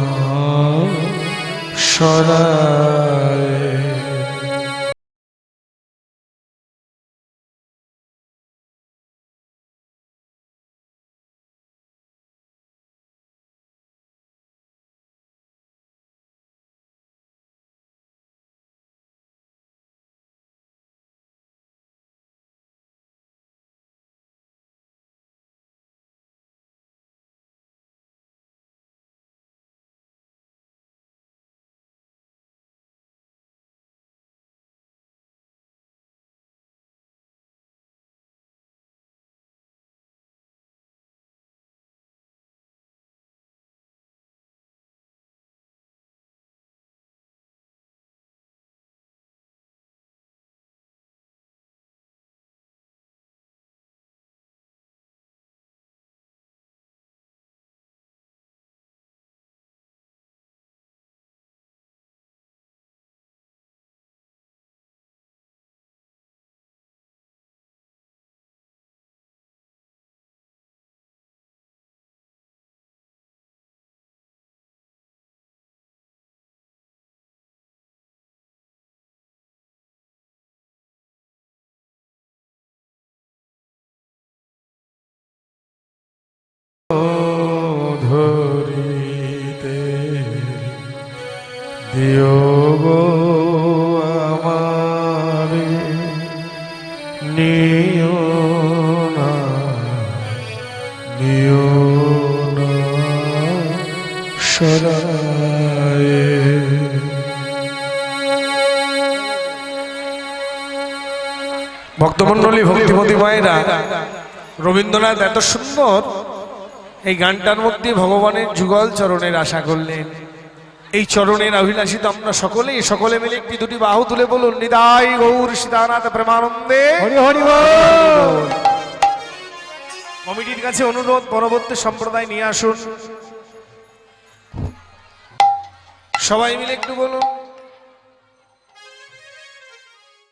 না সরায় ভক্তমণ্ডলী ভক্তিমতী মায়েরা, রবীন্দ্রনাথ এত সুন্দর এই গানটার মধ্যে ভগবানের যুগল চরণের আশা করলেন। এই চরণের অভিলাষী তো আমরা সকলে মিলে একটি দুটি বাহু তুলে বলুন, নিতাই গৌর সীতানাথ প্রেমানন্দে হরি হরি বল। কমিটির কাছে অনুরোধ, পরবর্তী সম্প্রদায় নিয়ে আসুন। সবাই মিলে একটু বলুন।